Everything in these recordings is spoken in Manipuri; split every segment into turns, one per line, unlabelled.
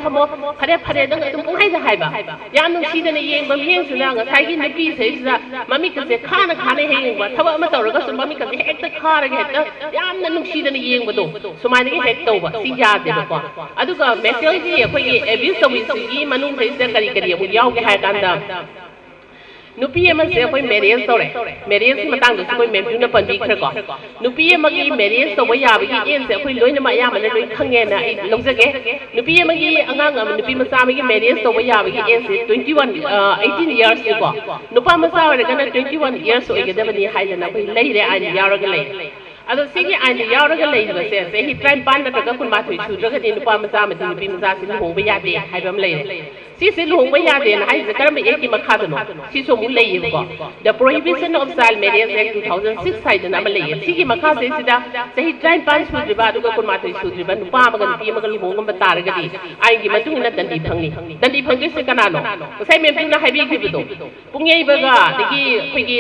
थमो फरे फरे दंग तुम पुंगाई दा हाइबा याम नुसीदने येंगबा मियेंसुना ngasai nupi seisida mami kase khana khane heyengba thaba ama tawraga su mami kase hekta kharaga hekta yamna nungsidana yengbado sumaina ge hek tawba si yadeba ko aduga metal gi akhoi abuse service gi manung seisida kari kari amu yawge ha kanda nupi ama se akhoi marriage tawre marriage matang du koi mem na panbi khra ko nupi ama gi marriage tawba yabi gi en se akhoi loina ma yamana loi khange na ai longjage nupi ama gi angang am nupi masa ma gi marriage tawba yabi gi en se 21 18 years ko nupa masa wala kana 21 years oigedabani haidana koi leire ai yaraga lei ado sigi ai yaraga lei ba se hi try ban na taga kun ma thui chu daga ni nupa masa ma ti nupi masa si hong ba yade haibam leire si luhong ba yade na hai zakaram ek makha dano si so mu lei ko the prohibition of child marriage act 2006 haidana ma lei sigi makha se sida sahi try ban chu diba aduga kun ma thui chu diba nupa ma ga nupi ma ga luhong ba taraga di ai gi matung na dandi phangni se kana no sai mem na haibi gi bido pungyei ba ga digi khoi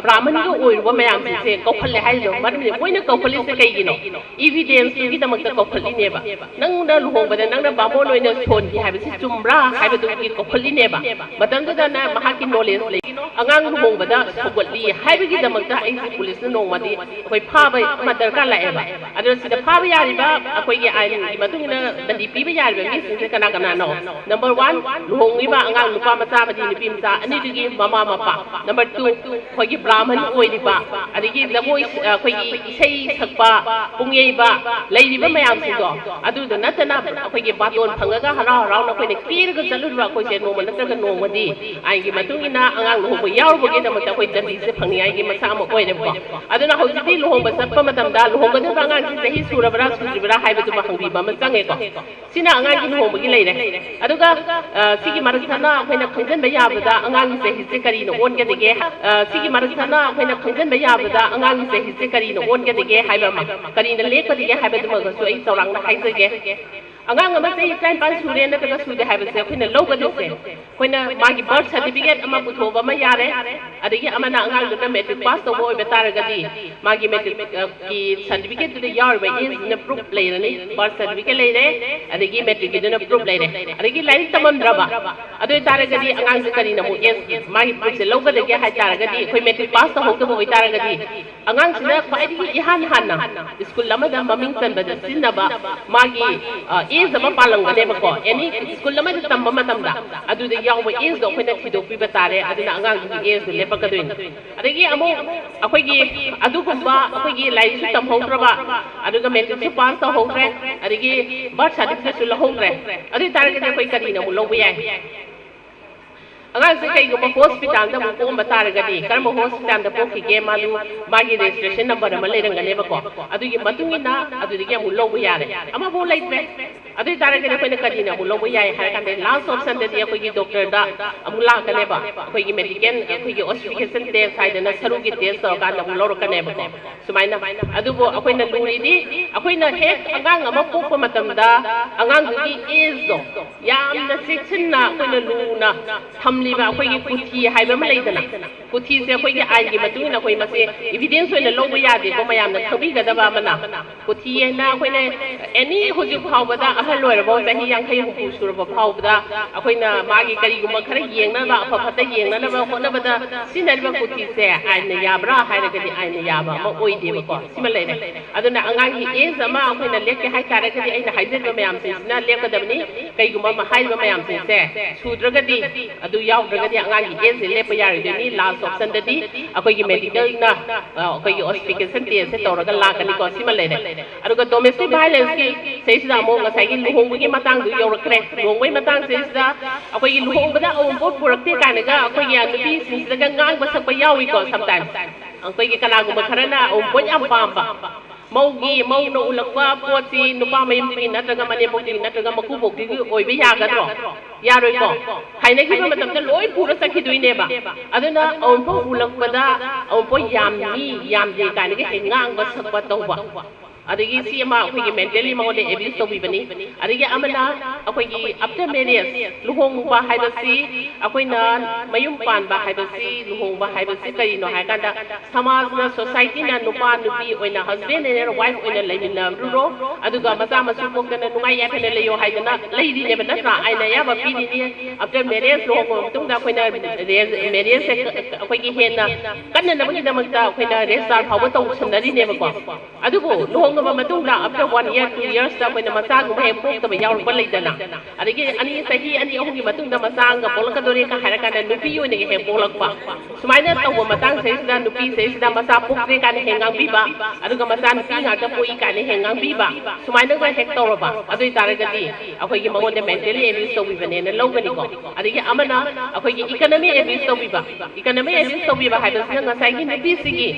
brahman go oi ro mayam se ko phalle hai lo ma ni koina ko phalle se kai gi no evidence gi damak ta ko phalli ne ba nang da luhong ba nang da bamo loina thon gi hai ba si chumra hai ba du gi ko phalli ne ba matam da na mahaki knowledge le angang luhong ba da sogotli hai ba gi damak ta ai police na nong ma di khoi pha ba ma dar ka la e ba adu si da pha ba ya ri ba khoi gi ai gi matung na dandi pi ba ya ri ba mi se kana kana no number 1 luhong gi ba angang nupa macha ba di ni pi macha ani du gi mama mapa number 2 khoi gi brahman oi ri ba adi gi laboi khoi gi isai thakpa pungyei ba lei ri ba mayam si do adu da natana khoi gi baton phanga ga hara hara na khoi ne kir ga chalu ba khoi se no ma natra ga no ma di ai gi matung ina angang luhong ba yaw ba gi da ma ta khoi dandi se phangni ai gi macha ma oi ne ba adu na hoi ji luhong ba sappa matam da luhong ga da angang si sahi sura bara suri bara hai ba du ma hangbi ba ma change ko sina angang gi luhong ba gi lei re adu ga sigi marathana khoi na khangjan ba ya ba da angang se hi se kari no on ga de ge sigi marathana khoi na khangjan ba ya ba da angang se hi se kari no on ga de ge hai ba ma kari na lek ba de ge hai ba du ma ga so ai saurang na hai se ge angang ama sei time pan sure na ka su de hai ba se khoi na lo ga de se khoi na ma gi birth certificate ama pu tho ba ma ya re adigi ama na angang du na metric pass to boy ba tar ga di ma gi metric ki certificate du de yar ba is na proof play ni birth certificate le re adigi metric gi du na proof le re adigi lai tamam dra ba adu tar ga di angang se kari na mu yes ma gi proof se lo ga de ge hai tar ga di khoi metric pass to ho to boy tar ga di angang se na khwai di ihan han na school lama da maming chan ba da sin na ba ma gi is ama palang ga ne ba ko any school lama da tam ma tam da adu de yaw ba is do khoi na thi do pi ba tare adu na angang gi is le pa ka doin adigi amu akhoi gi adu gumba akhoi gi lai su tam hong tra ba adu ga metric su pass to hong re adigi birth certificate su la hong re adu tar ga de khoi kari na mu lo ba yai angang se kai go hospital da mu ko ma tar ga di kar mo hospital da pokhi ge ma du ma gi registration number ma le rang ga ne ba ko adu gi matung ina adu gi mu lo ba ya re ama bo lai tre adu tar ga de khoi na kadi na mu lo ba ya hai kan de last option de khoi gi doctor da amu la ka ne ba khoi gi medical khoi gi hospital test sai da na saru gi test so ga na mu lo ka ne ba ko sumai na adu bo akhoi na luri di akhoi na hek angang ama ko pa matam da angang gi is do yam na section na akhoi na lu na tham li ba akhoi gi kuthi hai ba ma lai da na kuthi se akhoi gi ai gi matung na khoi ma se evidence so na lo ba ya de ko mayam na khabi ga da ba ma na kuthi na akhoi na any hoji phau ba da ahal loi ra bo sahi yang khai hu sur ba phau ba da akhoi na ma gi kari gu ma khara yeng na ba pha pha ta yeng na ba ko na ba da sin na ba kuthi se ai na ya bra hai ra ga di ai na ya ba ma oi de ba ko sima lai ne adu na angang gi e zama akhoi na lek ke hai ta ra ga di ai na hai de ba mayam se na lek ka da ni kai gu ma hai ba mayam se su dra ga di adu yaw dra ga di angang gi e se le pa ya ri de ni last option da di akhoi gi medical na akhoi gi hospital se te se to ra ga la ka ni ko sima lai ne adu ga domestic violence ki se sa mo ga sai gi luhong gi matang du yaw ra kre luhong bai matang se sa akhoi gi luhong ba da om pot purak te ka na ga akhoi gi nupi sin se ga ngang ba sak pa yaw wi ko sometimes akhoi gi kana gu ma khara na om pot am pam ba maugi mau no ulakwa poti nupa mayim ti natraga mane bok ti natraga maku bok ti oi be ya ga ro ya roi ko haina ki ba matam ta loi pura sakhi dui ne ba aduna on po ulakwa da on po yam ni yam de ka ne ke ngang ba sak ba to ba adagi si ama akhoi mentally mangode abuse to bibani adagi amana akhoi after marriage luhong ba haibasi akhoi na mayum pan ba haibasi luhong ba haibasi kari no haikanda samaj na society na nupa nupi oina husband and wife oina laimina ro aduga macha masu pokdana nungai yaphene layo haidana leidi ne natra aina ya ba pini ni after marriage luhong tung da khoina marriage akhoi gi hena kanna na bagi damakta akhoi na restar phawa tong sanari ne ba ko adugo luhong ba matung da after 1 year 2 years da khoina macha gu he pok ta ba yaw ba leidana adagi ani sahi ani ahum gi matung da macha ga bolaka dore ka haraka na nupi oina gi he bolak pa sumaina taw matang sai sida nupi sai sida macha pokre ka ne hengang bi ba aduga macha nupi nga ta poi ka ne hengang bi ba sumaina ga hek taw ba adui taragati akhoi gi mangon de mentally abuse to bi bane na logani ko adagi amana akhoi gi economy abuse to bi ba economy abuse to bi ba ha da nga sai gi nupi sigi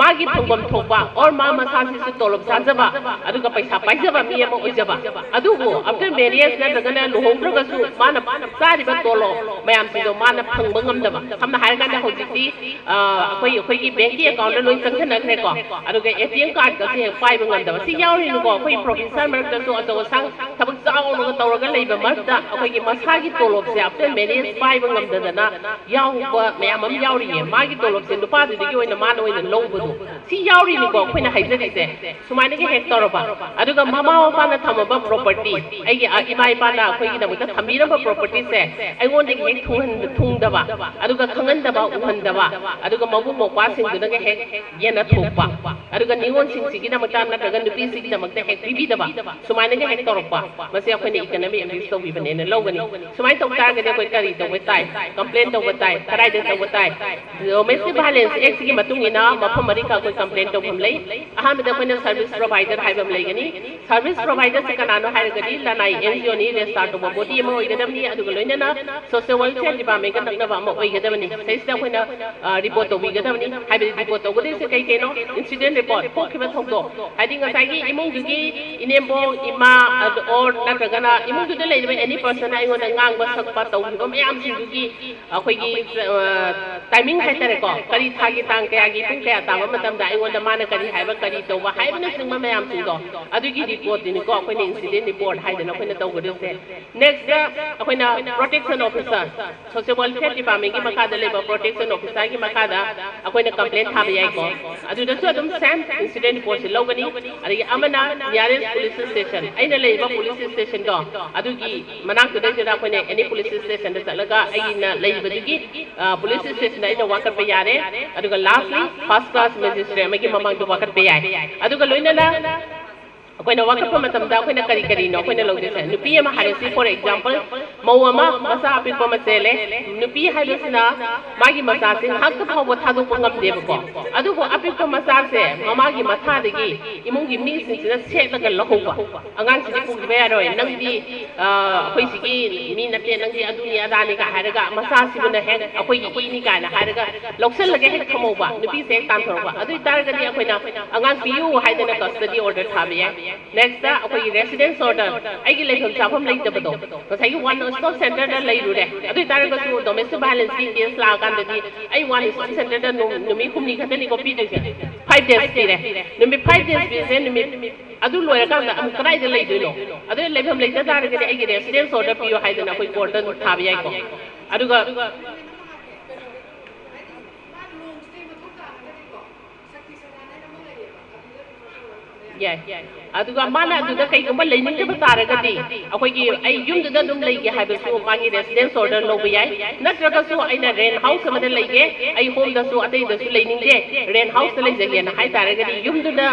magi thongom thokba or ma macha si su tolop sajaba aduga paisa paijaba mi ama ojaba adugo after marriage na daga na luhong raga su mana sari ba tolo mayam si do mana phangba ngamdaba hamna har kan da hojiti akhoi gi bank account loi sanction na kre ko aduga ATM card ka se pai ba ngamdaba si yauri no ko akhoi professor mer da so ato sang thabak chaw no ko tawraga leiba marda akhoi gi masa gi tolop se after marriage pai ba ngamdada na yaw ba mayam am yauri ye ma gi tolop se nupa di gi oina mana oina longbu si yauri ni ko akhoi na haijari se sumaina gi hek toroba aduga mama papa na thamaba property ai gi ima ipa na akhoi gi da thamira ba property se ai ngon de hek thungdaba aduga khangan uhanda aduga mabu mokwa sing du ga hek yena thokpa aduga ningon sing sigi na mata na daga nupi sigi na magta hek bibi daba sumaina ga hek torokpa mase akhoi ni economy abuse to bi bane na logani sumai tok tar ga de koi kari to tai complain to tai karai de to tai domestic violence act sigi matung ina mafam mari ka koi complain to pham lei aham da koi na service provider haibam lei gani service provider se kanano hai ga di lanai NGO ni restart to body mo igadam ni aduga loina na social welfare department ka nakna ba mo igadam ni sai sta koi na report to igadam ni haibi report to gode se kai kai no incident report ko khiba thok do hadi nga sai gi imong du gi inembo ima or na daga na imong du de lei ba any person ai ngona ngang ba sak pa to gi mayam sing du gi akhoi gi timing hai tare ko kari tha gi tang kaya gi pung kaya ta ma matam da ai ngona mana kari hai ba kari to ba hai ba na sing ma mayam sing do adu gi report ni ko akhoi ni incident report hai da na akhoi na to gode se next akhoi na protection officer social welfare department gi makha da leba protection officer gi makha da akhoi na complaint tha ba yai ko adu da su adum same incident report se logani ari amana nearest police station aina leba police station do adu gi manak da jira akhoi ne any police station da salaga ai na leba du gi police station ai da wakat ba yare adu ga lastly first class magistrate magi mamang do wakat ba yai adu ga loina na akhoi na wakat pa matam da akhoi na kari no akhoi na logde se nupi ama harisi for example mawama masa apik pa masele nupi haidasina magi masa sing hak ka phawa thadu pangam de ba ko adu ko apik pa masa se mama gi matha de gi imung gi mi sing sina set la ga lahu ba angang si pu gi ba roi nang di akhoi si gi mi na te nang di adu ni ada ni ka haraga masa si buna he akhoi gi ni ka na haraga loksel la ga he khamo ba nupi se tan thor ba adu tar ga ni akhoi na angang piu haidana custody order tha ba next akhoi residence order ai gi leithom chapam lei tabado ko sai gi one stop center da lei ru de adu tar ga su domestic violence ki case la kan de ai one stop center da numi khumni kha ni ko pi de 5 days ti de numi 5 days bi se numi adu loya kan da am krai de lei de no adu leithom lei da tar ga ai gi residence order pi yo haidana akhoi court da tha ba yai ko adu ga aduga mana aduga kai gamba leinin da batara gadi akhoi gi ai yum da dum leige haibe su magi residence order lo biyai natraga su aina rent house ma da leige ai home da su atai da su leinin je rent house da leige na hai tara gadi yum da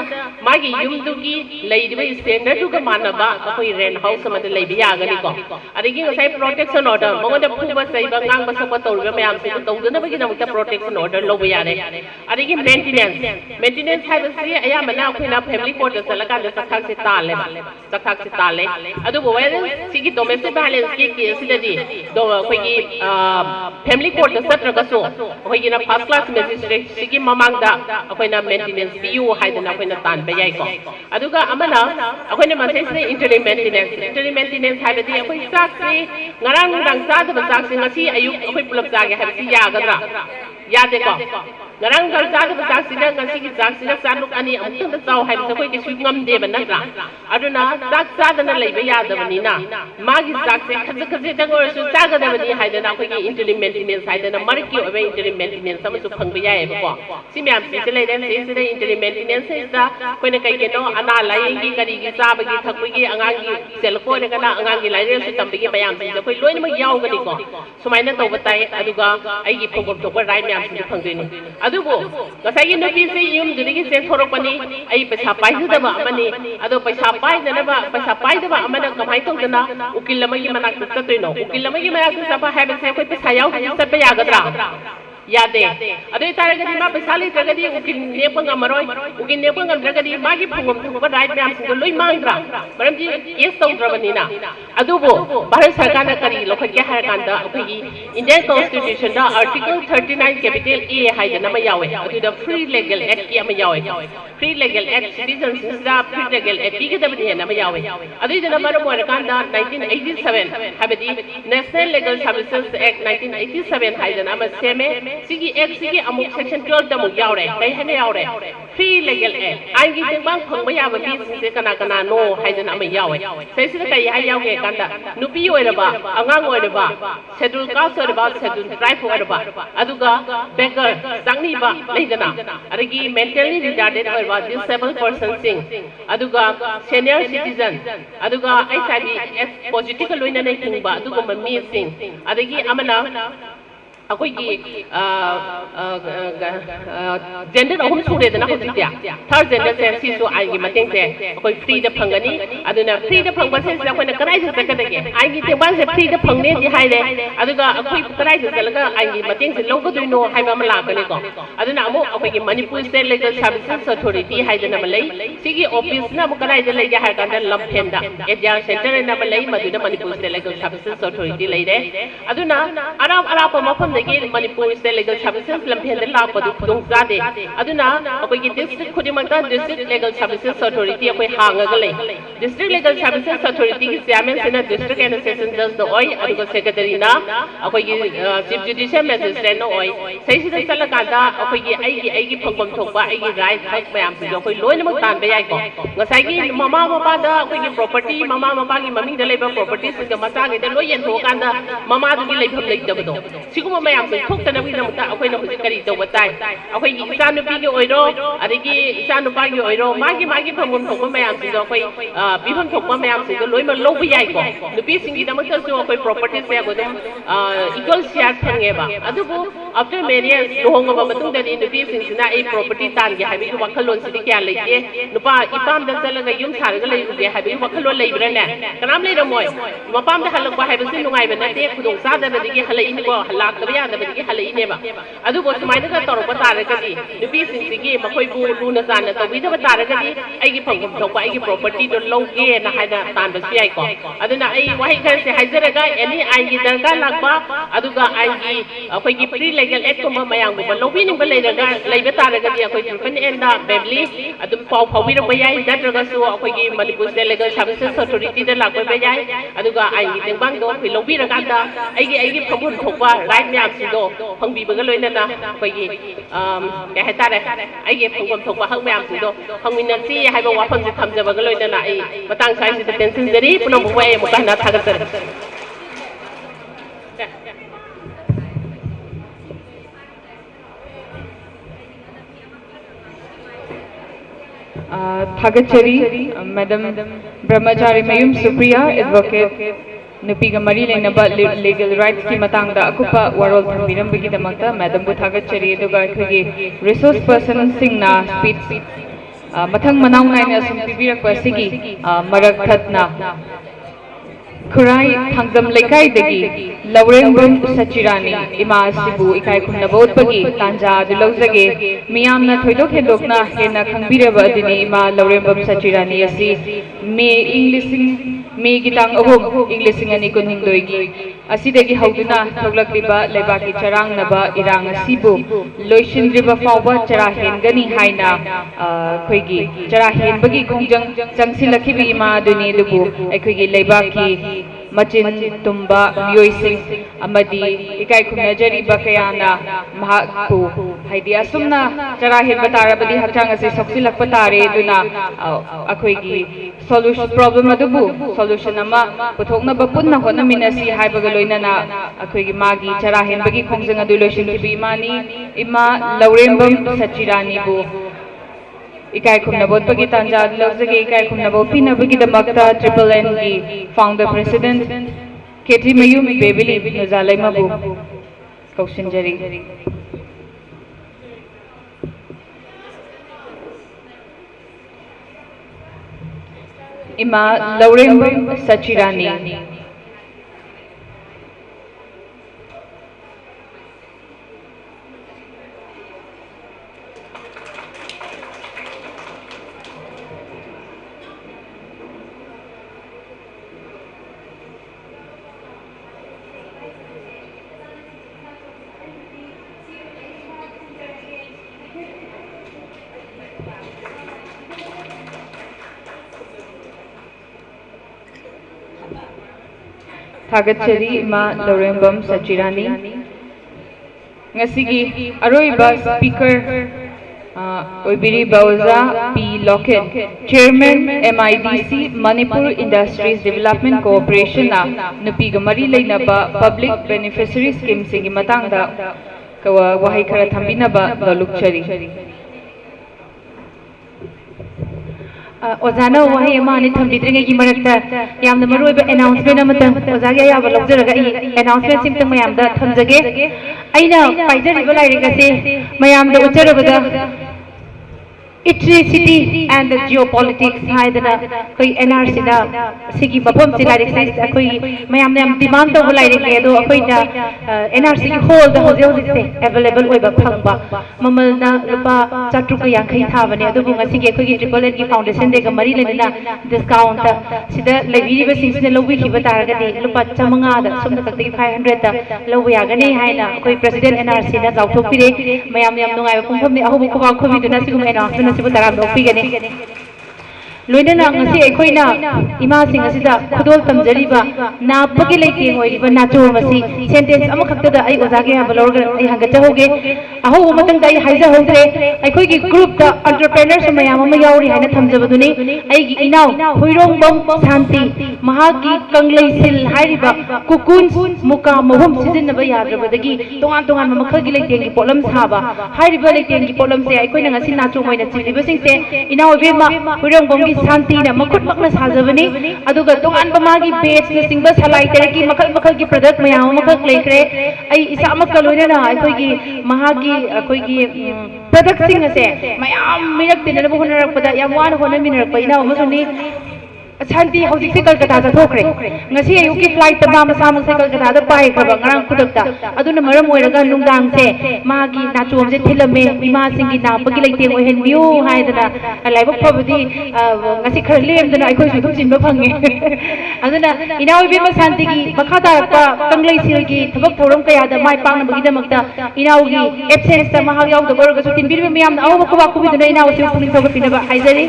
magi yum du gi leide standard du ga mana ba akhoi rent house ma da leibe ya gani ko adigi sai protection order mo da phu ba sai ba ngang ba sa pa tor ga mayam se to da ba gi na protection order lo biya re adigi maintenance haibe si aya mana akhoi na family court da sala ka da sakak se tale adu bo wai sigi domestic violence ki case da di do khoi gi family court da satra ga so khoi gi na first class magistrate sigi mamang da akhoi na maintenance biu hai da na akhoi na tan ba yai ko adu ga amana akhoi na ma sai interim maintenance hai da di akhoi sak se ngarang dang sa da sak se ngasi ayuk akhoi pulap sa ga ha si ya ga dra ya de ko ngarang kal chadaba chaksida ngasi ki chaksida chanuk ani amtang da chaw haibsa koi ke sui ngam deba natra aduna chak chadana leiba yadabani na magi chakse khaja khaja dang orsu chagadabani haidana koi ki interim maintenance haidana marki obe interim maintenance amasu phangba yae ba si myam si le den si de interim maintenance sta koi na kai ke no ana lai gi kari gi chaba gi thakui gi angang gi selko ne kana angang gi lai re su tambi gi bayam si koi loina ma yaw gani ko sumaina to batai aduga ai gi phogom to ko rai myam si phangdeni adubo kasai gi nupi se yum duri gi se thorok pani ai paisa pai da ba amani ado paisa pai da ba paisa pai da ba amana kamai to dana ukil lama gi manak ta toino ukil lama gi manak ta ba habe se koi paisa yaw sa ba ya gadra यादे अदे तारे गदी मा पैसा ले जगदी उकिन नेपंग अमरोय उकिन नेपंग अम जगदी मागी फुगम थुगबा राइट मैम सिंग लोई मांगद्रा मरम जी केस तौद्रबनीना अदुबो भारत सरकार ना करी लोखके हार कांदा अखोगी इंडियन कॉन्स्टिट्यूशन दा आर्टिकल 39 कैपिटल ए हाइदना मा यावे अदुदा फ्री लीगल एक्ट की अमा यावे फ्री लीगल एक्ट सिटीजनशिप दा फ्री लीगल एक्ट की गदबनी है नमा यावे अदुदा मरम वर कांदा 1987 हाबदी नेशनल लीगल सर्विसेज एक्ट 1987 हाइदना मा सेमे सिगी एक्ट सिगी अमुक सेक्शन 12 दमु यावरे कै हने यावरे फ्री लीगल एक्ट आंगी तेबांग फंगबा याबा बी सिंसे कना कना नो हाइदना मा यावे सेसिदा कै हाय यावगे कांदा नुपी ओइरबा अंगांग ओइरबा शेड्यूल कास्ट ओइरबा शेड्यूल ट्राइब ओइरबा अदुगा बेगर सांगनीबा लेदना अदगी मेंटली रिटार्डेड ओइरबा डिसेबल्ड पर्सन सिंग अदुगा सीनियर सिटीजन अदुगा एचआईवी एस पॉजिटिव लोइना नै हिंगबा अदुगा ममी सिंग अदगी अमना अखोगी जेंडर अहुम सुरेदना होजित्या थर्ड जेंडर से सिसु आइगी मतेंग से अखोई फ्री द फंगनी अदुना फ्री द फंगबा से अखोइना कराइ से सकदगे आइगी तेबान से फ्री द फंगने दि हाइरे अदुगा अखोई कराइ से चलगा आइगी मतेंग से लोगदुइनो हाइबा म लाकने को अदुना अमु अखोगी Manipur state legal services authority हाइदना म लई सिगी ऑफिस ना म कराइ जे लई हार कांदा लमफेंदा एडिया सेंटर ना म लई मदुना Manipur state legal services authority लई रे अदुना अराप मफम मणिपुर स्टेट लीगल सर्विसेज लम्फेन लापदु खुदों जादे अदुना अखोगी डिस्ट्रिक्ट खुदिमंगता डिस्ट्रिक्ट लीगल सर्विसेज अथॉरिटी अखोई हांगागा लै डिस्ट्रिक्ट लीगल सर्विसेज अथॉरिटी की चेयरमैन सिना डिस्ट्रिक्ट एंड सेशन जज द ओय अदुगा सेक्रेटरी ना अखोगी चीफ जुडिशियल मैजिस्ट्रेट नो ओय सैसिदा चलकांदा अखोगी आइगी फंगबम थोकबा आइगी राइट हक मयाम सिंग अखोई लोइनमक तानबा याय को ngसाइगी ममा मपादा अखोगी प्रॉपर्टी ममा मपागी ममिंग द लेबा property Singh मचागे the Loy येनथोकांदा mama दुगी लेफम लेतबदो सिगुम मयाम थोक्तना बिदमता अखोइना हुजि करी तौबा ताइ अखोइगी इचानुपी के ओइरो अदगी इचानुपा के ओइरो मागी फंगम थोकबा मयाम सिंग अखोइ बिफम थोकबा मयाम सिंग लोइमा लौबा याय को नुपी सिंगी दमक सु अखोइ प्रॉपर्टी से अगोदम equal share फंगेबा अदुबु after marriage लोहंगबा मतुंग दनि नुपी सिंगसिना a property तानगे हाबि वखलोन सिदि क्या लेके नुपा इपाम द चलगा युम सारगा लेउगे हाबि वखलोन लेब्रने कनाम लेरमोय मपाम द हलकबा हाबिसि नुंगाइबा नते खुदों सादबदिगे हलैनि को हलाकबा यादबदिगे हलैनेबा अदुबो सुमाइनगा तौरबा तारगदि नुपी सिंसिगी मखोइबु लुना जाना तौबिदबा तारगदि आइगी फंगम थोकबा आइगी प्रॉपर्टी दो लौगे ना हाइना तानबसि याय को अदुना आई वाहि खर से हाइजरगा एनी आइगी दरकार लागबा अदुगा आइगी अखोइगी फ्री लीगल एक्ट को मयांगबा लौबिनिबा लेरगा लेबा तारगदि अखोइ ट्रिपन एंडा बेबली अदुम पाव फाविरबा याय नत्रगसु अखोइगी Manipur state legal services authority दा लागबा याय अदुगा आइगी तेंबांग दो अखोइ लौबिरगांदा आइगी फंगम थोकबा राइट म्याम सिंदो फंगबीबगा लोइनना अखोइगी के हाइतारे आइगी फंगम थोकबा हक म्याम सिंदो फंगमिनसी हाइबा वाफम से थमजबगा लोइनना आई मतंग साइसि द टेंशन जरी पुनो बुवाय मुकाना थागतर
थागचरी madam Brahmacharimayum Supriya advocate नुपीगा मरी लेनबा लीगल राइट्स की मतंगदा अकुपा वरोल थंबिरंबगी दमकता मैडम बु थागचरी दुगा अखोगी रिसोर्स पर्सन सिंगना स्पीच मथंग मनाव नाइना सुम पिबिरकपा सिगी मरक थतना खुराई थांगदम लेकाइदगी लवरेंबम सचिरानी इमा सिबु इकाई खुनबोतपगी तांजा दुलौजगे मियामना थोइदोक हेदोकना हेना खंबिरबा दिनी इमा लवरेंबम सचिरानी असि मे इंग्लिशिंग मे गितांग अहोम इंग्लिशिंग अनि कुनहुंदोइगी असिदगी हौदुना थोगलक्लिबा लेबाकी चरांगनबा इरांग असिबु लोइसिनद्रिबा फावबा चरा हेनगनी हाइना खोइगी चरा हेनबगी खोंजंग चंगसिलखिबी इमा दुनी दुबु अखोइगी लेबाकी machin tumba mioising amadi ikai khumnajariba kayana mahakpu haidi asumna chara hin batarabadi hachang ase soksilakpa tare duna akhoigi solution problem adubu solution ama puthokna bapunna honaminasi haibaga loinana akhoigi magi chara hin bagi khongjang adu loishin kibi imani ima laurembam sachirani bu ikai khumnabot bagi tanja lawjage ikai khumnabo pinabagi damakta triple N ki founder president Ketri Mayum Bebili Nuzalaima bu kausinjari ima laurembam sachirani Thagachari ma Laurembam Sachirani ngasigi aroiba speaker oibiri bauza P Lockett chairman MIDC Manipur Industries Development Corporation na nupi gamari lainaba public beneficiary scheme singi matangda kawa wahai khara thambinaba dalukchari
Ozana wahi amani thambidringe ki marakta yamna maruiba announcement amatang ozagi ayaba lawjaraga announcement simtang mayamda thamjage aina paijariba lairika se mayamda ucharabada electricity and the geopolitics haidana koi NRC da sigi bapam se lairika se koi mayamna yam demand to lairika edo koi na NRC ki hold the hoje se available oiba phangba mamal na rupa chatruka yankhai thabane adu bunga sigi koi triple N ki foundation de ga mari lenina discount sida lebi ba sing ne lobi khiba targa de rupa chamanga da sumna takti 500 da lobi yagani haina koi president NRC da jauthok pire mayam yam nungai pumpham ni ahu ko ba khobi duna sigum announcement sibu taram dokpi gani loinana ngasi ekhoina ima sing asida khudol tamjariba na pagi leite hoiba nacho masi sentence ama khakta da ai ozage ha balor ai hanga chahoge aho matang dai haija hogre ekhoi gi group da entrepreneurs mayam ama yauri haina thamjabaduni ai gi inaw hoirong bom shanti mahagi kanglei sil hairiba kukun muka mohum sizinna ba yadrabadagi tongan tongan makhal gi leite gi problem saba hairiba leite gi problem se ekhoi na ngasi nacho moina chiliba sing se inaw bema hoirong bom gi Santi na makut makna sajabani aduga tongan bamagi base na singba salai tereki makal makal ki product mayam makal lekre ai isa makal loina na akoi gi mahagi akoi gi product sing ase mayam mirak tin na buhuna rakpada yam wan hona minak paina amasuni Santi hojik se Kolkata da thokre ngasi ayuki flight ta ma samang se Kolkata da pai khaba ngarang khudakta aduna maram oiraga nungdang se magi nachom se thilame bima singi na pagi leite oi hen view haidana laibok phabudi ngasi khar lem dana aikoi su thum jinba phange aduna inawi bima Santi gi makha darakta kanglei sil gi thabak thoram kaya da mai pang na bagi damakta inaw gi absence ta mahag yaw da borga su tin bir miyam na aw ko ba ku bi dana inaw se puling thoga pinaba haizari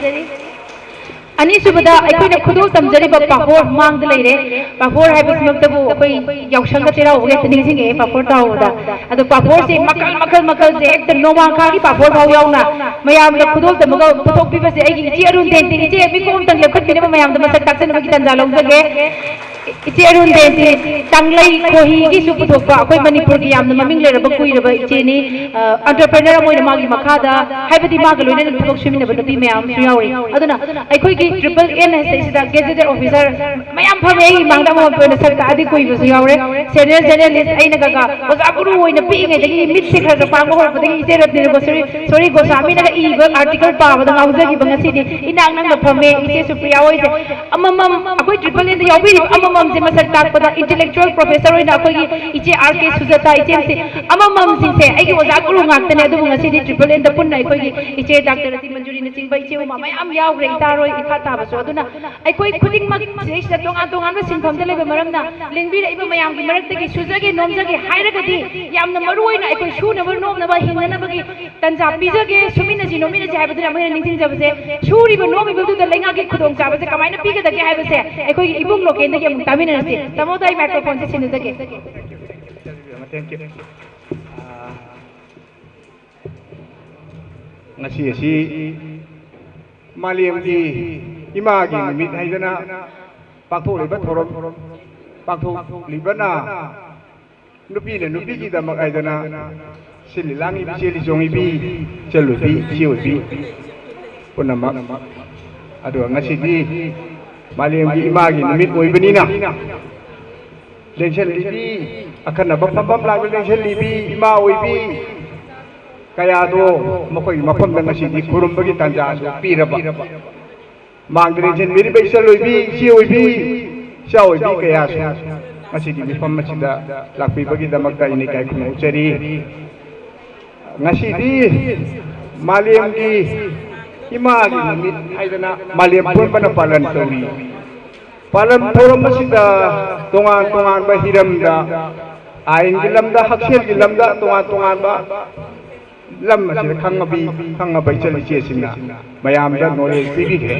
ani subada aikoina khudol tamjariba papor mangda leire papor haibis maktabu koi yausanga tera hoge tning singe papor tawda adu papor se makal makal se ekta noma khagi papor bau yauna mayam da khudol tamaga putok piba se aigi ichi arun den tin ichi mi kom tang lekhat pina mayam da masak taksen bagi tanja longzage ichi arun den tin tanglai khohi gi su putok pa koi manipur gi yamna maming lera ba kui raba ichi ni entrepreneur moina magi makhada haibadi maga loina putok shimina ba nupi mayam su yauri aduna aikoi gi triple N है इसी गेजेटेड ऑफिसर मयाम फमे ही मांगदा mo पे सकता आदि कोई बस यावरे सीनियर जर्नलिस्ट आइना गगा ओजा गुरु ओइना पिंगे दगी मिट से खर पांग होर पदगी इसे रत्ने गोसरी सॉरी गोसामी ना ई आर्टिकल पावदा गाउजा की बंगसी दी इनांग नंग फमे इसे सुप्रिया ओइसे अममम अकोई ट्रिपल एन यावबी अममम से मसक ताक पदा इंटेलेक्चुअल प्रोफेसर ओइना अकोई इचे आरके सुजाता इचे से अममम सिंह से आई ओजा गुरु गाक्तने अदु बंगसी दी ट्रिपल एन द पुन्ना अकोई इचे डॉक्टर रति मंजूरी ने चिंबा इचे मयाम यावरे तारोय इखा ताबसो अदुना अखोई खुदिंग मक सेसदा तोंगान तोंगान ब सिंफम द लेबे मरमना लिंगबी इबा मयाम की मरक तगी सुजगे नोमजगे हाइरगदी यामना मरुइना अखोई सुनब नोमनबा हिंगनबगी तंजा पिजगे सुमिनजी नोमिनजी हाइबदुना महेन निंथिंग जबसे सुरिबा नोमिबदु द लेंगा के खुदोंग चाबसे कमाइना पिगदगे हाइबसे अखोई इबुंग लोकेन दगे तामिनरसी तमो दाई माइक्रोफोन से सिनुजगे
Thank you. Ngasi si Maliam di imagi numit haidana pakthok liba thorom pakthok libana nupi le nupi ki damak haidana sililangi bi seli jongi bi chelu bi chiu bi punamak adu ngasi di Maliam di imagi numit oibanina lengsen libi akan nabam nabam lagi lengsen libi ima oibi kaya do makoi mapam dengan sini kurum bagi tanja pira ba mang dari jen miri baik saloi bi sioi bi sioi bi kaya su masih di mapam masih da lakpi bagi damak ta ini kaya kuno ceri ngasih di Maliam di ima di namit aidana Maliam pun pada palan tawi palan forum masih da tongan ba hiram da ain gilam da haksel gilam da tongan ba lam masih khang chali chesina mayam da knowledge bi he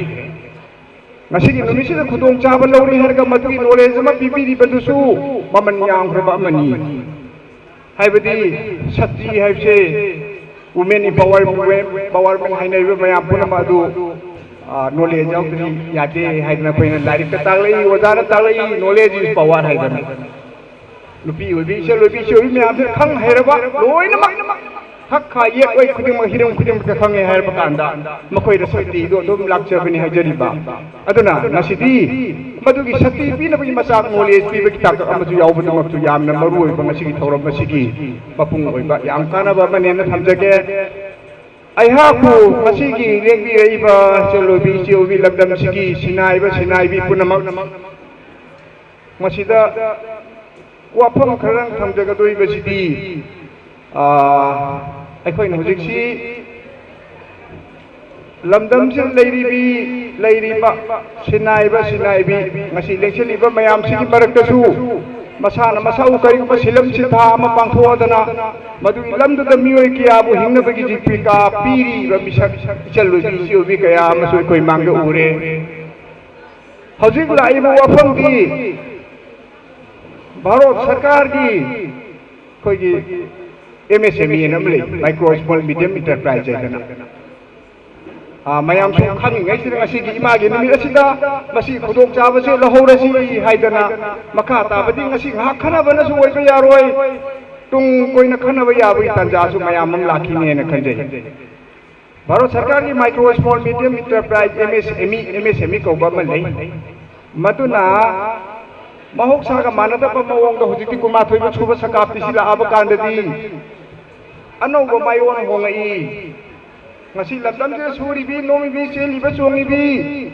ngasi ni numisi da khudong chaba lori herga matri knowledge ma bibi di badusu maman yang khaba mani haibadi sati haibse women empowerment hainai ba mayam puna ma du knowledge of the yate haidna koina lari ka taglai wazara taglai knowledge is power haidna lupi ubi shoi mayam se khang hairaba loina ma hak kaya oi kuding hirum ka khange hair bakanda makoi da sati do dum lakcha bani hajari ba aduna nasidi madugi sati pi na bi masak knowledge pi bi tak amaju yaw bu mak tu yam na maru oi ba masigi thoram masigi mapung oi ba yam kana ba mane na thamjage ai ha ku masigi lengbi rei ba chelo bi chiu bi labdam sigi sinai bi punamak masida wapam kharang thamjaga doi ba sidi अखोइन हुजिक्सी लमदम से लेरिबा सिनाइबी ngasi लेक्चलिबा मयाम सिगी मरक्तसु मसाना मसाउ करिबा सिलम सिथा अमा पांथोदना मदु लमदु द मियोय कियाबु हिंगनबगी जिपिका पीरी रमिसक चलुजी सिउबी कया मसु कोइ मांग उरे हजिक लाइबा वफम की भारत सरकार की कोई MSME namle micro small medium enterprise jana mayam su khang ngai sir ngasi gi imagi numi asida masi khudok chaba se lahorasi haidana makha ta badi ngasi ha khana bana su oi ba yaroi tung koina khana ba yabu tanja su mayam mam lakhi ne na khanjai bharat sarkar ni micro small medium enterprise MSME ko ba ma lei matuna mahok saga manada pa mawong da hujiti kuma thoi ba chuba sakap tisila abakandadi ano go mayon hongai ngasi labdam je suri bi nomi bi cheli ba chongi bi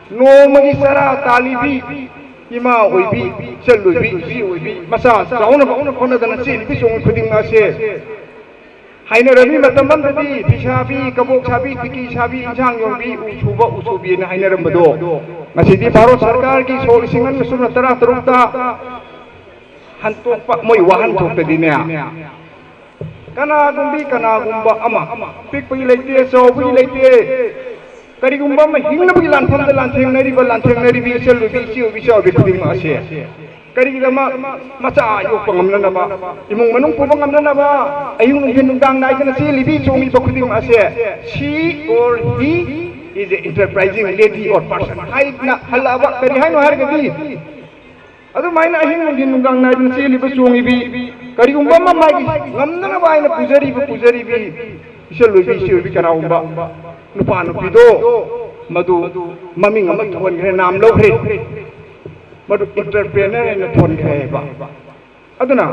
nomagi sara tali bi ima oi bi chelu bi oi bi masa chauna khona dana cheli bi chong khuding ase haina rami matamam dadi pisabi kabok sabi tiki sabi injang yong bi usubi na haina rambado masidi Bharat sarkar ki solution suna tara tarukta hantok pa moi wahan thok tadine kana gumba ama pik pi leite so pi leite kari gumba ma hingna bi lan pham da lan theng nari bi sel bi chiu bi so bi khuding ma ase kari gama macha yo pangam na ba imong manung pu pangam na ba ayung hin dang nai kana si libi chongi ba khuding ma ase she or he is an enterprising lady or person hai na halaba kari hai no har gadi adu maina hin din ngang na din seli ba songi bi kari umba ma mai ngamna na bai na pujari bi iselu bi siu bi kana umba nupa nu pido madu mami ngam thon kre nam lo kre madu entrepreneur na thon kre ba aduna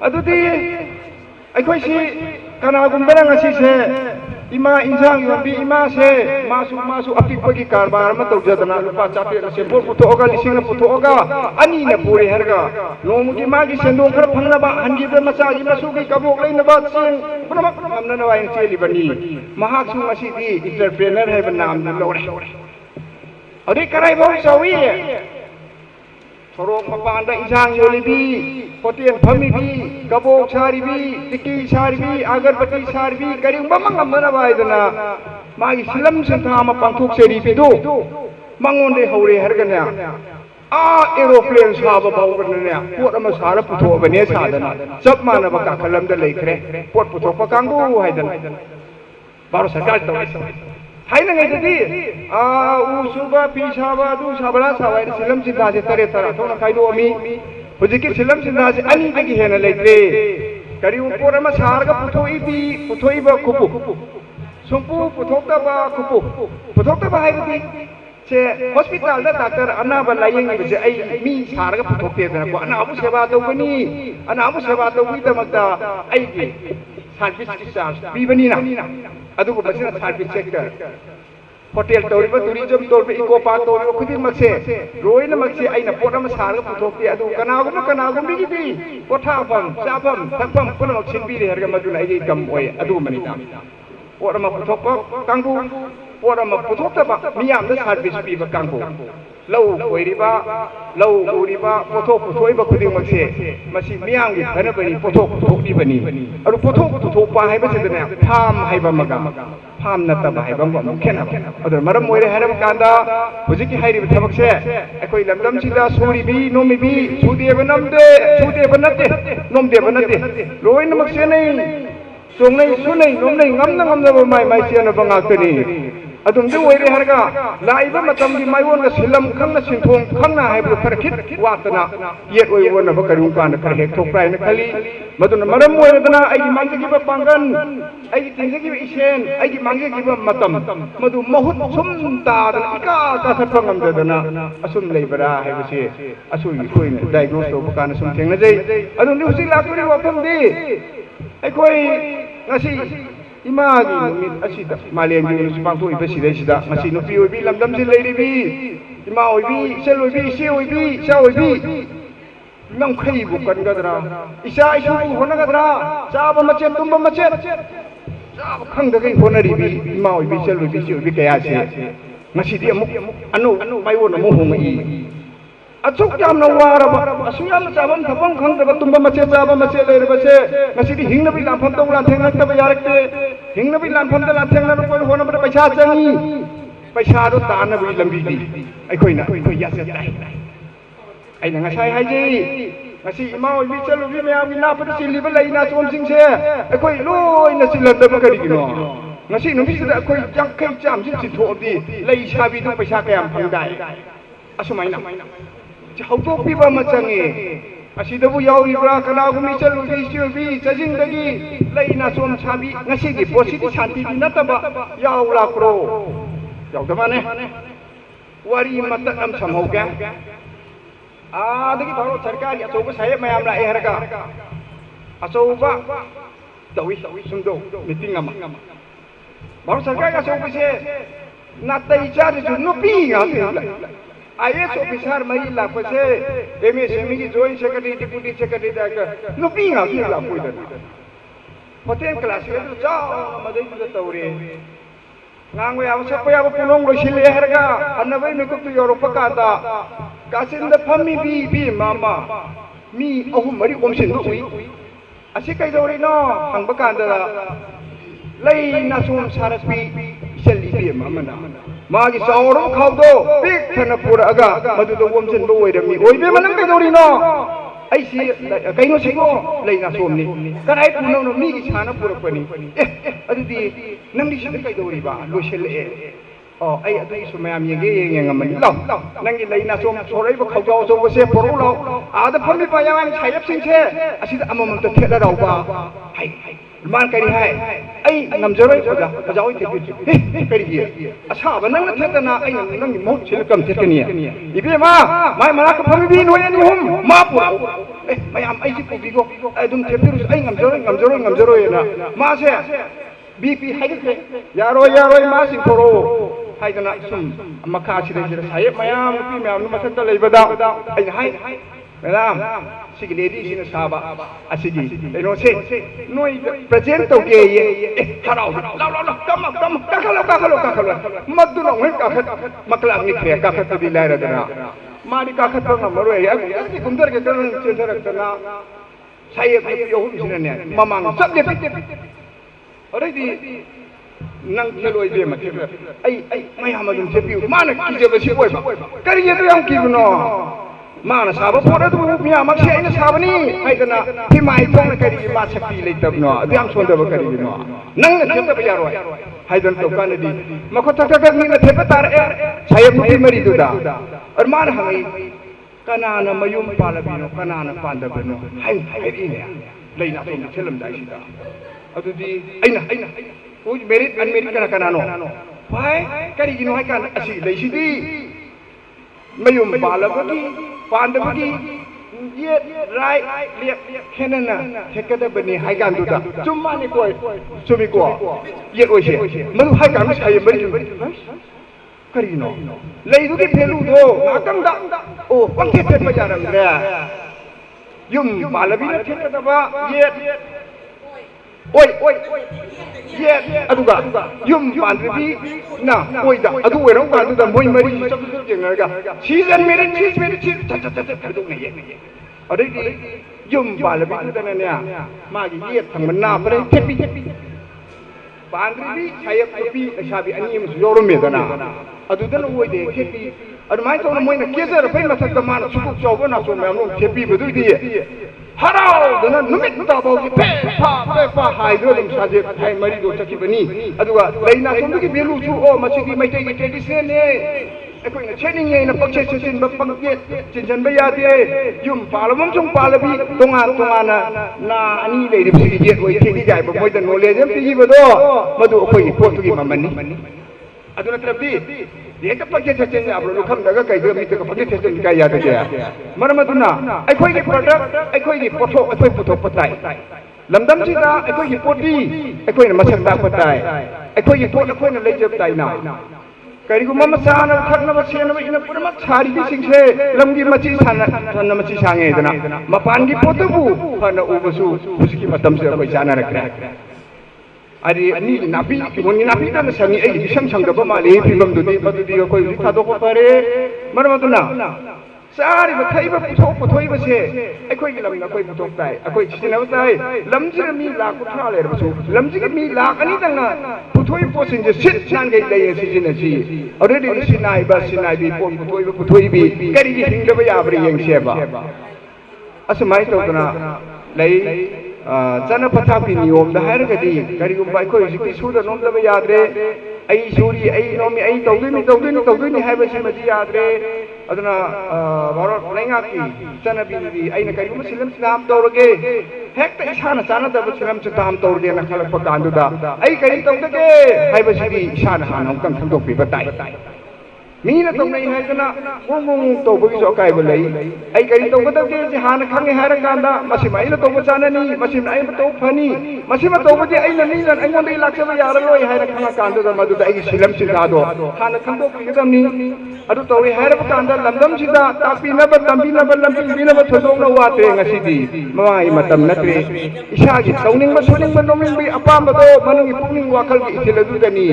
adudi ai khoi si kana gumba na ngasi se ima injang yombi ima se masu apik bagi karbar ma tau jadana lupa chape se bor putoga lising putoga ani na puri herga nomu gi magi sendong khar phangna ba hangi be macha gi masu gi kabok leina ba sing pramam namna na wain cheli bani mahak su masi di entrepreneur hai banam na lore ade karai bo sawi sorok mapanda injang yolibi hotel phami bi kabok sari bi tiki sari bi agarbati sari bi kari mamang amana baidana magi silam sentha ma pangthok seri bi do mangon de hore hergana aeroplane साब बाउगने पोट अमा सारा पुथोबने सादना चप मानब काखलम द लेखरे पोट पुथोप कांगू हाइदन भारत सरकार तौइस हाइना गैदि उसुबा पिसाबा दु साबला सावाय सिलम सिन्धासे तरे तरा थोना खाइदो अमी हुजिकि सिलम सिन्धासे अनि दगि हेना लेत्रे करी पोट अमा सारगा पुथोइबा खुपु सुंपु पुथोक्तबा खुपु पुथोक्तबा हाइदि से हॉस्पिटल दा डॉक्टर अनाब लायेंग बजे आई मी सारगा पुथोक्तेदना को अनाबु सेवा तौबनी अनाबु सेवा तौबी दमकता आइगी सर्विस की चार्ज पीबनीना अदुगु बसिना सर्विस सेक्टर होटल तौरिबा टूरिज्म तौरिबा इको पार्क तौरिबा खुदी मक्से रोइना मक्से आइना पोट अमा सारगा पुथोक्ते अदु कनागुम बिगिदि पोथाफम चाफम थकफम पुनमक सिनबीरे हरगा मदुना आइगी कम ओय अदु मनिता पोट अमा पुथोक्पा कांगु पोट अमा पुथोक्तबा मियाम दा सर्विस पीबा कांगु लौ ओइरिबा लौ उरिबा पोथोक पुथोइबा खुदी मक्से मसी मियाम गी खनबनी पोथोक पुथोक्तिबनी अरु पोथोक पुथोक्पा हाइबा सेदना फार्म हाइबा मगा फार्म नतबा हाइबा मगा खेना अदर मरम ओइरे हरम कांदा हुजिकि हाइरिबा थबकसे अखोइ लमदम सिदा सोरिबी नोमिबी सुदेबा नते नोमदेबा नते लोइन मक्से नै चोंनै सुनै नोमनै ngamna mai चेन बंगाक्तनी अदुम दे ओइरे हरगा लाइबा मतम की माइवोन का सिलम खंगना सिंथों खंगना हाइबो खर खित वातना येत ओइ वोन ब करू कान खर हेक थोप्राय न खली मदुन मरम ओइदना आइगी मांगे की पांगन आइगी तिंगे की इसेन आइगी मांगे की मतम मदु महुत सुम तादन इका का थपंगम ददना असुम लेबरा हाइबसे असुई कोइन डायग्नोस तो बकान सुम थेंगना जै अदुम दे हुसि लाकरी वाफम दे अखोई ngasi imagi numit asida malem ji nu pang thoi besi dai sida ngasi nu pi oi bi lamdam ji lei bi ima oi bi sel oi bi se oi bi sa oi bi nang khai bu kan gadra isa isu hona gadra cha ba mache tum ba mache cha khang da kai hona ri bi ima oi bi sel oi bi se oi bi kaya se ngasi di amuk anu mai won mu hong i अचुक याम नवारा असुयाम चाबम थपम खंगदब तुंबा मचे चाबा मचे लेरबसे ngasi hingnabि लाफम तौला थेंगनक्तब यारक्ते hingnabि लाफम द लाथेंगन कोइ होनबद पैसा चंगी पैसा दो तानबि लंबि अखोइना अखोइ यासे ताइ आइना ngasai हाइजे ngasi इमा ओइबि चलुबि मयाम gi नापद सिलिब लैना चोमसिंगसे अखोइ लोइना सिलदब करिगिनो ngasi नुबिसदा अखोइ जंखै चामसि सिथोबि लै साबि दु पैसा कयाम फंगदाइ असुमाइना हौदोक्पीबा अमा चंगे असिदबु याउरिब्रा कनागुमि चलुबि सिउबि चजिंगदगी लैना सोम साबि ngasiगी पोसिति शांति बि नतबा याउलाक्रो याउदमाने वारी मतम समौगे आदगी भारत सरकार अचौबा साहेब मयाम लाए हरगा अचौबा तौइ सुंदो मीटिंग अमा भारत सरकार अचौबसे नातै चादु नुपि गाते IS ऑफिसर मई लापसे MSME की joint secretary deputy secretary director नुपी गाकी लापोइद होटेल क्लास ले जा मदई तुद तौरे ngang ya sapa ya punong lo sile herga annabai mekup tu Europe kaata kasin da phammi bi mama mi ahum mari omsin du ui asi kai dori no hangba kanda lei na sum saraspi seli bi mama na मागी सावरो खावदो पिक थना पुरा अगा मदुदो वमजन बो ओइरमी ओइबे मनम कैदोरिनो आइसी कैनो सेगो लैना सोमनी कराइ पुनो नो मिगी साना पुरपनी अदुदी नंदी सिद कैदोरिबा लोसेले ओ आई अदुई सुमयाम येगे येंगमनि लाव नंगी लैना सोम सोरैबो खावजाव जोबसे पोरो लाव आदा फमी पायाम सायप सिंसे असिद अममम त थेला रावबा हाय मान करी है आई नमजरोय ओजा ओजाओय थेबि हे करी हि असाब नंग थेतना आई नंगी मौ सिलकम थेकनिया इबे मा माय मराक फमी बि नोयनि हम मा पुरा मयाम आई पुबिगो अदुम थेबिरु आई नमजरोय ना मासे बीपी हाइदे यारोय मा सिंखरो हाइदना सुम मखा सिदे साहेब मयाम पि मयाम मथक लेबदा आई हाय मैडम सिगी लेडी सिन साबा असिगी लेनो से नोई प्रेजेंट तो के ये हराव ला कम काखलो मद्दु न होय काखत मकला नि खे काखत दि लायरदना मारी काखत न मरोय या गुंदर के करन चेथरकना साहेब यो हुम सिनने ममांग सबले अरे दी nang keloi be ma keloi ai mayam adum chepiu mana kije si oi ba kari ye to yang kibuno mana saba pora tu miya mak se ina sabani haidana himai tong na kari ma sakti leitabno adyam sonda ba kari no nang na thep ba yaroi haidan to kanadi makota ka ni na thep tar saya puti mari du da ar mana hangai kana na mayum palabino kana na pandabino hai ine leina to ni chelam dai sida adudi aina ui merit unmerit kana no pai kari gino hai kan asi leisidi mayum palabagi pandabagi ye rai liap kenana thekada bani hai kan duda chumma ni koi chumi ko ye oise manu hai kan sai mari kari no leidu ki phelu do ngakam da o pangke the pajaram re yum palabi na thekada ba ye oi ye aduga yum pandri na oi da adu werong ka da moi mari chak jenga season mere cha kadu ne ye adai di yum palabi da ne ma gi ye thang na pare thepi pandri saya kopi sabi ani mu yorum me da na adu da no oi de thepi adu mai to moi na kezer pai ma thak da ma na chuk chau ba na so ma no thepi badu di harau dana numit ta ba ki pe pa hai do dum saje hai mari do chaki bani aduga leina somdu ki belu chu o ma chi mai tai tradition ne ekoi na chening ne na pakche chesin ba pangke chinjan ba ya de yum palamam chung palabi tonga na ani le ri si je oi thi jai ba moi da knowledge am ti ba do madu ekoi pot ki mamani aduna trabi ye ka pakche chesin ya bro kham daga kai do mi ka pakche chesin kai ya de ya maramaduna ekoi ki product ekoi ki potho ekoi potho patai lamdam chi da ekoi ki poti ekoi na masak ta patai ekoi ki pot ekoi na lejab tai na kari ko mama sana thakna ba sena ba ina pura ma chari ki singse lamgi machi sana machi sange dana mapan ki potu bu phana ubasu uski matam se ekoi sana rakra ari ani nabi moni nabi na sangi ai bisam sang da ba ma le phibam du di badu di ekoi ri thado ko pare maramaduna sari ba thai ba puthoi ba se ekoi ki lam na koi puthok tai ekoi chisina ba tai lamji mi la ku thra le ba su lamji ki mi la ani dang na puthoi po sin je sit san ge le si sin si already sinai bi po puthoi bi kari ki hing da ba ya bri yeng se ba asmai to kana lei chana patha pi niyom da har ga di kari gum bai koi si su da nom da ba ya dre ai suri ai nomi ai tawdui ni hai ba si ma ji ya dre aduna baro lenga ki chana bi di ai na kari gum silam sam tawrage hekta isana chana da ba silam cha tam tawrge na khalak pa kan du da ai kari tawdage hai ba si di isana han hom kam tham dok pi ba tai Meena तो नहीं है जना वो तो बगी जो काय बोले आई करी तो बता के हान खंगे हर कांदा मसी माई तो बचाने नहीं मसी नाई तो फनी मसी में तो बजे आई नहीं न आई मोंदे लाख से यार लो है खंगा कांदा द मदु आई सिलम सिदा दो हान खंदो किदम नी अदु तो हर कांदा लंदम सिदा तापी न ब तंबी न ब लंबी न ब थदो न वाते ngasi di mai matam natre isa gi tauning ma soning ma noming bi apam do manung ipung wakal gi itiladu dani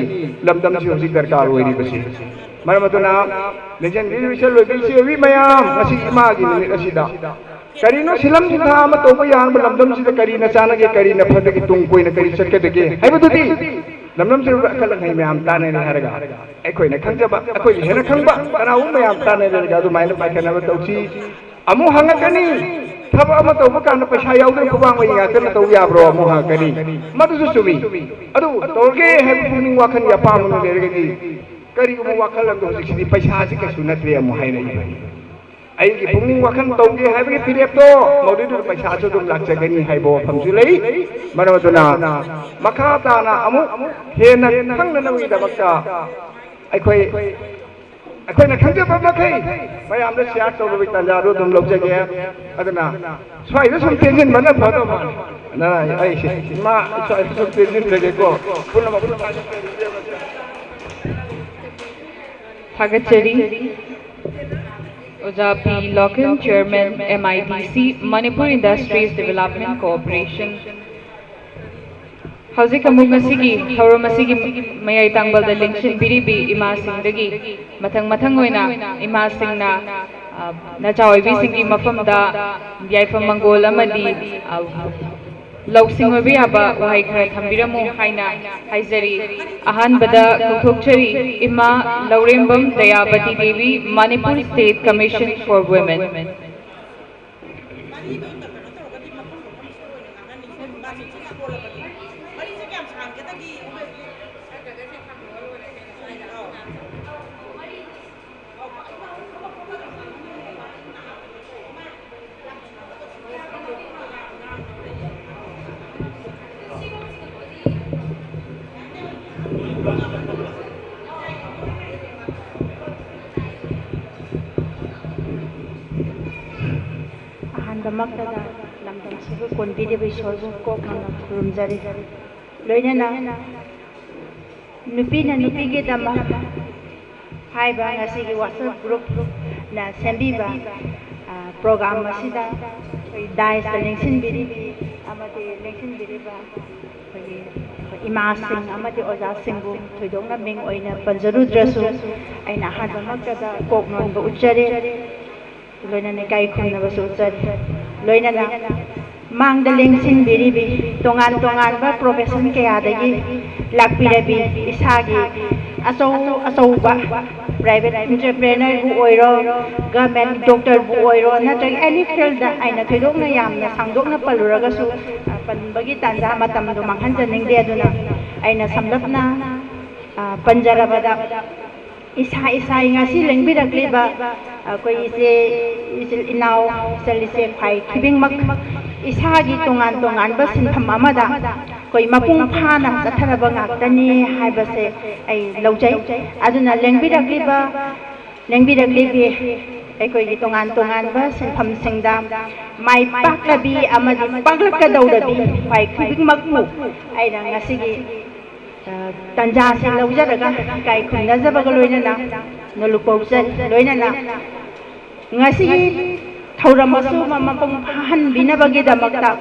lamdam si hosik darkar woi ni basi maramaduna legend visual logi wi mayam ngasi ma gi ni asida karino silam ji tha ma to ba yang lamdam si karina chana ge karina phad gi tung koi na kari chat ke ge hai bu di lamdam si akal ngai mayam ta ne haraga ekoi na khang ba ekoi hena khang ba kana u mayam ta ne ga du mai na pa kana ba to chi amu hanga kani thaba ama to ba kana paisa yaw de ko bang wa ga to ya bro amu ha kani madu su sumi adu to ge hai bu ning wa khan ya pa mu ne ge gi kari ko wakal lam do sidi paisa si ka sunat re amu hai nei ai gi pungning wakan to ge hai bi pirep to modi du paisa so dum lak cha gani hai bo pham su lei marawatuna makha ta na amu he na khang na wi da bakta ai khoi na khang ja ba ma khai mayam da share to bi tan ja ro dum lok cha ge adana swai da sum tenjin man na photo ma na ai ma swai sum tenjin ge ko punna ma
Thagachari Ojapi Local Chairman MIDC Manipur Industries Development Corporation Hauzik amug ngasigi thawra masigi mayai tangbal da lengshin biribi ima singdagi mathang oina ima singna na chawai bi singi mafam da yaifam mangol amadi लौसिंग ओइबा याबा वहाई खरा थंबिरमु हाइना हाइजरी अहानबदा कौथोक्चरी इमा Laurembam Dayawati Devi Manipur state commission for women
दमकदा लमदम सिबु कोनबिदे बिसोरबु कोकना रुमजारि लोइना नुपीना नुपीगे दमा हाइबा ngasiगी WhatsApp group na sembiba program asida dais lengsin biri amade lengsin biri ba imasing amade oja singbu thoidongna ming oina panjarudrasu aina hadamakada koknon ba uchare loina ne kai khunna ba suchari loina na mang da lengsin biri bi tongan tongan ba profession ke adagi lakpire bi isagi asau ba private entrepreneur bu oiro government doctor bu oiro natrag any field da aina thoidongna yamna sangdokna paluraga su panbagi tanja matam do manghanjaning de aduna aina samlapna panjarabada isa ngasi lengbirakliba koi ise inau selise khai khibing mak isagi tongan tongan ba sintham amada koi mapung phana satharaba ngaktani haibase ai loujai aduna lengbirakliba ai koi gi tongan tongan ba sintham singda mai paklabi amadi paklaka daudabi khai khibing mak mu ai na ngasigi tanja se laujaraga kai khunda jabaga loina na nolupausan loina na ngasi thoramasu mamapung phan binabagi damakta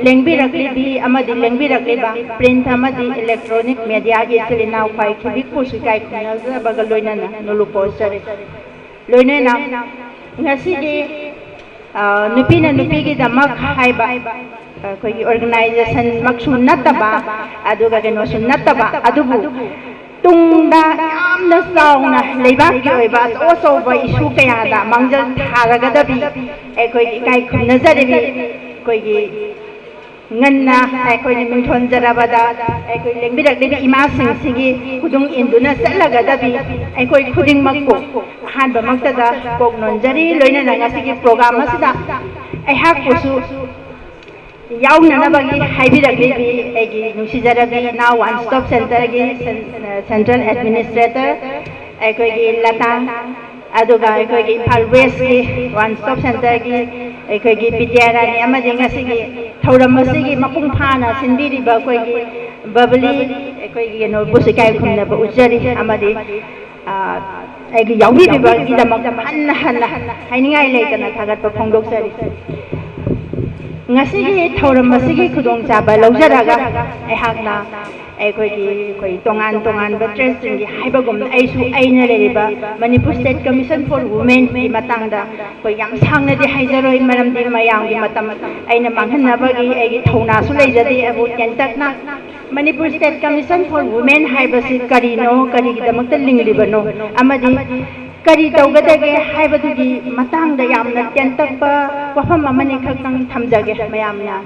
lengbirakli amadi lengbirakli ba print amadi electronic media gi selina khai khibik pusi kai khunda jabaga loina na nolupausan loina na ngasi gi nupina nupigi damak haiba koi organization maksu nataba aduga keno sun nataba adubu tungda yamna sauna leibak gi oiba so ba issue kaya da mangjal tharaga da bi e koi kai khunna jaribi koi gi nganna e koi ni mingthon jarabada e koi lengbirak de ima sing sigi kudung induna salaga da bi e koi khuding makko han ba makta da kok non jari loina na ngasigi program asida ai hak kusu yauna na bagi haibiragli bi egi nusijarabi na one stop center gi central administrator ekoi gi lata aduga ekoi gi Imphal West gi one stop center gi ekoi gi pityara ni amadi ngasigi thauram asigi mapung phana sinbiri ba koi gi babli ekoi gi no busikai khumna ba ujari amadi egi yawi bi ba gi damak hanna hainingai leitana thagat pa phongdok sari ngasigi thauram masigi khudong chaba laujaraga aihakna koi tongan ba tracing gi haibagum aisu aina leriba Manipur State Commission for Women ki matangda koi yam sangna di haijaroi maram di mayam gi matam aina manghanna bagi agi thauna su leijadi abu kentakna Manipur State Commission for Women haibasi karino kari gi damakta linglibano amadi kari tawgadage haibadagi matangda yamna tentakpa wafam amani khakang thamjage mayamna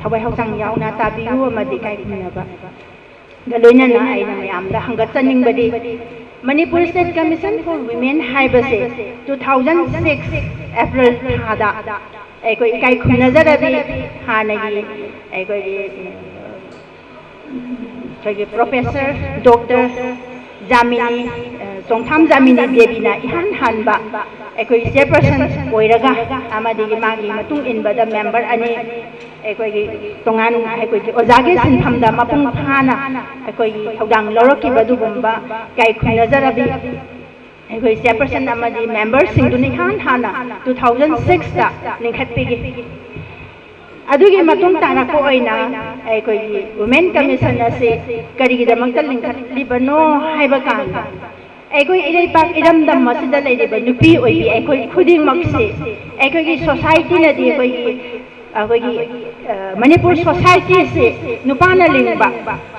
thawai hausang yauna tabiu amadi kai kunaba galoina na aina mayamda hangatsaning badi Manipur State Commission for Women haibase 2006 April thada ekoi kai khunajarabi hanagi ekoi Professor Dr. Jamini Songtham Jamini Devina ihan hanba ekoi chairperson oiraga amadi magi matung inbada member ani ekoi tongan ekoi ojage sinthamda mapung phana ekoi thodang loroki badugumba kai khunajarabi ekoi chairperson amadi member singduni han hana 2006 da ningkhatpigi adugi matung tana ko oina ekoi women commission ase karigi damakta lingkhatlibano haiba kan ekoi irei pak iram dam masida leide ba nupi oibi ekoi khuding makse ekoi gi society na di ekoi Manipur society se nupana lingba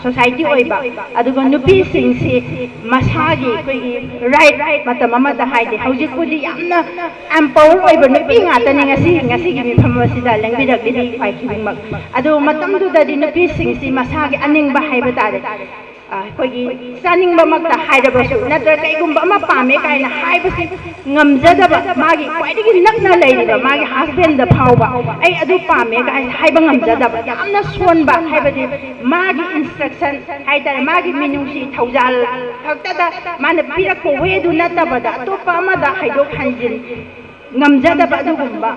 society oiba aduga nupi sing se masagi right matam amada haide hauji kudi yamna empower oiba nupi ngata ni ngasi gi mifam sida langbi dak di fai khibmak adu matam du da di nupi sing se masagi aning ba haiba tare kogi saning ba makta haida ba su natra kai gum ba ma pame kai na haiba si ngamjada ba magi kwaidigi nakna leiba magi husband da phauba ai adu pame kai haiba ngamjada ba yamna son ba haiba di magi instruction haidar magi minungsi thaujal khakta da man pirak ko we du nata ba da to pa ma da haidok hanjin ngamjada ba adu gum ba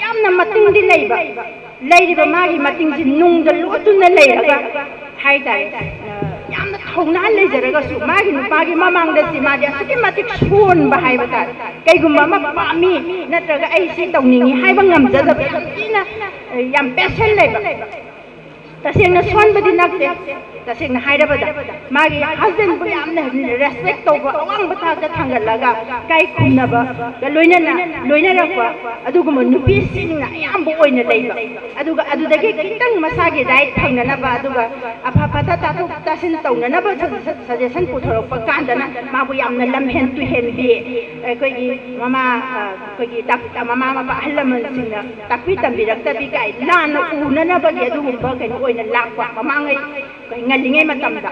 yamna mating di leiba magi mating jin nung da lotu na leiga haidar yamna thongna leijaraga su magi nupagi mamangda si magi asiki matik son ba haiba ta kaigumba ma pami natraga ai si tawningi haiba ngamjada ba ina yam passion leiba tasengna son badi nakte tasengna haida bada magi husband bu yamna respect toba awang bata ka thangalaga kai khumna ba ga loina rakwa aduguma nupi singna yambu oina leiba aduga adudagi kitang masagi right thangna na ba aduga apha pata ta tu tasin tawna na ba suggestion puthorok pa kandana mabu yamna lamhen tu hen bi koi mama koi mama ma halaman singna takwi tambirak tabi kai lana una na ba ge adugumba kai oina lakwa mamangai kai ngalingai matamda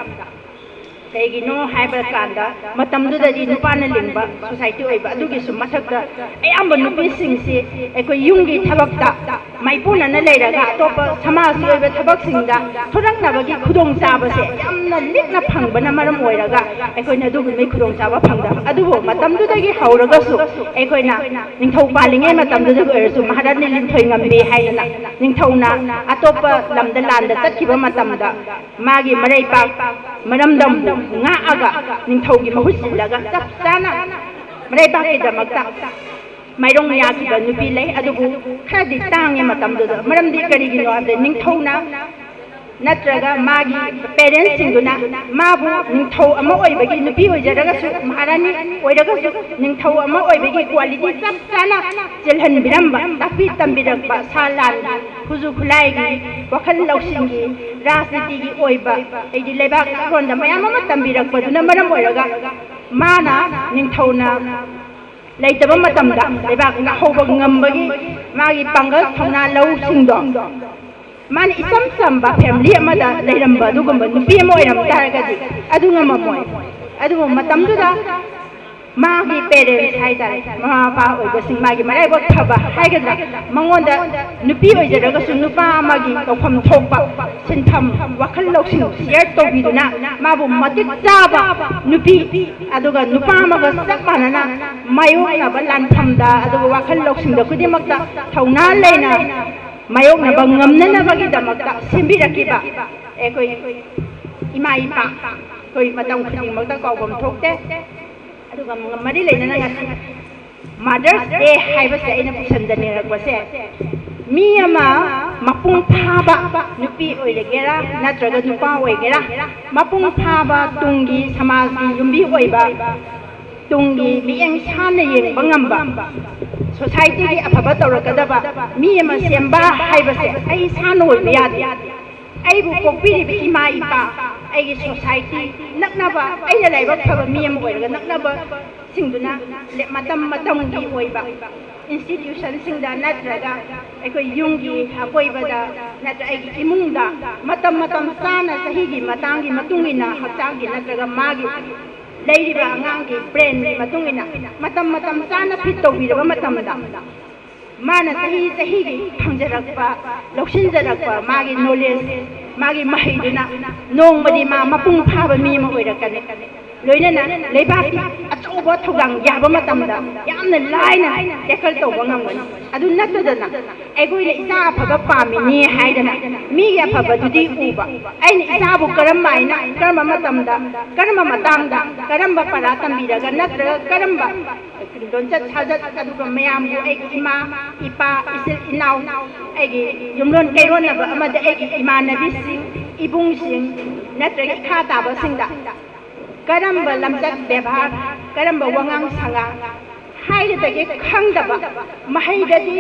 kaigino haiba kanda matamdu da di nupana lingba society oiba adugi su mathakda ayamba nupi singsi eko yungi thabakta maipuna na leiraga atopa samasi oiba thabak singda thorakna bagi khudong chaba se yamna likna phangba na maram oiraga ekoina adugi mai khudong chaba phangda adubo matamdu dagi hauraga su ekoina ningthau palingai matamdu da oirasu maharani linthoi ngambe haina ningthauna atopa lamda landa tatkiba matamda magi marai pa maramdam nga aga ningthaugi mahusilaga chap chana marai ba ke damakta mairong ya ki ba nupi lei adubu khadi tangi matamdu maramdi karigino ade ningthauna natraga magi parents singuna mabu ningthau ama oibagi nupi oijaraga su maharani oiraga su ningthau ama oibagi quality chap chana jelhan biramba tapi tambirakba salan huju khulai gi wakhal lausingi राजनीति की ओइबा एदि लेबाक रोंदा मयाम मा तंबिरक बदुना मरम ओइरगा माना निंथौना लेतबा मतमदा लेबाक ना होबा ngambagi magi pangal thona lau singdo man isam samba family amada leiramba dugumba nupi mo oiram taragadi adu ngamamoi adu matamduda magi parents haidare mama pa oiba sing magi marai bot thaba haigadra mangonda nupi oijaraga su nupa magi tawpham thokpa sintham wakhal loksing share tobiduna mabu matik chaba nupi aduga nupa maga sakmanana mayok na balan thamda aduga wakhal loksing da kudimakta thauna leina mayok na bangamna na bagi damakta simbirakiba ekoi ima ipa koi matam khuding makta kawbam thokte aduga mari leina na ngasi Mother's Day haiba se ina pusandani rakwase mi ama mapung phaba nupi oiregera natraga nupa oigera mapung phaba tungi samagi yumbi oiba tungi mieng chana yeng bangamba society gi afaba tawrakadaba mi ama semba haiba se ai sano oiba yadi ai bu pokpiri bi ima ipa ai gi society naknaba ai la laiba phaba mi ama oiraga naknaba singduna le matam gi oiba institution singda natraga aikoi yungi akoibada natra ai imungda matam sana sahi gi matangi matungina hakchanggi natraga magi leiriba angangi brain matungina matam sana fit tawbiraba matamda mana sahi gi thangjarakpa loksinjarakpa magi knowledge magi mahiduna nongmadi ma mapung phaba mi ma oirakane loinana leibaki achoba thogang yaba matamda yamna laina tackle tawba ngamgani adu natadana aigoi le isa phaba pamini haidana mi ya phaba dudi uba aina isa bu karamaina karama matamda karama matangda karamba para tambiraga natraga karamba doncha chajat aduga mayam bu ai ima ipa isil inaw ai yumron kairon na ba amada ai imanabi sing ibung sing natraga khata ba singda karamba lamjat bebhar karamba wangang sanga haidagi khangdaba mahaidadi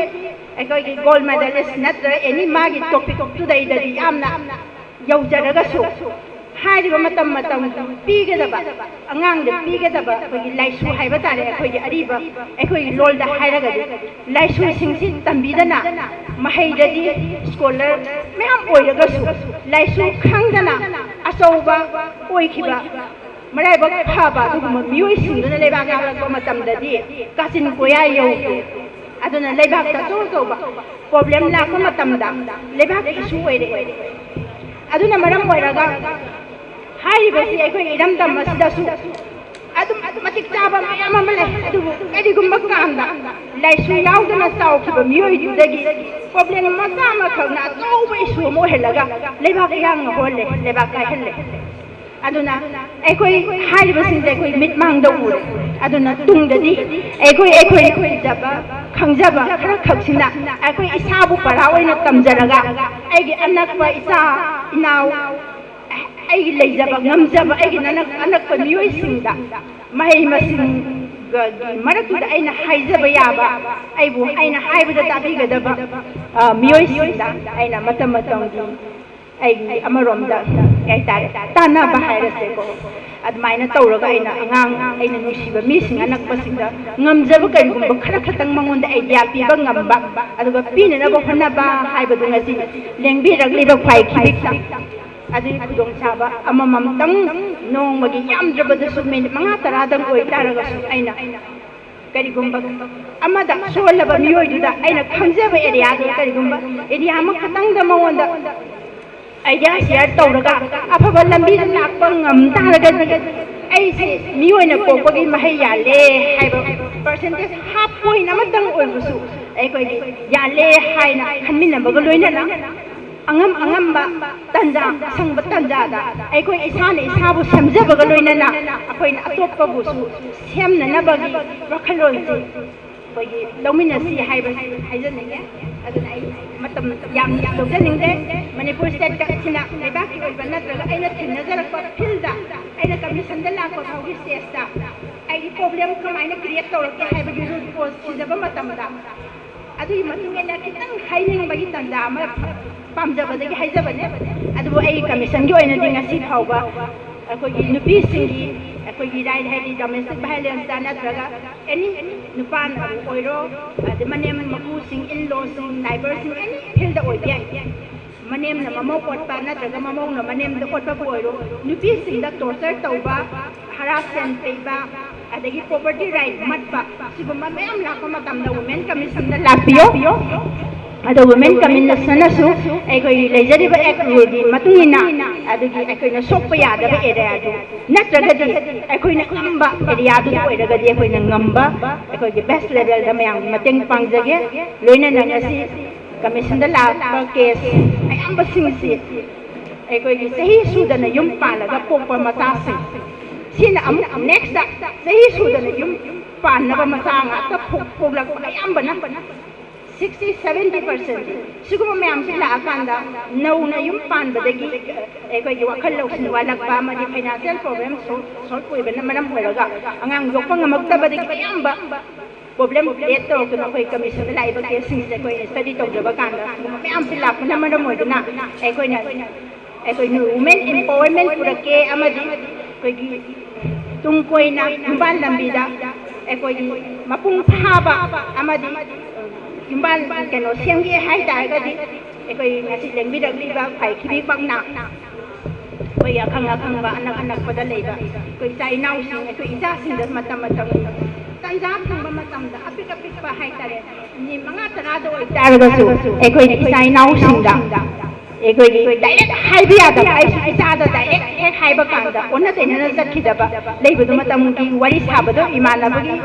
ꯑꯩꯈꯣꯏꯒꯤ ꯒꯣꯜ ꯃꯦꯗꯥꯂꯤꯁ ꯅꯠꯇ꯭ꯔꯒ ꯑꯦꯅꯤ ꯃꯥꯒꯤ ꯇꯣꯄꯤꯛꯇꯨꯗꯩꯗꯗꯤ ꯌꯥꯝꯅ ꯌꯧꯖꯔꯒꯁꯨ ꯍꯥꯏꯔꯤꯕ ꯃꯇꯝ ꯄꯤꯒꯗꯕ ꯑꯉꯥꯡꯗ ꯄꯤꯒꯗꯕ ꯑꯩꯈꯣꯏꯒꯤ ꯂꯥꯏꯁꯨ ꯍꯥꯏꯕ ꯇꯥꯔꯦ ꯑꯩꯈꯣꯏꯒꯤ ꯑꯔꯤꯕ ꯑꯩꯈꯣꯏꯒꯤ ꯂꯣꯜꯗ ꯍꯥꯏꯔꯒꯗꯤ ꯂꯥꯏꯁꯨꯁꯤꯡꯁꯤ ꯇꯝꯕꯤꯗꯅ ꯃꯍꯩꯗꯗꯤ ꯁ꯭ꯀꯣꯂꯔ ꯃꯌꯥꯝ ꯑꯣꯏꯔꯒꯁꯨ ꯂꯥꯏꯁꯨ ꯈꯪꯗꯅ ꯑꯆꯧꯕ ꯑꯣꯏꯈꯤꯕ ꯃꯔꯥꯏꯕꯛ ꯐꯕ ꯑꯗꯨꯒꯨꯝꯕ ꯃꯤꯑꯣꯏꯁꯤꯡꯗꯨꯅ ꯂꯩꯕꯥꯛ ꯉꯥꯛꯂꯛꯄ ꯃꯇꯝꯗꯗꯤ ꯀꯥꯆꯤꯟ ꯀꯣꯌꯥ ꯌꯧꯗꯦ ꯑꯗꯨꯅ ꯂꯩꯕꯥꯛꯇ ꯑꯆꯧ ꯑꯆꯧꯕ ꯄ꯭ꯔꯣꯕ꯭ꯂꯦꯝ ꯂꯥꯛꯄ ꯃꯇꯝꯗ ꯂꯩꯕꯥꯛ ꯏꯁꯨ ꯑꯣꯏꯔꯛꯑꯦ ꯑꯗꯨꯅ ꯃꯔꯝ ꯑꯣꯏꯔꯒ ꯍꯥꯏꯔꯤꯕꯁꯤ ꯑꯩꯈꯣꯏ ꯏꯔꯝꯗꯝ ꯑꯁꯤꯗꯁꯨ ꯑꯗꯨꯝ ꯃꯇꯤꯛ ꯆꯥꯕ ꯃꯌꯥꯝ ꯑꯃ ꯂꯩ ꯑꯗꯨꯕꯨ ꯀꯔꯤꯒꯨꯝꯕ ꯀꯥꯟꯗ ꯂꯥꯏꯁꯨ ꯌꯥꯎꯗꯅ ꯆꯥꯎꯈꯤꯕ ꯃꯤꯑꯣꯏꯗꯨꯗꯒꯤ ꯄ꯭ꯔꯣꯕ꯭ꯂꯦꯝ ꯃꯆꯥ ꯑꯃꯈꯛꯅ ꯑꯆꯧꯕ ꯏꯁꯨ ꯑꯃ ꯑꯣꯏꯍꯜꯂꯒ ꯂꯩꯕꯥꯛ ꯏꯔꯥꯡ ꯍꯣꯜꯂꯦ ꯂꯩꯕꯥꯛ ꯀꯥꯏꯍꯜꯂꯦ aduna ekoi hari basing ekoi mit mang da ur aduna tung da di ekoi jaba khangjaba khara khaksina ekoi isa bu para oina tamjaraga egi anakpa isa inaw egi leijaba ngamjaba egi anakpa miyoi singda mahai masing marakda aina haijaba yaba aibu aina haibada tabigadaba miyoi singda aina matam ai amaromda ai tare tana bahayra se ko admaina tawraga aina angang aina nusiba mising anakpasingda ngamjaba kaigumba khara khatang mangonda idea piba ngamba aduga pina na bofana ba haibadu ngasi lengbi ragliba phai khibikta adi kudong chaba amamam tang nongmagi yamjabada sumene manga taradang oi taraga su aina karigumba amada solaba miyoiduda aina khamjaba area da karigumba area ma khatang da mangonda idea share tawraga afaba lambi da lakpa ngam taraga ai se miyoina popagi mahai yale haiba percentage half point amatang oibusu ai koi yale haina khanmina baga loina na angam ba tanja sangba tanja da ai koi isane isabu samjabaga loina na akoina atoppa busu semna na bagi wakhalon si bagi lomina si haiba haijane aduna ai matam yam logjaningde manipur state ka sina leba ki oiba natraga aina thinnajarakpa filda aina commission da lakpa thaugi stage da ai problem kamaina create tawrake haiba gi root cause sijaba matam da adu matunga kitang haining bagi tanda ma pamjaba dagi haijabane adu ai commission gi oina dinga si phauba akoi nupi singi akoi right hai domestic violence da natraga any nupan oiro the manem maku sing in law sing neighbors sing any field oiya manem na mamo potpa natraga mamo na manem da potpa oiro nupi sing da torture tauba harassment peiba adagi property right matpa siguma mayam lakpa matam da women commission da lapiyo ado women commission na su ekoi lejariba act rule gi matungina adagi ekoi na sokpa yadaba area du natraga di ekoi na ngamba area du oiraga di ekoi na ngamba ekoi gi best level da mayang mateng pangjage loina na ngasi commission da la case ayamba singsi ekoi gi sahi sudana yum palaga pokpa matasi sina amuk next da sahi sudana yum panaba masanga ta pokla ayamba na 60-70% siguro mayam sila akanda nauna yung panbadagi ekoi gi wakhal loksin walak ba ma di financial problem solve ko iban naman moraga angang yopang magtabadagi bayamba problem create to ko koi commission la iba casing se koi study to jaba kanda mayam sila ko naman mo dina ekoi na women empowerment purake amadi koi gi tungkoi na ban lambida ekoi gi mapung phaba amadi Yumbal kano siang ye hai dai ga di ekoi ngasi lengbi dak li ba phai khibi bang na koi akhang ba anak pada leiba koi chai nau sing ekoi isa sing da matam tanja khang ba matam da apik ba hai tare ni manga tara do oi tar ga su ekoi isai nau sing da ekoi direct hai bi ada ai isa da direct ek hai ba kan da onna te na sakhi da ba leiba do matam ki wari sa ba do imana ba gi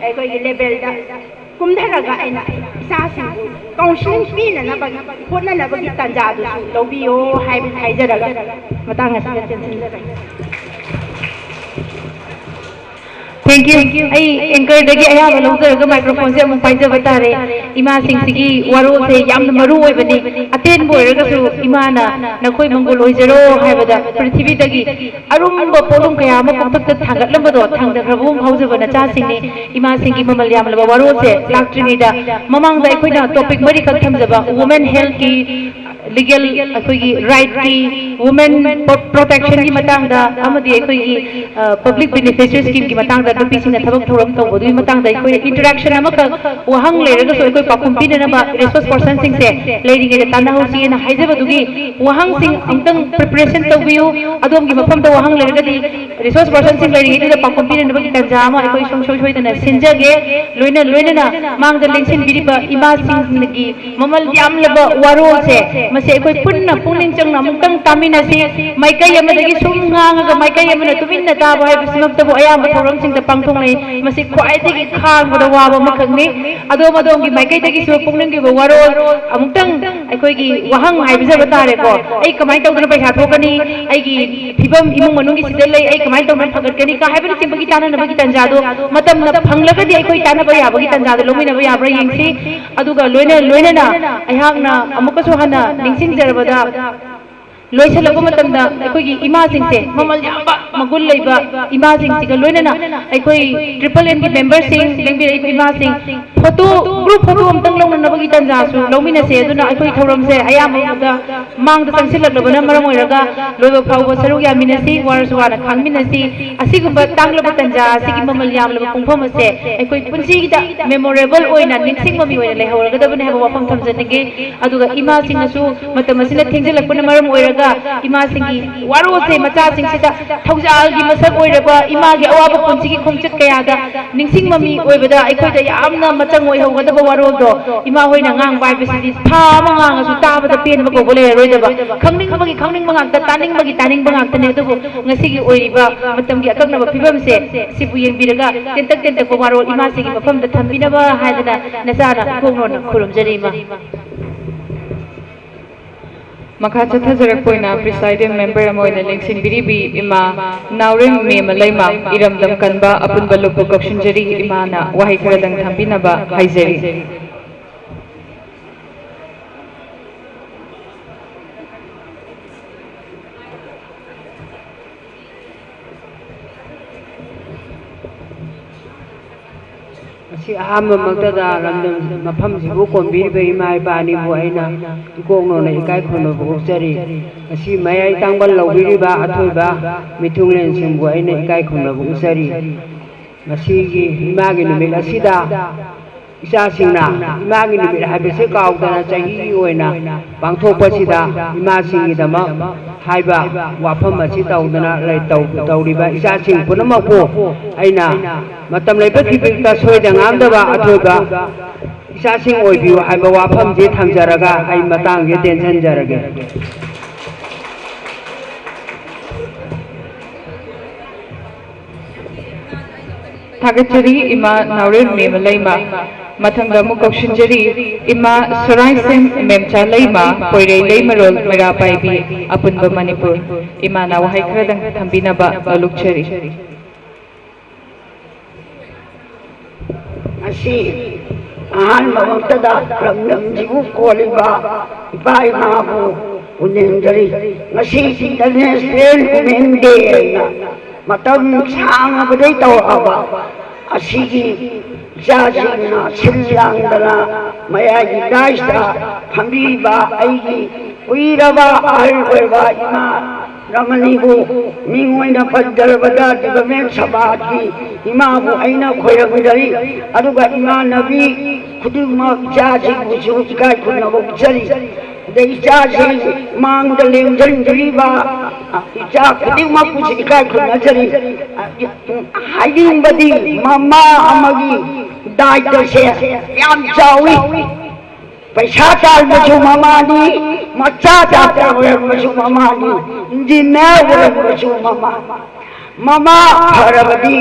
ekoi level da kumdharaga aina isasing counseling pina na bagi hotna na bagi tanja du lobiyo haijaraga matanga sa tension
Thank you. I anchor dagi ayaba lawjaraga microphone se amuk paijaba tare. Ima singsi warol se yamna maru oibani. Aten boiraga su imana nakoi mangol oijaro haibada prithvi dagi arumba polum kaya ama koktak thangatlambado thangdakrabum haujaba nacha singni ima singi mamal yamlaba warol se laktringida mamangda aikoina topic mari khak thamjaba women health ki legal akoigi right ki women protection ki matangda amadi akoigi public beneficiary scheme ki matangda nupi singna thabak thoram tawbodui matangda akoi interaction amaka wahang leiraga so akoi pakum pinanaba resource person sing se leiringe de tana hosi na haijabadugi wahang sing amtang preparation tawbiu adom gi mafam da wahang leiraga di resource person sing leiringe de pakum pinanaba ki tanjama akoi song soi dana sinjage loina na mangda lengsin biriba ima sing gi mamal yamlaba warol se mase akoi punna pungning changna amtang tamina si maikai amadagi sumnga maikai amana tuminna taba hai bismakta bo ayam thoram sing da pangthong nei mase khwai dagi khang boda waba makhangni adom gi maikai dagi su pungning gi warol amtang akoi gi wahang hai bijaba tare ko ai kamai tawdana paisa thokani ai gi phibam imung manung gi sidai lai ai kamai tawdana phagat ka haibani simbagi tana nabagi tanjado matam na phanglaga di akoi tana ba yabagi tanjado lomina ba yabra yengsi aduga loina na aihakna amuka so hana ningsing jarabada loisalaba matamda aikoigi ima singse mamal yamba magul leiba ima singsiga loinana aikoi triple n ki member sing lengbi rei ima sing photo group photo amtang longna nabagi tanja su lomina se aduna aikoi thoram se ayamada mangda tangsilakbana maram oiraga loiba phawba saruk yaminasi warsuwana khangminasi asigumba tanglaba tanja asigi mamal yamlaba pungpham ase aikoi punsigida memorable oina ningsing mami oina lehauraga dabane haba wafam thamjanige aduga ima singnasu matam asina thengjalakpana maram oiraga ima singi waro se macha sing sida thawjal gi masak oiraba ima gi awaba punchi gi khongchat kaya da ningsing mami oibada aikoi da yamna machang oi hawgadaba waro do ima hoina ngang bai besidi tha ma ngang asu tabada pen ma ko bole roidaba khangning mangak ta taning mangak tane adubu ngasi gi oiriba matam gi akaknaba phibam se sibu yengbiraga tentak ko waro ima sigi mafam da thambinaba haidana nasara khongno na khurumjari ma
Makha chathajarakpoina presiding member amoina lengsin biribi ima naurem me malaima iramdam kanba apunba lukbu kakshinjari imana wahai kharadang thambinaba haijari
si ahama magdada ramdam mafam sibu kombiriba ima ibani bu aina ikongno na ikai khono bu chari asi mayai tangbal lawbiriba athoiba mithunglen simbu aina ikai khono bu chari masigi imagi numil asida isa singna imagi numil habese kaudana chahi oina pangthokpa sida ima singi dama haiba wafam asi taudana lai tauriba isa sing punamapu aina matam lai bakibikta soida ngamdaba athoiba isa sing oibiu haiba wafam je thamjaraga ai matang ge tension jarage
thagachari ima naurem me malaima mathangda mu kakshinjari ima sarai sing memcha leima poirei leimarol mera paibi apunba manipur ima na wahai khradang thambinaba balukchari
asi ahan mamagtada ramdam jibu koliba ipai mabu unenjari ngasi international women day matam sang badai taw aba asigi jajina silangdana mayagi daista phambiba aigi uiraba alweba ima ramanibu mingoina padarabada development sabati imabu aina khoyagudari aduga ima nabi khuduma jaji buju ikai khuna bujari dei jaji mangda lengjari jariba ija khuduma buju ikai khuna jari haiding badi mama amagi daita se yam jawi paisa tal buju mamani macha ta buju mamani jinna buju mama harabadi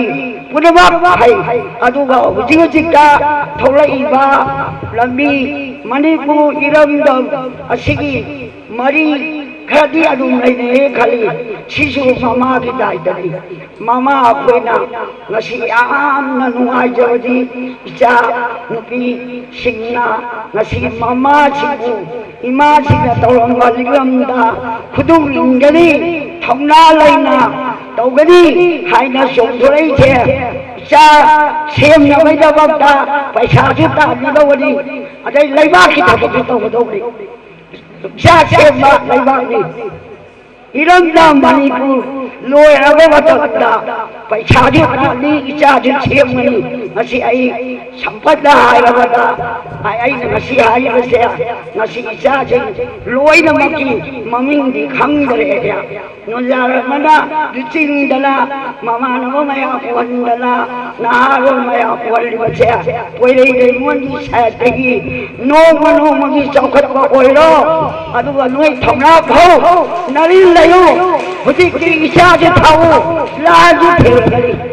punama hai aduga hujika tholaiba lambi manipur iramdam asigi mari
खरदी अदुम लेने खली सिसु मामा की दायित्वनी मामा अखोइना ngasi यामना नुंगाइजबदी इचा नुपी सिंगना ngasi मामा सिबु इमा सिना तौरंगा लिगमदा खुदुम लिंगनी थौना लैना तौगनी हाइना सोंथोरैछे इचा सेमनबैदबक्ता पैसासु ताबिदबदी अदै लैबाकी थबकु तौगदौरी इचा सेमना लैबाकनी इरमदा Manipur लोयरबा मतमदा पैसादि अनाली इचादि सेमनी ngasi ai sampatda hairabada ai ngasi haibase ngasi ichaje loina maki mamingdi khangdare ya nojara mana dicingdala mamana maya wandala naharo maya wallibache poirei dei mondi sategi no magi chokhatba oiro aduga noi thongna phau nari layo huti ki ichaje thau laji thegari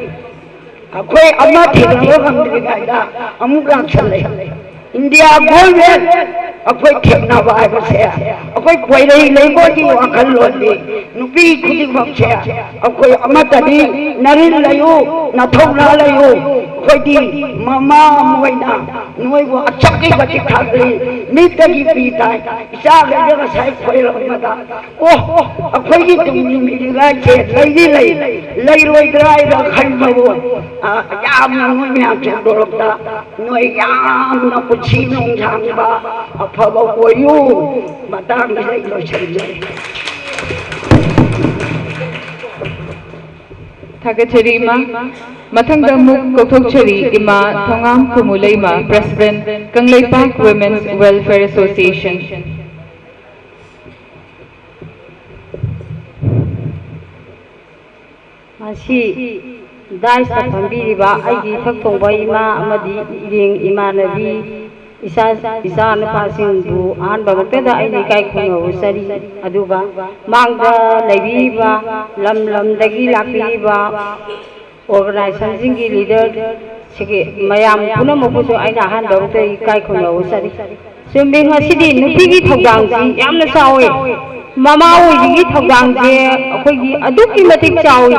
अखोई अम्मा ठेकना गमदे गाइदा अमुक लाक्सले इंडिया गोलमेट अखोई ठेकना बाय बसे अखोई कोइरै लेबोदी वाखल लोदी नुपी खुदी बमसे अखोई अम्मा तदी नरिन लयो नथौना लयो खोदी मामा मोइना नोइबो अचक्की गति खागली नितगी पीताय इसा गजग साइ खोइरो मदा ओ अखोई की तुमनी मिली गाचे लई रोइद्राय र खनबो यामना नोइ म्याम चोरक्ता नोइ यामना पुछि नोंजांबा अफबा ओयो मतंग लई लोचनजे
थागचरी मा मथंगदा मुक कोथोकचरी इमा Thongam Kumulema president Kangleipak women's welfare association
मासी दाई सफंबीरिबा आइगी थक्थोंबा इमा अमदी इरेंग इमानबी इसा नुपासिंबु आनबा मक्तदा आइनि काय खुंगो सरी अदुगा मांगदा लैबीबा लमदगी लापीबा ऑर्गेनाइजेशन सिंगी लीडर सिगे मयाम पुनमबुसु आइना हानबा मक्तै काय खुंगो सरी सुम्बिंग असिदि नुपीगी थौदांजी यामना चावे मामा ओइगी थौदांजे अखोइगी अदुकी मतिक चावे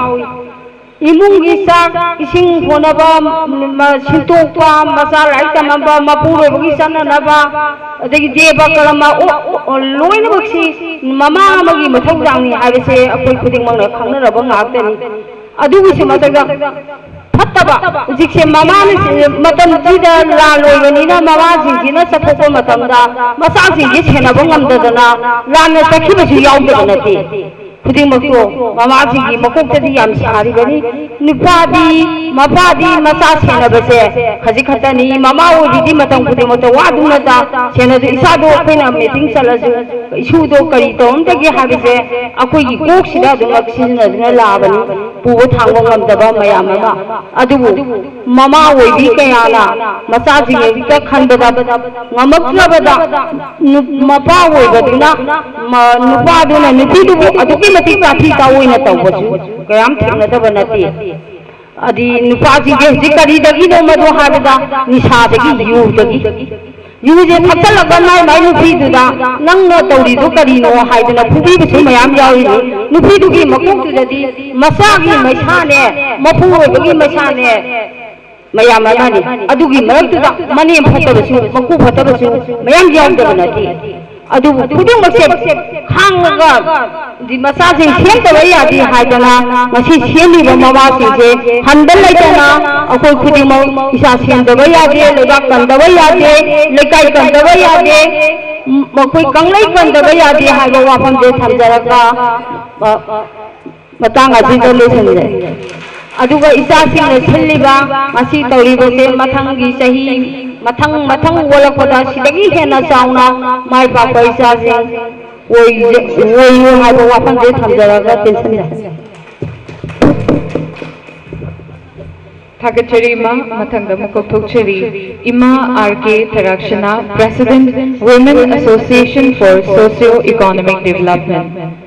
इमुंगी साक इसिंग होनबा सिंतोकपा मसा लाइक तमबा मपुरोबगी सननबा अदगी देबा कलमा ओ लोइन बक्सी ममा अमगी मथौदांगी हाबसे अखोइ खुदिंगमंगना खंगनरबा ngaktani अदुगी से मतदा फत्तबा जिकसे ममा मतम जिदा ला लोइबनिना ममा जिंजिना सथोको मतमदा मसा जिंजि छेनबा ngamdadana लाना तखिबसु यावदबा नते खुदिंगमक्तो ममाजिगी मकोक्तदी याम सारिबनी नुपादी मपादी मसा सेनबसे खजि खतनी ममा ओबिदी मतम खुदिंगमक्तो वादुनदा सेनदु इसादो अखोइना मीटिंग चलसु इशुदो करी तोमदगी हाबिसे अखोइगी कोक्सिदा दुमक सिजनदुना लाबनी पुबो थांगो ngamdaba मयाम अमा अदुबु ममा ओबी कयाना मसाजिगी क खंददा ngamक्लबदा मपा ओबदुना नुपादुना नुपीदुबु अदुकी मती काठी ताओइना तौबसु कयाम थेंगदबा नते अदि नुपाजी के हजि करीदगी नो मदो हाबदा निसादगी युजे थक्तलगा माइ नुपीदुदा नंगनो तौरिदु करीनो हाइदना फुबीबसु मयाम यावि नुपीदुगी मकोक्तुददी मसागी मैसाने मपुओबगी मैसाने मयाम अमानी अदुगी मरक्तुदा मनेम फतबसु मकु फतबसु मयाम यावदबा नते अदुबु खुदिंगमक्से खांगगा दि मसाजे सेमदबा यादि हाइदना ngasi सेमिबा ममासिंसे हंदल लैतना अखोइ खुदिंगमक इसा सेमदबा यादे लेबाक कंदबा यादे लेकाय कंदबा यादे मखोइ कंगलै कंदबा यादे हाइबा वाफमजे थमजरगा मतंग असिदा लोसनजे अदुगा इसासिंगना सिल्लिबा ngasi तौरिबसे मथंगी सही मथंग वोलकदा सिदगी हेना चाउना माइ पापा इसासिंग ओइयो हाइबा वाफमजे थमजरगा टेंशन
थागचरी मा मथंगदा मुकोथोकचरी इमा RK Tharakshana president women association for socio economic development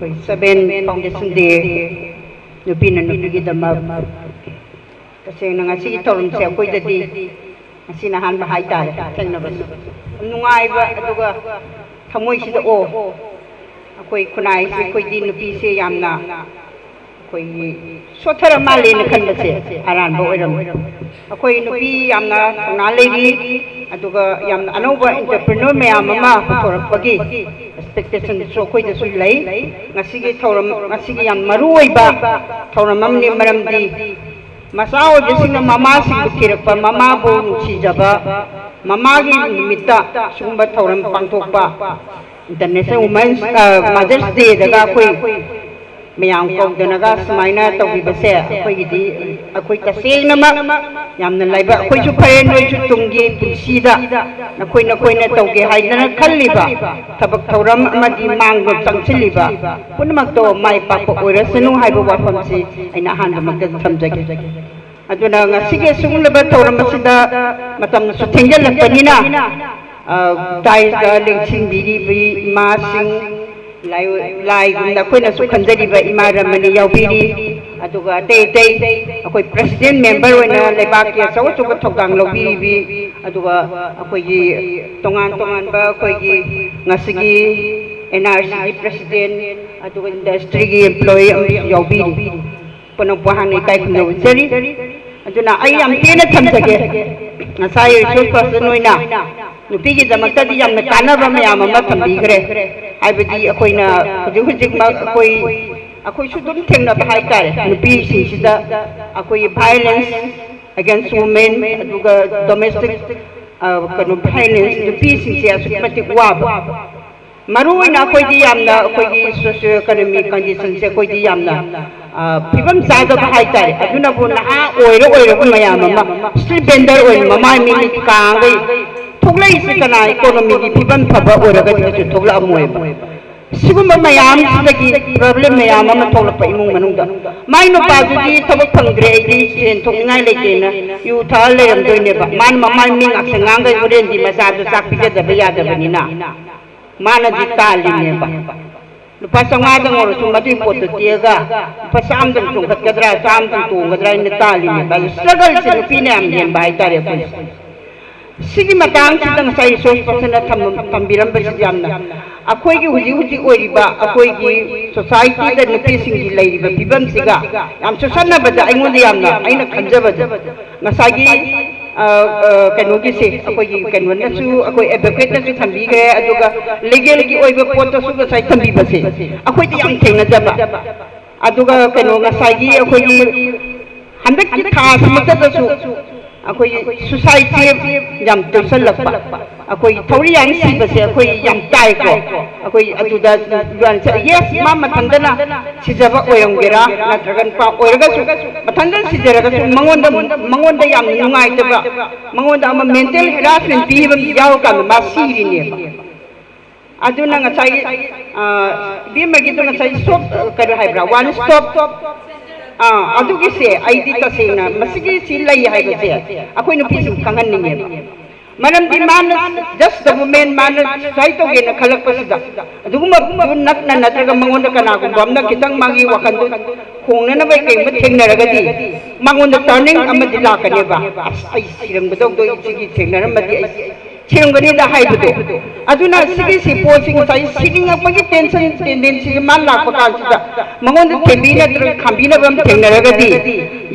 7 Foundation Day nupina nupigi dama taseng nga si torum se koi dadi asina han ba hai ta tengna ba nungai ba aduga thamoi sida o akoi khunai se koi di nupi se yamna koi sothara male na khan ba se aran ba oiram akoi nupi yamna na leiri aduga yamna anova entrepreneur mayam ma thorak pagi expectation so koi da su lai ngasigi thoram ngasigi yam marui ba thoram amni maram di masao bising mama sing thirakpa mama bo sijaba mama gi nimita sumba thoram pangthokpa International Women's Mother's Day daga koi mayam ko danaga smaina tawbi base koi gi akoi taseng nama yamna laiba koi chu phare noi chu tunggi punsida na koi na tawge haidana khalliba thabak thoram amadi mang changchiliba punamak to mai pa ko oirasanu haiba wafam si aina han mak thamjage aduna ngasige sunglaba thoram asida matam su thengjal lakpanina tai ga lingching biri bi ma sing lai gumna koina su khanjari ba imaramani yaubiri aduga tei akoi president member oina lebak ya saw chu ko thokang lobiri bi aduga akoi gi tongan ba akoi gi ngasigi NRC president aduga industry gi employee yaubiri pono bahani kai khno jari aduna ai am tena thamjage ngasai resource person oina nupi gi damakta di yamna kanaba mayam ama thambigre aibadi akoina hujik ma akoi su dum thengna ba hai kare nupi sida akoi violence against women aduga domestic kanu violence nupi singse asukmati waba maruina akoi di yamna akoi gi socio economic condition se akoi di yamna pibam sada ba hai kare aduna bu na oiro mayam ama street vendor oin mama mi kangai thoglai se kana economy gi pibam phaba oraga chu thogla amoy siguma mayam sidagi problem mayam ama thogla pa imung manungda mai no pa ju gi thabak phangre gi chen thongai leke na yu thal le ram doine ba man mamai ming ak sangang ga uren di masa ju sak pije da ba ya da banina mana ji tali ne ba lupa sanga da ngor chu mati pot tiega pa sam dang chung khat gadra sam dang tu gadra ni tali ne ba struggle se pi ne am yen bai tare ko sigi matang sidang sai resource person thambiram ba jamna akoi gi huji oiriba akoi gi society da nupi singi leiriba bibam siga am sosanna ba da aingon yamna aina khanjaba ngasagi kanu gi se akoi gi kanwan na su akoi advocate na su thambi gre aduga legal gi oiba pot su ga sai thambi ba se akoi ti yang thengna jaba aduga kanu ngasagi akoi gi handak ki khas mata da su akoi society yam toisal lakpa akoi thori yang si base akoi yam tai ko akoi aduda yuan sa yes mama thandana sijaba oyongera na dragon pa oiraga su mathandan sijaraga su mangonda yam nungai taba mangonda ama mental harassment bi bam yaw ka ma siri ne aduna nga sai bi magi to nga sai stop kar haibra one stop adugi se aidi tasena masigi si lai haiba se akoi nu pisu kangan ninge manam di mana just the women mana sai to ge na khalak pasida aduguma nak na natraga mangonda kana gu bamna kitang magi wakan du khongna na bai kai ma thengna raga di mangonda turning amadi la ka ne ba ai siram godok do igi thengna ram di chirungani da haibudo aduna sigi si posing sai sitting up gi tension tendency man la pa kan sida mangonda thebina dra khambina bam thengna raga di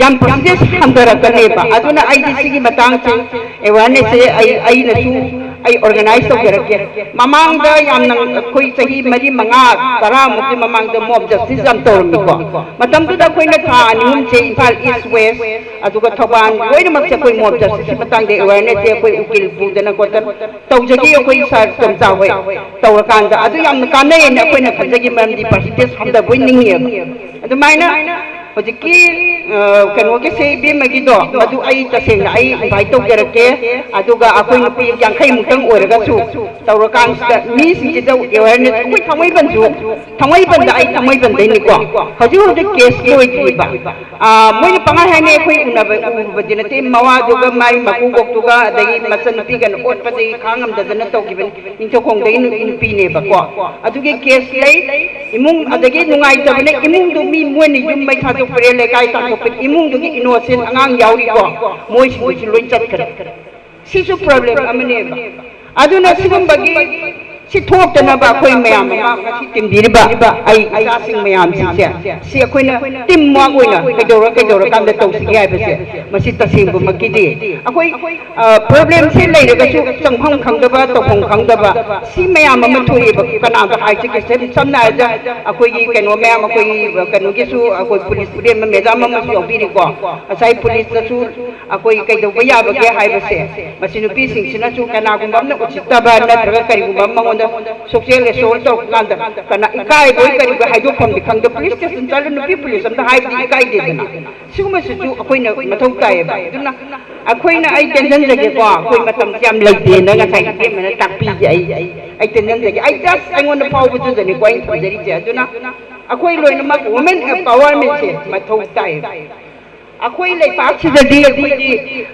yam process hamdara ka ne ba aduna ai di sigi matang che awareness ai na su ai organize to gerake mamang da yam nang koi sahi mari manga tara mukti mamang da mob justice am tor mi ko matam tu da koi na tha anum che Imphal East West aduga Thoban koi na mak che koi mob justice matang de awareness che koi ukil bu dana ko ta tawjagi koi sa tom cha hoi tawra kan da adu yam kan ne na koi na khajagi mam di percentage hamda boi ning ye adu maina hojiki kanu ke se bi magi do adu ai ta seng ai invite to gerake aduga akoi nupi yang khai mutang oraga su tawra kan da mi si ji da awareness koi thamai ban ju thamai ban da ai thamai ban dai ni ko hoji hoji case loi ji ba moi ni pangai hai ne koi una ba jinate mawa duga mai maku gok tuga dai masan pi gan ot pa dai khangam da na to giben ning to khong dai nu pi ne ba ko aduge case lei imung adagi nungai tabane imung du mi moini yum mai thadu pare le kai ta ko imung du gi innocent angang yauri ko moi si gi loi chat kare sisu problem amane ba aduna sigum bagi si thok tana ba khoi mayam ma si tim diriba ai sa sing mayam si akoina tim mo oina kaidora kam da tau si ai ba se masi tasing bu makki di akoi problem se lai daga chu changphang khang da ba to phang khang da ba si mayam ma thoi ba kana ba ai chi ke sem sam na ja akoi gi keno mayam akoi keno gi su akoi police pudem ma meza ma su yobi ri ko asai police da su akoi kaidau ba ya ba ge hai ba se masi nu pi sing sina chu kana gum bam na uchita ba na traga kari gum bam ma social assault to kanda kana ikai boy kari ba haido pham di khang da police station chalu nu police am da hai di ikai de na siguma su chu akoina mathau tai ba duna akoina ai tension jage ko akoi matam jam lai de na nga sai ke mena takpi ji ai tension jage ai just ai ngon pau bu ju ni ko ai thajari je duna akoi loina ma women empowerment se mathau tai akoi lai pa chi da di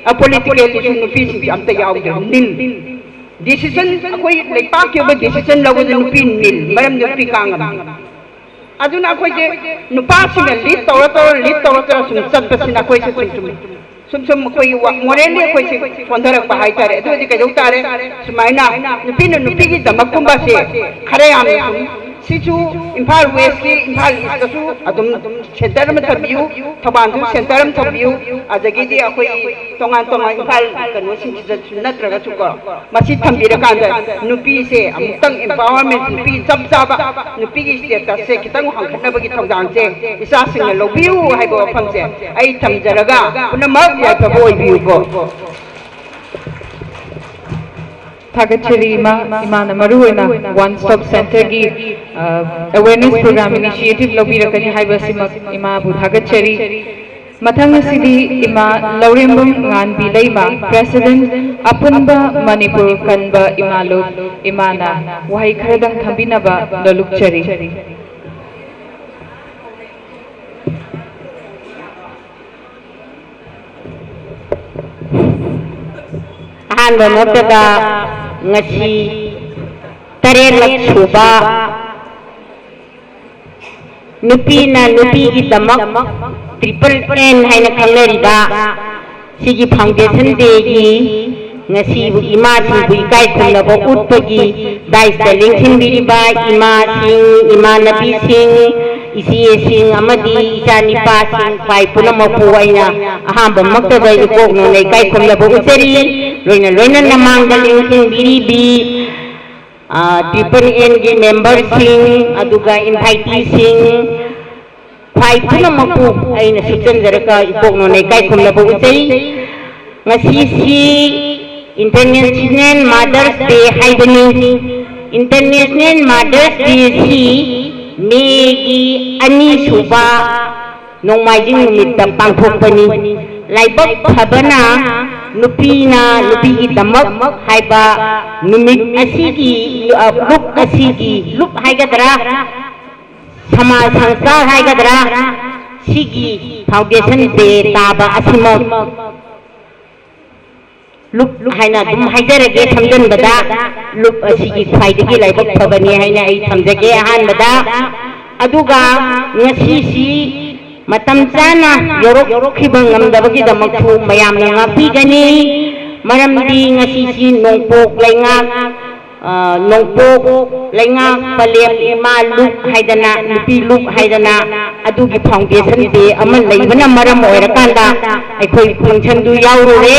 a political issue nu pi si am ta yaw de nil decision akoi lai pa ke ba decision lawo nu pi nil maram nu pi kang am aduna akoi je nu pa si na lead to sum chat pa sin akoi se sum akoi wa moreli akoi se pondara pa hai tare adu ji ka jau tare sumaina nu pi gi damak kumba se khare am sichu Imphal West ki Imphal East ka su adum center ma thabiu Thaban su center ma thabiu adagi di akoi tongan Imphal kanu sin sunat raga chu ko masi thambira kanda nupi se amutang empowerment nupi chap chaba nupi gi status se kitang hangkhana bagi thongdang se isa sing lobiu haibo phang se ai thamjaraga punamak ya thabo biu ko
Thagachari imana maruina one stop center gi awareness program initiative lobirakani haiba simak ima bu thagachari mathang asidi ima laurembum nganbi leima president apunba manipur kanba imalo imana wahai kharadang thambinaba lolukchari
ahanba motada ngasi tarelak suba nupi gi damak triple N haina khangnarida sigi foundation day gi ngasi bu ima sing bu ikai khunaba utpagi dais da lingthin biriba ima nabi sing isi sing amadi isani pa sing pai punamapu aina ahamba maktada ikok no nei kai khunaba utari loina namang da lingthin biribi triple N gi member sing aduga invitee sing pai punamapu aina suchanjaraka ikok no nei kai khunaba utari ngasi si International Mother's Day haibani International Mother's Day si Megi ani suba nongmai numita pangthokpani laibak phabana nupi gi damak haiba numit asigi lup haigadra sama sangsar haigadra sigi foundation day taba asimo lup haina dum haijarage thamjan bada lup asigi khwaidagi laibak phabani haina ai thamjage ahan bada aduga ngasi si matam chana yorok khibang ngamdabagi damakhu mayam na ngapigani maramdi ngasi si nongpok laingak palem ima lup haidana nupi lup haidana adugi foundation day aman leibana maram oirakanda aikhoi function du yaurure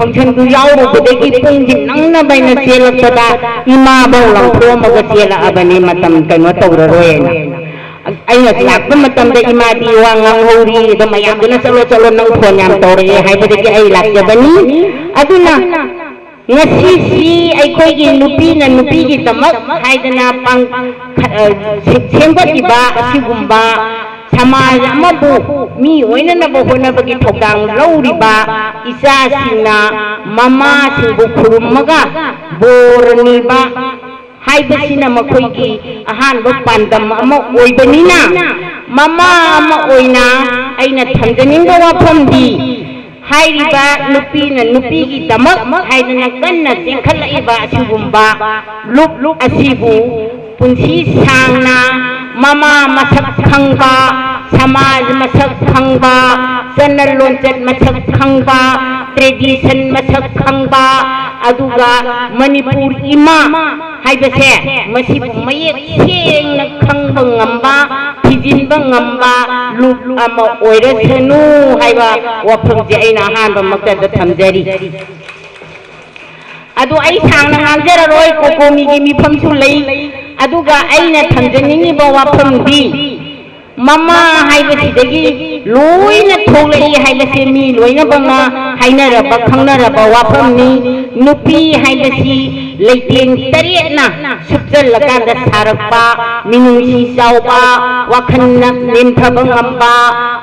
function du yaurubudagi pungjim nangna baina selakada ima baw langthro maga sela abani matam kaino tawraroyena aina lakpa matam da ima di wa nganghori da mayam duna chalo nang phone yam tawre haibadagi ai lakjabani aduna ngasi si aikhoi gi nupi gi tamak haidana pang sembatiba asigumba samaj amabu mi oina na bohona bagi thokdang lauriba isa singna mama singbu khurummaga borniba haibasina makhoi gi ahanba pandam ama oibanina mama ama oina aina thamjaninga wafamdi hairiba nupi gi damak haidana kanna singkhalaiba asigumba lup asibu punsi sangna mama masak khangba samaj masak khangba channel lonchat masak khangba tradition masak khangba aduga manipur ima haibase masi mayek sengna khangba ngamba thijinba ngamba lup ama oirasanu haiba wafamje aina hanba makta thamjari adu ai sangna ngamjara roi kokomi gi mifamsu lei aduga aina thamjaningi ba wafamdi mama haibasi loina tholei haibasi mi loina banga hainaraba khangnaraba wafamni nupi haibasi leiteng tarietna subjal laganda sarakpa minungsi sauba wakhanna nemthaba ngamba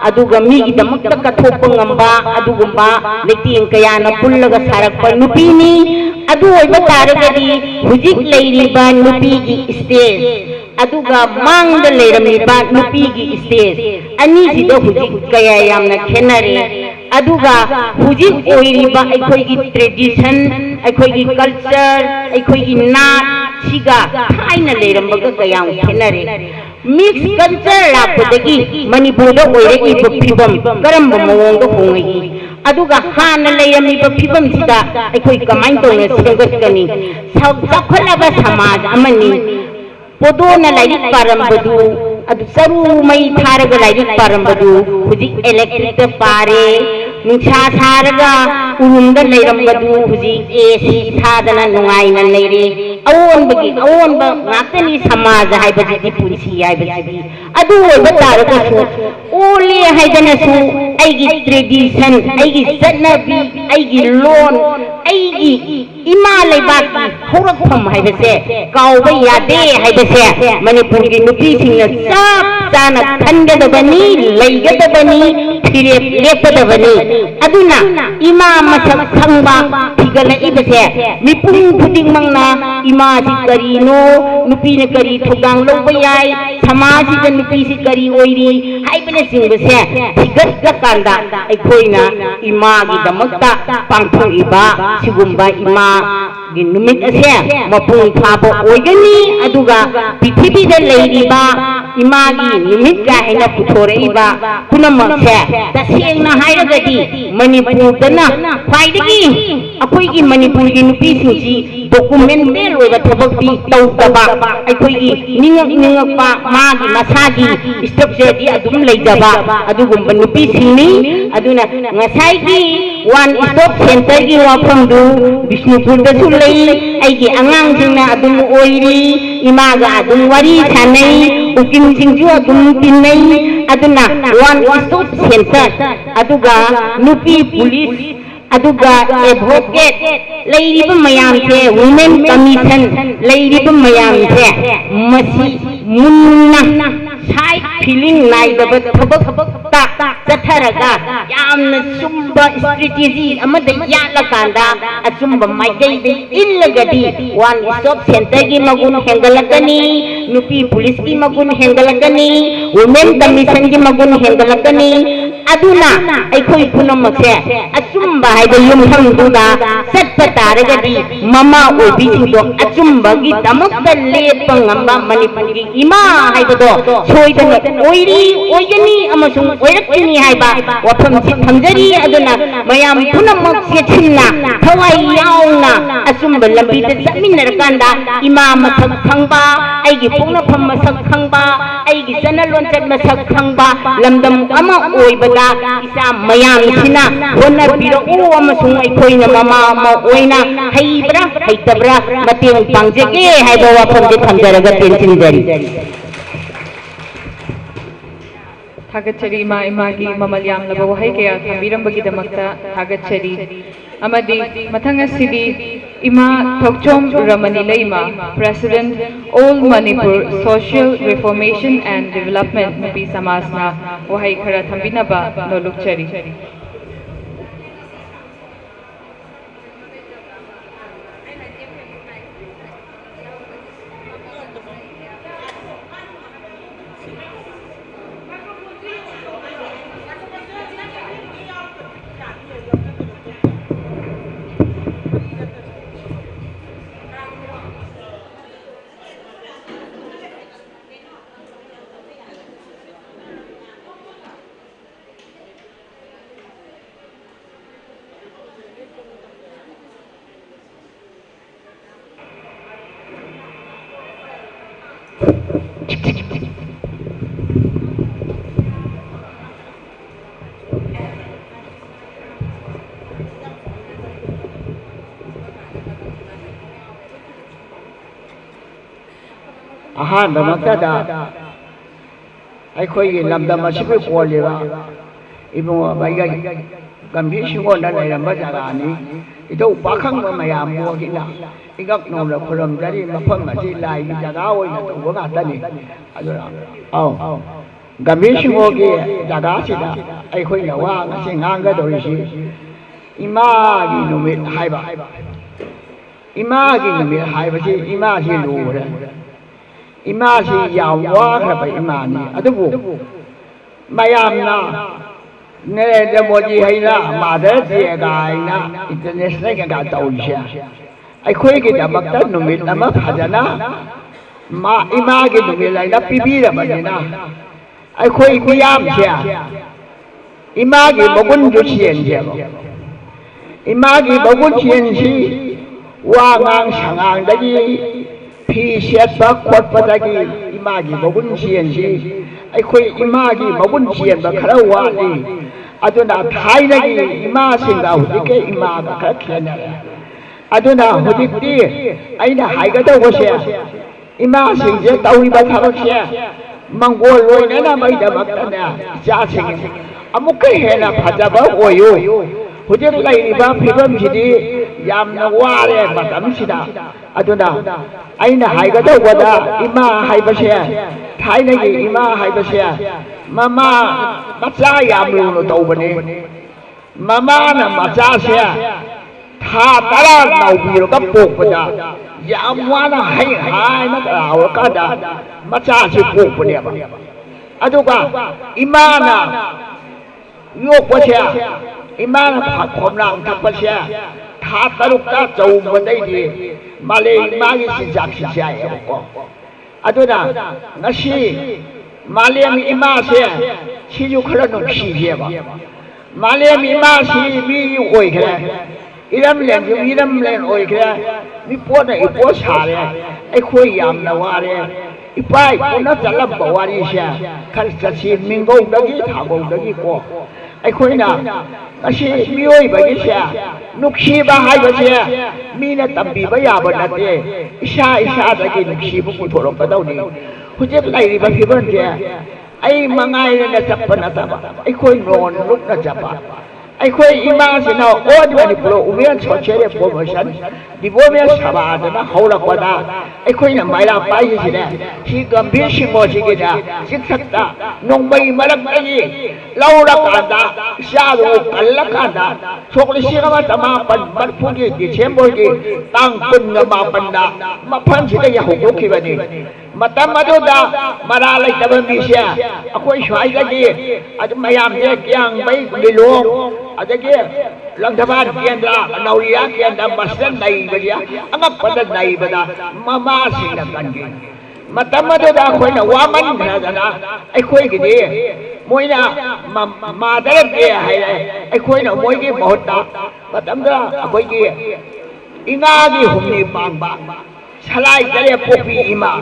aduga mi damakta kathokpa ngamba adugumba leiteng kayana pullaga sarakpa nupini adu oiba taragadi hujik leiriba nupi gi stage aduga mangda leiramiba nupi gi stage ani sida hujik kaya yamna khenare aduga hujik oiriba aikoi gi tradition aikoi gi culture aikoi gi nat siga thaina leirambaga kayam khenare mix culture lapodagi manipurda oiregi phibam karamba mawongda hongi aduga hana leiramiba phibam sida aikoi kamain tone sengatkani saukhalaba samaj amani podona lairik parambadu adu saru mai tharaga lairik parambadu hujik electric ta pare nungsa saraga urumda leirambadu hujik AC thadana nungaina leire awonba ngakani samaj haibadi punsi haibadi adu oiba taraga su ole haidana su aigi tradition aigi satnabi aigi lon aigi ima leibaki horakpham haibase kauba yade haibase manipur gi nupi singna chap chana khangadabani leigadabani thirep lepgadabani aduna ima masak khangba thigala ibase mipung phuding mangna ima si karino nupi ne kari thugang loba yai samaj si nupi si kari oiri haibane singbase thigat kanda aikoina ima gi damakta pangthong iba sigumba ima gi numit ase mapung phabo oigani aduga prithibida leiriba imagi numit ka haina puthore iba punamak se tasengna hairagadi manipur dana khwaidagi akoi gi manipur gi nupi singji documental oiba thabak bi tawdaba akoi gi ningak pa magi masagi structure di adum leijaba adugumba nupi singni aduna ngasai gi one stop center gi wafamdu bisnupur da sulai aigi angang singna adum oiri imaga adum wari sanai ukin singju adum pinai aduna one stop center aduga nupi police aduga advocate leiriba mayam se women commission leiriba mayam se masi munna sai feeling naidaba thabak ta chatharaga yamna sumba strategy amada yala kanda asumba maigai de illagadi one stop center gi magun hengalakani nupi police gi magun hengalakani women commission gi magun hengalakani aduna aikoi punamakse asumba haiba yumtham duda satpa taragadi mama obi singdo asumba gi damakta lepa ngamba manipur gi ima haibado soidana oigani amasung oirakini haiba wafam si thamjari aduna mayam punamak sechimna thawai yauna asumba lambi da zaminarkanda ima masak khangba aigi pungnapham masak khangba aigi sanalontat masak khangba lamdam ama oibada isa mayam sina hona biro amasung aikoina mama ma oina haibra haitabra mateng pangjege haiba wafam de thamjaraga tensinjari
Thagachari ima imagi mamal yamlaba wahai kaya thambirambagidamakta thagachari amadi mathang asidi ima Thokchom Ramani Leima President All Manipur Social Reformation and Development Nupi Samasna wahai khara thambinaba nolukchari
ꯑꯍꯥꯟꯕꯃꯛꯇꯗ ꯑꯩꯈꯣꯏꯒꯤ ꯂꯝꯗꯝ ꯑꯁꯤꯕꯨ ꯀꯣꯜꯂꯤꯕ ꯏꯕꯨꯡꯉꯣ ꯑꯩꯒ ꯒꯝꯚꯤꯔ ꯁꯤꯡꯍꯣꯟꯗ ꯂꯩꯔꯝꯕ ꯖꯒꯥꯅꯤ ꯏꯙꯧ ꯄꯥꯈꯪꯕ ꯃꯌꯥꯝꯕꯨꯒꯤꯅ ꯏꯉꯛ ꯅꯧꯅ ꯈꯨꯔꯨꯝꯖꯔꯤ ꯃꯐꯝ ꯑꯁꯤ ꯂꯥꯏꯒꯤ ꯖꯒꯥ ꯑꯣꯏꯅ ꯇꯧꯕ ꯉꯥꯛꯇꯅꯤ ꯑꯗꯨꯅ ꯒꯝꯚꯤꯔ ꯁꯤꯡꯍꯣꯒꯤ ꯖꯒꯥꯁꯤꯗ ꯑꯩꯈꯣꯏꯅ ꯋꯥ ꯉꯁꯤ ꯉꯥꯡꯒꯗꯧꯔꯤꯁꯤ 이마기 놈이 하이바 이마기 놈이 하이바지 이마시 루래 이마시 야와그라바 이마니 아두부 마야암나 내데 뭐지 하이나 마더지에가이나 인터내셔널가 떠오르셔 아이코에게다막다 놈이 남아 하잖아 마 이마기 놈이 라이나 비비라바니나 아이코이 미암시야 이마기 먹은 주시엔제고 이마기 먹은 지연시 와강 상황다기 피시앗바 콧바다기 이마기 먹은 지연시 아이코이 이마기 먹은 지연바 카라와리 아두나 타이나기 이마신가 후디게 이마가 그렇게나 아두나 후디띠 아이나 하이가다 오시야 이마신제 따위바 타박시야 망골 로이나나 마이다 막다나 자생이 아무까 해나 파자바 오요 후적 라이바 피범시디 얌나 와레 마담시다 아두나 아이나 하이가다 와다 이마 하이바세 타이나기 이마 하이바세 마마 마짜 얌루노 도버니 마마나 마짜세 타 따라 나오비로가 뽑보다 얌와나 하이나 따라오까다 마짜시 뽑보냐 아두가 이마나 욕보세 이마나 폼랑 탑바시야 다 따룩다 저우번데이디 말레 이마기 시작시샤예요 아두나 나시 말레미 이마세 시주크라노 시시해봐 말레미 이마시 미 오이그래 이름렌 오이그래 미 뽀나 이뽀 사래 에코이 얌나 와래 이빠이 꼬나 잘라봐 와리시야 칼사시 민고우다기 타고우다기 꼬 ꯑꯩꯈꯣꯏꯅ ꯑꯁꯤ ꯃꯤꯑꯣꯏꯕꯒꯤꯁꯦ ꯅꯨꯡꯁꯤꯕ ꯍꯥꯏꯕꯁꯦ ꯃꯤꯅ ꯇꯝꯕꯤꯕ ꯌꯥꯕ ꯅꯠꯇꯦ ꯏꯁꯥ ꯏꯁꯥꯗꯒꯤ ꯅꯨꯡꯁꯤꯕ ꯄꯨꯊꯣꯔꯛꯀꯗꯧꯅꯤ ꯍꯧꯖꯤꯛ ꯂꯩꯔꯤꯕ ꯐꯤꯕꯝꯁꯦ ꯑꯩ ꯃꯉꯥꯏꯔꯅ ꯆꯠꯄ ꯅꯠꯇꯕ ꯑꯩꯈꯣꯏ ꯅꯣꯟ ꯂꯨꯞꯅ ꯆꯠꯄ ꯑꯩꯈꯣꯏ ꯏꯃꯥꯁꯤꯅ all Manipur women social promotion development ꯁꯚꯥꯗꯅ ꯍꯧꯔꯛꯄꯗ ꯑꯩꯈꯣꯏꯅ ꯃꯥꯏꯔꯥ ꯄꯥꯏꯔꯤꯁꯤꯅꯦ ꯁꯤ ꯒꯝꯚꯤꯔ ꯁꯤꯡꯍꯣꯁꯤꯒꯤꯗ ꯆꯤꯛꯊꯛꯇ ꯅꯣꯡꯃꯩ ꯃꯔꯛꯇꯒꯤ ꯂꯧꯔꯀꯥꯟꯗ ꯏꯆꯥꯗꯨ ꯀꯜꯂꯀꯥꯟꯗ ꯁꯣꯛ 1940ꯒꯤ ꯗꯤꯁꯦꯝꯕꯔꯒꯤ ꯇꯥꯡ 18ꯗ ꯃꯐꯝꯁꯤꯗꯒꯤ ꯍꯧꯗꯣꯛꯈꯤꯕꯅꯤ ꯃꯇꯝ ꯑꯗꯨꯗ ꯃꯔꯥ ꯂꯩꯇꯕ ꯃꯤꯁꯦ ꯑꯩꯈꯣꯏ ꯁ꯭ꯋꯥꯏꯗꯒꯤ ꯑꯗꯨꯝ ꯃꯌꯥꯝꯁꯦ ꯀꯤꯌꯥꯡꯕꯩ ꯂꯤꯂꯣꯡ ꯑꯗꯒꯤ ꯂꯪꯊꯕꯥꯜ ꯀꯦꯟꯗ꯭ꯔ ꯅꯧꯔꯤꯌꯥ ꯀꯦꯟꯗ꯭ꯔ ꯃꯁꯤꯗ ꯅꯩꯕꯁꯦ ꯑꯉꯛꯄꯗ ꯅꯩꯕꯗ ꯃꯃꯥꯁꯤꯡꯅ ꯀꯟꯈꯤ ꯃꯇꯝ ꯑꯗꯨꯗ ꯑꯩꯈꯣꯏꯅ ꯋꯥꯃꯟꯈ꯭ꯔꯗꯅ ꯑꯩꯈꯣꯏꯒꯤꯗꯤ ꯃꯣꯏꯅ ꯃꯥꯗꯔꯗꯦ ꯍꯥꯏꯔꯦ ꯑꯩꯈꯣꯏꯅ ꯃꯣꯏꯒꯤ ꯃꯍꯨꯠꯇ ꯃꯇꯝꯗ ꯑꯩꯈꯣꯏꯒꯤ ꯏꯉꯥꯒꯤ ꯍꯨꯝꯅꯤ ꯄꯥꯟꯕ ꯁꯂꯥꯏ ꯇꯔꯦꯠ ꯄꯣꯛꯄꯤ ꯏꯃꯥ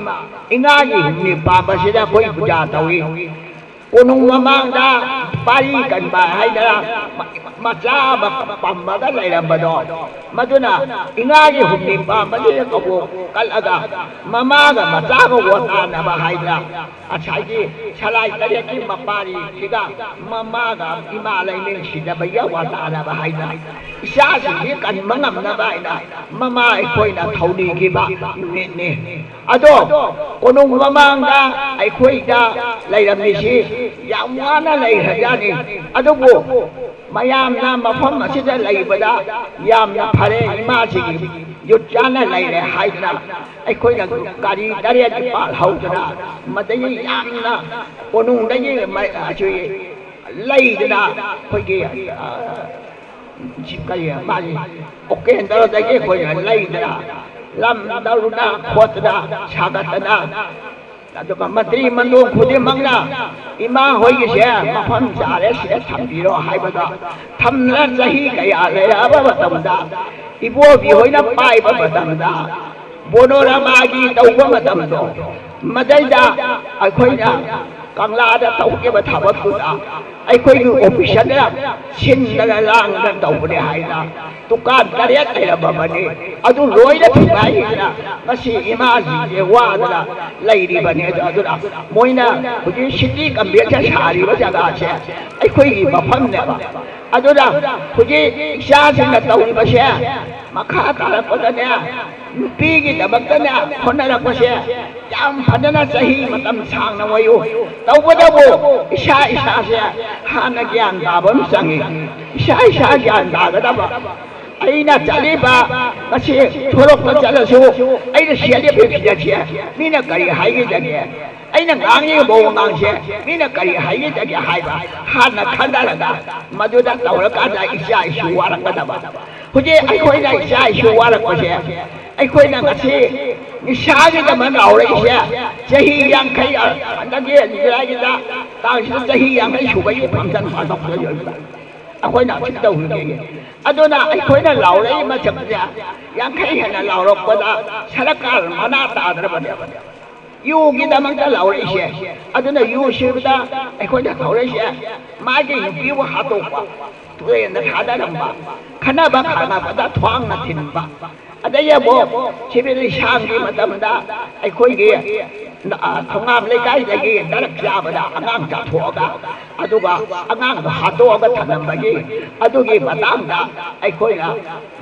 ꯏꯉꯥꯒꯤ ꯍꯨꯝꯅꯤ ꯄꯥꯟꯕꯁꯤꯗ ꯑꯩꯈꯣꯏ ꯄꯨꯖꯥ ꯇꯧꯏ ꯀꯣꯅꯨꯡ ꯃꯃꯥꯡꯗ ꯄꯥꯔꯤ ꯀꯟꯕ ꯍꯥꯏꯗꯅ ꯃꯆꯥ ꯑꯃ ꯄꯝꯃꯒ ꯂꯩꯔꯝꯕꯗꯣ ꯃꯗꯨꯅ ꯏꯉꯥꯒꯤ ꯍꯨꯝꯅꯤ ꯄꯥꯟꯕꯒꯤ ꯀꯕꯣꯛ ꯀꯜꯂꯒ ꯃꯃꯥꯒ ꯃꯆꯥꯒ ꯋꯥꯇꯥꯅꯕ ꯍꯥꯏꯗꯅ ꯉꯁꯥꯏꯒꯤ ꯁꯂꯥꯏ ꯇꯔꯦꯠꯀꯤ ꯃꯄꯥꯔꯤꯁꯤꯒ ꯃꯃꯥꯒ ꯏꯃꯥ ꯂꯩꯃꯤꯟꯁꯤꯗꯕꯒ ꯋꯥꯇꯥꯅꯕ ꯍꯥꯏꯗꯅ ꯏꯆꯥꯁꯤꯡꯁꯤ ꯀꯟꯕ ꯉꯝꯅꯕ ꯍꯥꯏꯅ ꯃꯃꯥ ꯑꯩꯈꯣꯏꯅ ꯊꯧꯅꯤꯈꯤꯕ ꯅꯨꯃꯤꯠꯅꯤ ꯑꯗꯣ ꯀꯣꯅꯨꯡ ꯃꯃꯥꯡꯗ ꯑꯩꯈꯣꯏꯗ ꯂꯩꯔꯝꯃꯤꯁꯤ ꯌꯥꯝ ꯋꯥꯅ ꯂꯩꯈ꯭ꯔꯖꯥꯠꯅꯤ ꯑꯗꯨꯕꯨ ꯃꯌꯥꯝꯅ ꯃꯐꯝ ꯑꯁꯤꯗ ꯂꯩꯕꯗ ꯌꯥꯝꯅ ꯐꯔꯦ ꯏꯃꯥꯁꯤꯒꯤ ꯌꯨꯠ ꯆꯥꯅ ꯂꯩꯔꯦ ꯍꯥꯏꯗꯅ ꯑꯩꯈꯣꯏꯅ ꯒꯥꯔꯤ ꯇꯔꯦꯠ ꯅꯤꯄꯥꯜ ꯍꯧꯗꯅ ꯃꯗꯒꯤ ꯌꯥꯝꯅ ꯀꯣꯅꯨꯡꯗꯒꯤ ꯂꯩꯗꯅ ꯑꯩꯈꯣꯏꯒꯤ ꯀꯔꯤ ꯃꯥꯒꯤ ꯑꯣꯀꯦꯟꯗꯔꯗꯒꯤ ꯑꯩꯈꯣꯏꯅ ꯂꯩꯗꯅ ꯂꯝꯗꯧꯅ ꯈꯣꯠꯇꯅ ꯁꯥꯒꯠꯇꯅ ꯑꯗꯨꯒ ꯃꯟꯇ꯭ꯔꯤ ꯃꯟꯗꯣꯡ ꯈꯨꯗꯤꯡꯃꯛꯅ ꯏꯃꯥ ꯍꯣꯏꯒꯤꯁꯦ ꯃꯐꯝ ꯆꯥꯔꯦ ꯁꯤꯗ ꯊꯝꯕꯤꯔꯣ ꯍꯥꯏꯕꯗ ꯊꯝꯅ ꯆꯍꯤ ꯀꯌꯥ ꯂꯩꯔꯛꯑꯕ ꯃꯇꯝꯗ ꯏꯕꯣꯕꯤ ꯍꯣꯏꯅ ꯄꯥꯏꯕ ꯃꯇꯝꯗ ꯕꯣꯅꯣꯔꯃꯥꯒꯤ ꯇꯧꯕ ꯃꯇꯝꯗꯣ ꯃꯗꯩꯗ ꯑꯩꯈꯣꯏꯅ Kanglada tauke thaba tuda akhoi gi official da sin da lang da tawde haida tukan kariya tayra babane adu loida thubai na masi imaji je wa da lairi bane adu da moina huji city kambe cha sari ba jaga che akhoi gi mafam ne ba adu da huji sha sin da tawri ba she makha tara ko da ne nupi gi da bakta ne khona ra ko she yam phadana sahi matam sang na wayu tawda bo isha se hana gyan da bam sangi isha gyan da ga ba aina chaliba kasi thorok ta chalasu aina siale be phia che mina kari hai ge jage aina ngangi bo ngang che mina kari hai ge jage hai ba hana khanda la da maduda tawra ka da isha ishu warang ga da ba huje ai khoi na isha ishu warang ko che ai khoi na ngasi ni sha ge da man raw lai che jahi yang khai andang ge ni ra ge da ta shi jahi yang khai shu ba yu phang chan ma dok yo akhoi na chik dau ge adona akhoi na law lai ma chap ja yang khai hana law rok ba da sarakar mana ta dar ba de yu gi da mang da law lai she adona yu she ba da akhoi da law lai she ma ge yu bi wa ha to ba tu ye na tha da ram ba khana ba ba da thwang na thin ba adaya bo chebe li shang gi matam da akhoi ge thongam lai kai da ge darak ja ba da angang ja tho ga aduga angang ba ha to ga thanam ba gi adugi matam da akhoi na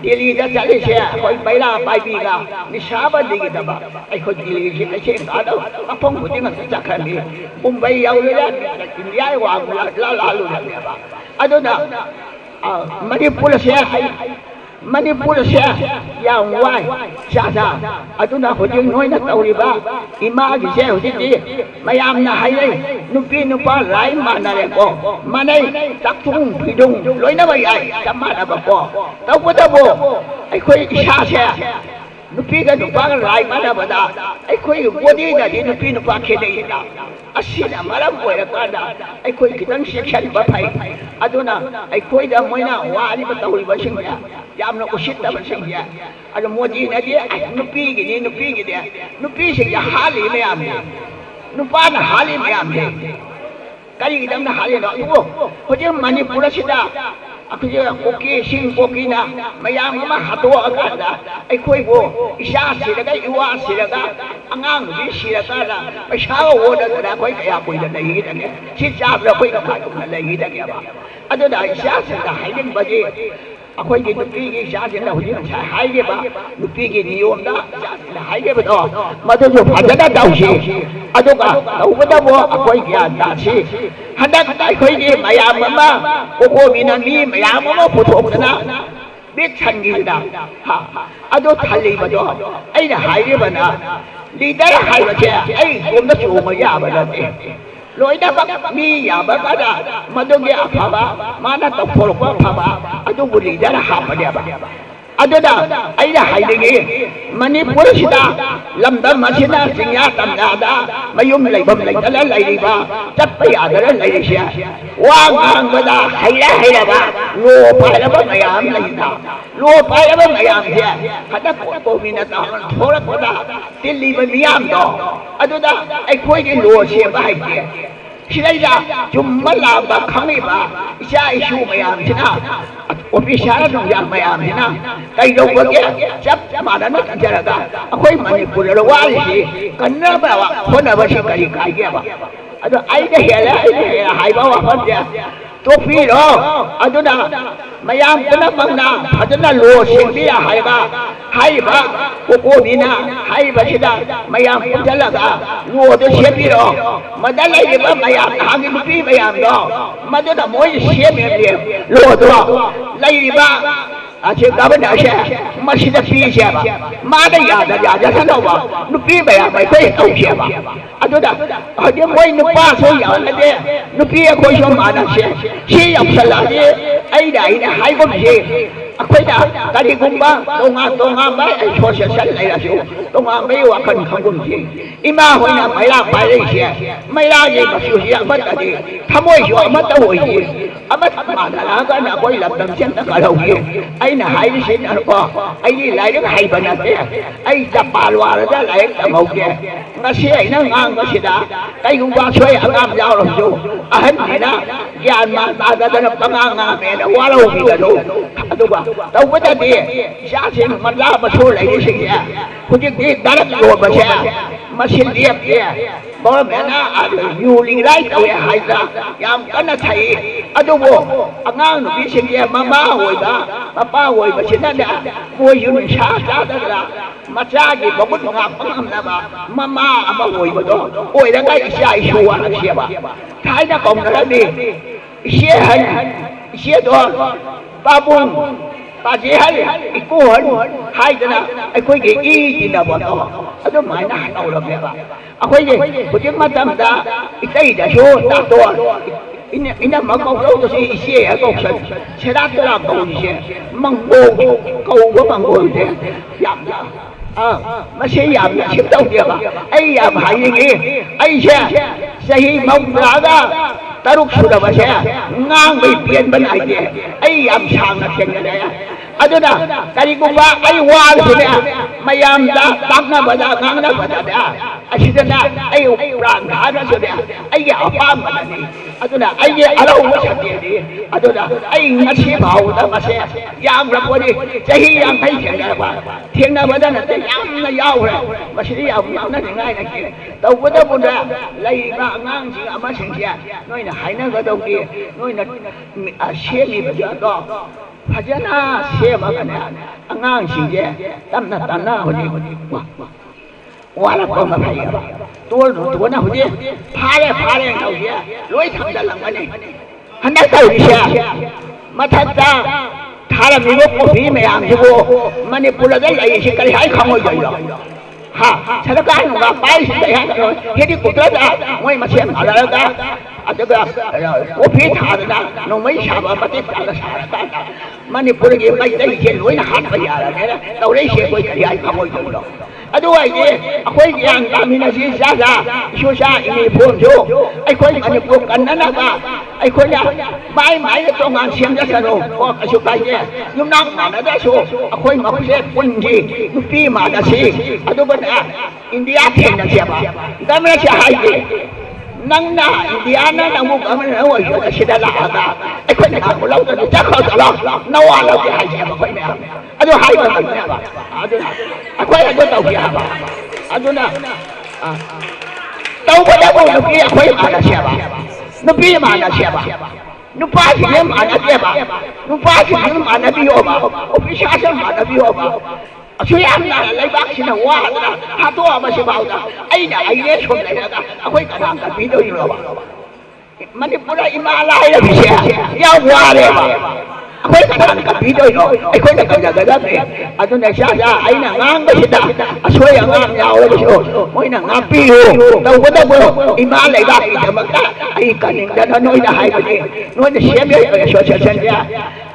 dili da chali she akhoi paila pai bi ga ni sha ba di gi da ba akhoi dili ji ai che da da apong bu ti ma cha khan ni mumbai yau le da india wa la lu la ba aduna manipur she Manipur she yang wai cha aduna hojing noi na tawriba ima gi she hojiti mayam na hailai nupi nupa rai manare ko manai taktung pidung loina bai ai kamana ba ko tawda bo ai khoi isha she nupi ga nupa rai mana bada ai khoi body da di nupi nupa khedei da asina maram oira kada ai khoi kitang section ba phai aduna ai khoi da moina wa ni ba tawriba sing ya yamna usit da sing ya ado modi na di nupi gi de nupi sing ya hali me am nupa na hali me am de kali dam na hali no ho je manipur sida akuje koki sing koki na mayam ma hato aga ai khoi bo isha si daga iwa si daga angang bi si daga da paisa wo da khoi kaya koi da nei da ne si cha da khoi ka ma da nei da ke ba ado da isha si da haidin ba je akhoi gi nupi gi isha si da hoji cha hai ge ba nupi gi niyom da isha si da hai ge ba do ma do jo phajada dau si ado ka dau ba da bo akhoi gi da si hadak dai khoi gi mayam ma ko mina mi mayam ma puthok na bit chan gi da ha ado thali ba do ai na hai ge ba na leader hai ba che ai kom da chu ma ya ba da loida ba mi ya ba ka da ma do ge apha ba ma na to phol ko apha ba ado bu leader ha ba de ba adada ai da hai de ge manipur sida lamda masina singya tamda da mayum lai bam lai da lai ri ba chat pa ya da lai ri sha wa ngang ba da hai la ba lo pa la ba mayam lai da lo pa la ba mayam sha hada ko mi na ta thora ko da tilli ba miyam do adada ai khoi ge lo she ba hai ge Shida jumala ba khangi ba isha ishu mayam sina official no yang mayam sina kai do ba ge chap ma da na kan jara da akhoi manipur ro wa shi kanna ba wa khona ba shi kai kai ge ba ado ai da hele hai ba wa phat ya to phi ro aduna mayam kana mangna phajana lo sing bi hai ba ko bi na hai ba sida mayam pujala ga lo de she bi ro madalai ge ba mayam ha gi bi mayam do maduna moi she me bi lo do lai ba ache ga ba da she ma shi da pi she ba ma da ya sa no ba nu pi mayam bai khoi au she ba aduna ha ge moi nu pa so ya na de nu pi ko sho ma da she ya sala de ai da hai ko me ꯑꯩꯈꯣꯏꯅ ꯀꯔꯤꯒꯨꯝꯕ ꯇꯣꯉꯥꯟꯕ ꯑꯦꯁꯣꯁꯤꯌꯦꯁꯟ ꯂꯩꯔꯁꯨ ꯇꯣꯉꯥꯟꯕꯒꯤ ꯋꯥꯈꯜ ꯈꯪꯒꯨꯝꯁꯤ ꯏꯃꯥ ꯍꯣꯏꯅ ꯃꯩꯔꯥ ꯄꯥꯏꯔꯛꯏꯁꯦ ꯃꯩꯔꯥꯒꯤ ꯃꯆꯨꯁꯤ ꯑꯃꯠꯇꯅꯤ ꯊꯃꯣꯏꯁꯨ ꯑꯃꯠꯇ ꯑꯣꯏꯁꯤ ꯑꯃꯠꯇ ꯃꯥꯟꯅꯔꯛꯑꯒꯅ ꯑꯩꯈꯣꯏ ꯂꯝꯗꯝꯁꯦ ꯑꯝꯇ ꯀꯜꯍꯧꯒꯦ ꯑꯩꯅ ꯍꯥꯏꯔꯤꯁꯤꯅꯀꯣ ꯑꯩꯗꯤ ꯂꯥꯏꯔꯤꯛ ꯍꯩꯕ ꯅꯠꯇꯦ ꯑꯩ ꯖꯄꯥꯟ ꯋꯥꯔꯗ ꯂꯥꯏꯔꯤꯛ ꯇꯝꯍꯧꯒꯦ ꯉꯁꯤ ꯑꯩꯅ ꯉꯥꯡꯕꯁꯤꯗ ꯀꯩꯒꯨꯝꯕ ꯑꯁꯣꯏ ꯑꯉꯥꯝ ꯌꯥꯎꯔꯁꯨ ꯑꯍꯟꯅꯤꯅ ꯒ꯭ꯌꯥꯟ ꯃꯥꯟ ꯇꯥꯗꯗꯅ ꯄꯉꯥꯡ ꯉꯥꯡꯉꯦꯅ ꯋꯥꯔꯧꯕꯤꯒꯅꯨ ꯑꯗꯨꯒ ꯇꯧꯕꯗꯗꯤ ꯏꯆꯥꯁꯤꯡ ꯃꯆꯥ ꯃꯁꯨ ꯂꯩꯔꯤꯁꯤꯡꯁꯦ ꯍꯧꯖꯤꯛꯇꯤ ꯗꯔꯛ ꯌꯣꯟꯕꯁꯦ ꯃꯁꯤ ꯂꯦꯞꯇꯦ ꯒꯣꯔꯃꯦꯟꯅ ꯌꯨ ꯂꯤꯒꯂꯥꯏ ꯇꯧꯋꯦ ꯍꯥꯏꯗꯅ ꯌꯥꯝ ꯀꯟꯅ ꯊꯩ ꯑꯗꯨꯕꯨ ꯑꯉꯥꯡ ꯅꯨꯄꯤꯁꯤꯡꯁꯦ ꯃꯃꯥ ꯑꯣꯏꯕ ꯃꯄꯥ ꯑꯣꯏꯕꯁꯤꯅꯅꯦ ꯃꯣꯏꯁꯨ ꯅꯤꯁꯥ ꯆꯥꯗꯅ ꯃꯆꯥꯒꯤ ꯃꯒꯨꯟ ꯉꯥꯛꯄ ꯉꯝꯅꯕ ꯃꯃꯥ ꯑꯃ ꯑꯣꯏꯕꯗꯣ ꯑꯣꯏꯔꯒ ꯏꯆꯥ ꯏꯁꯨ ꯋꯥꯔꯛꯁꯦꯕ ꯊꯥꯏꯅ ꯀꯧꯅꯔꯝꯃꯤ ꯏꯆꯦ ꯍꯟ ꯏꯆꯦꯗꯣ ꯄꯥꯕꯨꯡ ꯄꯥꯖꯦꯍꯟ ꯏꯀꯨꯍꯟ ꯍꯥꯏꯗꯅ ꯑꯩꯈꯣꯏꯒꯤ ꯏ ꯇꯤꯟꯅꯕꯗꯣ ꯑꯗꯨꯃꯥꯏꯅ ꯍꯥꯏꯅꯧꯔꯝꯃꯦꯕ ꯑꯩꯈꯣꯏꯒꯤ ꯍꯧꯖꯤꯛ ꯃꯇꯝꯗ ꯏꯇꯩꯗꯁꯨ ꯇꯥꯇꯣꯟ ꯏꯅꯝꯃ ꯀꯧꯗꯧꯗꯁꯨ ꯏꯆꯦ ꯀꯧꯁꯟ ꯁꯦꯔꯥꯟ ꯇꯨꯔꯥꯟ ꯀꯧꯔꯤꯁꯦ ꯃꯪꯒꯣꯜ ꯀꯧꯕ ꯃꯪꯒꯣꯜꯁꯦ ꯌꯥꯝꯅ ꯃꯁꯤ ꯌꯥꯝꯅ ꯁꯤꯞꯇꯧꯗꯦꯕ ꯑꯩ ꯌꯥꯝ ꯍꯥꯏꯅꯤꯡꯉꯤ ꯑꯩꯁꯦ ꯆꯍꯤ 63 ꯁꯨꯔꯕꯁꯦ ꯉꯥꯡꯕꯩ ꯄꯦꯟꯕ ꯅꯥꯏꯗꯦ ꯑꯩ ꯌꯥꯝ ꯁꯥꯡꯅ ꯊꯦꯡꯅꯔꯦ ꯑꯗꯨꯅ ꯀꯔꯤꯒꯨꯝꯕ ꯑꯩ ꯋꯥꯔꯁꯨꯅꯦ ꯃꯌꯥꯝꯗ ꯇꯥꯛꯅꯕꯗ ꯉꯥꯡꯅꯕꯗꯅꯦ ꯑꯁꯤꯗꯅ ꯑꯩ ꯄ꯭ꯔꯥꯟ ꯊꯥꯗ꯭ꯔꯁꯨꯅꯦ ꯑꯩꯒꯤ ꯑꯄꯥꯝꯕꯅꯤ ꯑꯗꯨꯅ ꯑꯩꯒꯤ ꯑꯔꯧꯕ ꯁꯛꯇꯤꯅꯤ ꯑꯗꯨꯅ ꯑꯩ ꯉꯁꯤ ꯐꯥꯎꯕꯗ ꯃꯁꯦ ꯌꯥꯝꯈ꯭ꯔꯕꯅꯤ ꯆꯍꯤ 50 ꯊꯦꯡꯅꯕꯗ ꯅꯠꯇꯦ ꯌꯥꯝꯅ ꯌꯥꯎꯈ꯭ꯔꯦ ꯃꯁꯤꯗꯤ ꯌꯥꯝ ꯌꯥꯎꯅꯅꯤꯡꯉꯥꯏ ꯂꯩꯇꯦ ꯇꯧꯕꯇꯕꯨꯅꯦ ꯂꯩꯔꯤꯕ ꯑꯉꯥꯡꯁꯤꯡ ꯑꯃꯁꯤꯡꯁꯦ ꯅꯣꯏꯅ ꯍꯥꯏꯅꯒꯗꯧꯗꯤ ꯅꯣꯏꯅ ꯁꯦꯝꯃꯤꯕꯗꯣ ꯐꯖꯅ ꯁꯦꯝꯃꯒꯅꯦ ꯑꯉꯥꯡꯁꯤꯡꯁꯦ ꯇꯞꯅ ꯇꯞꯅ ꯍꯧꯖꯤꯛ ꯋꯥꯔꯛꯄ ꯃꯈꯩꯕ ꯇꯣꯜꯅ ꯍꯧꯖꯤꯛ ꯐꯥꯔꯦ ꯇꯧꯁꯦ ꯂꯣꯏ ꯊꯝꯖꯤꯜꯂꯝꯒꯅꯤ ꯍꯟꯗꯛ ꯇꯧꯔꯤꯁꯦ ꯃꯊꯛꯇ ꯊꯥꯔꯝꯃꯤꯕ ꯀꯣꯐꯤ ꯃꯌꯥꯝꯁꯤꯕꯨ ꯃꯅꯤꯄꯨꯔꯗ ꯂꯩꯔꯤꯁꯤ ꯀꯔꯤ ꯍꯥꯏ ꯈꯪꯉꯣꯏꯗꯣꯏꯅꯣ सरकार होगा पाइस हेडी कुदरत मोई मसे मालरगा अदगा ओफी थादना नोमई साबा मते चाल सारता मणिपुर के मई जे लोइन हाथ बयारा ने तौरे से कोई करिया खमोई दो अदु आइए अखोई ग्यान तामिना जी जाजा सोसा इनी फोन जो अखोई मणिपुर कन्नना बा अखोई माई माई तोंगान सेमजा सरो ओ कसु काइए युमनां मानदा सो अखोई मखसे पुंजी नुपी मादासी अदु बना इंडिया थेना सेबा गमना से हाइए नंगना इंडिया ना नमु गमना हो यो सिदा लागा अखोई ना बोलाउ तो चखो चलो नवा लो के हाइए अखोई ने अदु हाइ बना बा अदु अखोई अदु तो किया बा अदु ना तौ बदा बो नुपी अखोई माना सेबा नुपी माना सेबा नुपा से माना सेबा नुपा से माना बियोबा ऑफिसर माना बियोबा असुयामना लेबाक्सिना वादना हातो अमसिबाउदा अइना अइने सोम लेगा अखोई कनाम का बिदो इरोबा मणिपुर हिमालय बिसे या वारेबा अखोई कनाम का बिदो इरो अखोई ना कजगदा बे अदुना शाजा अइना ngang bida asoi angang yaurabso moina ngapiyo tawbadabo himalay ba idamaka ai kaning da noida haibani noida seme association ya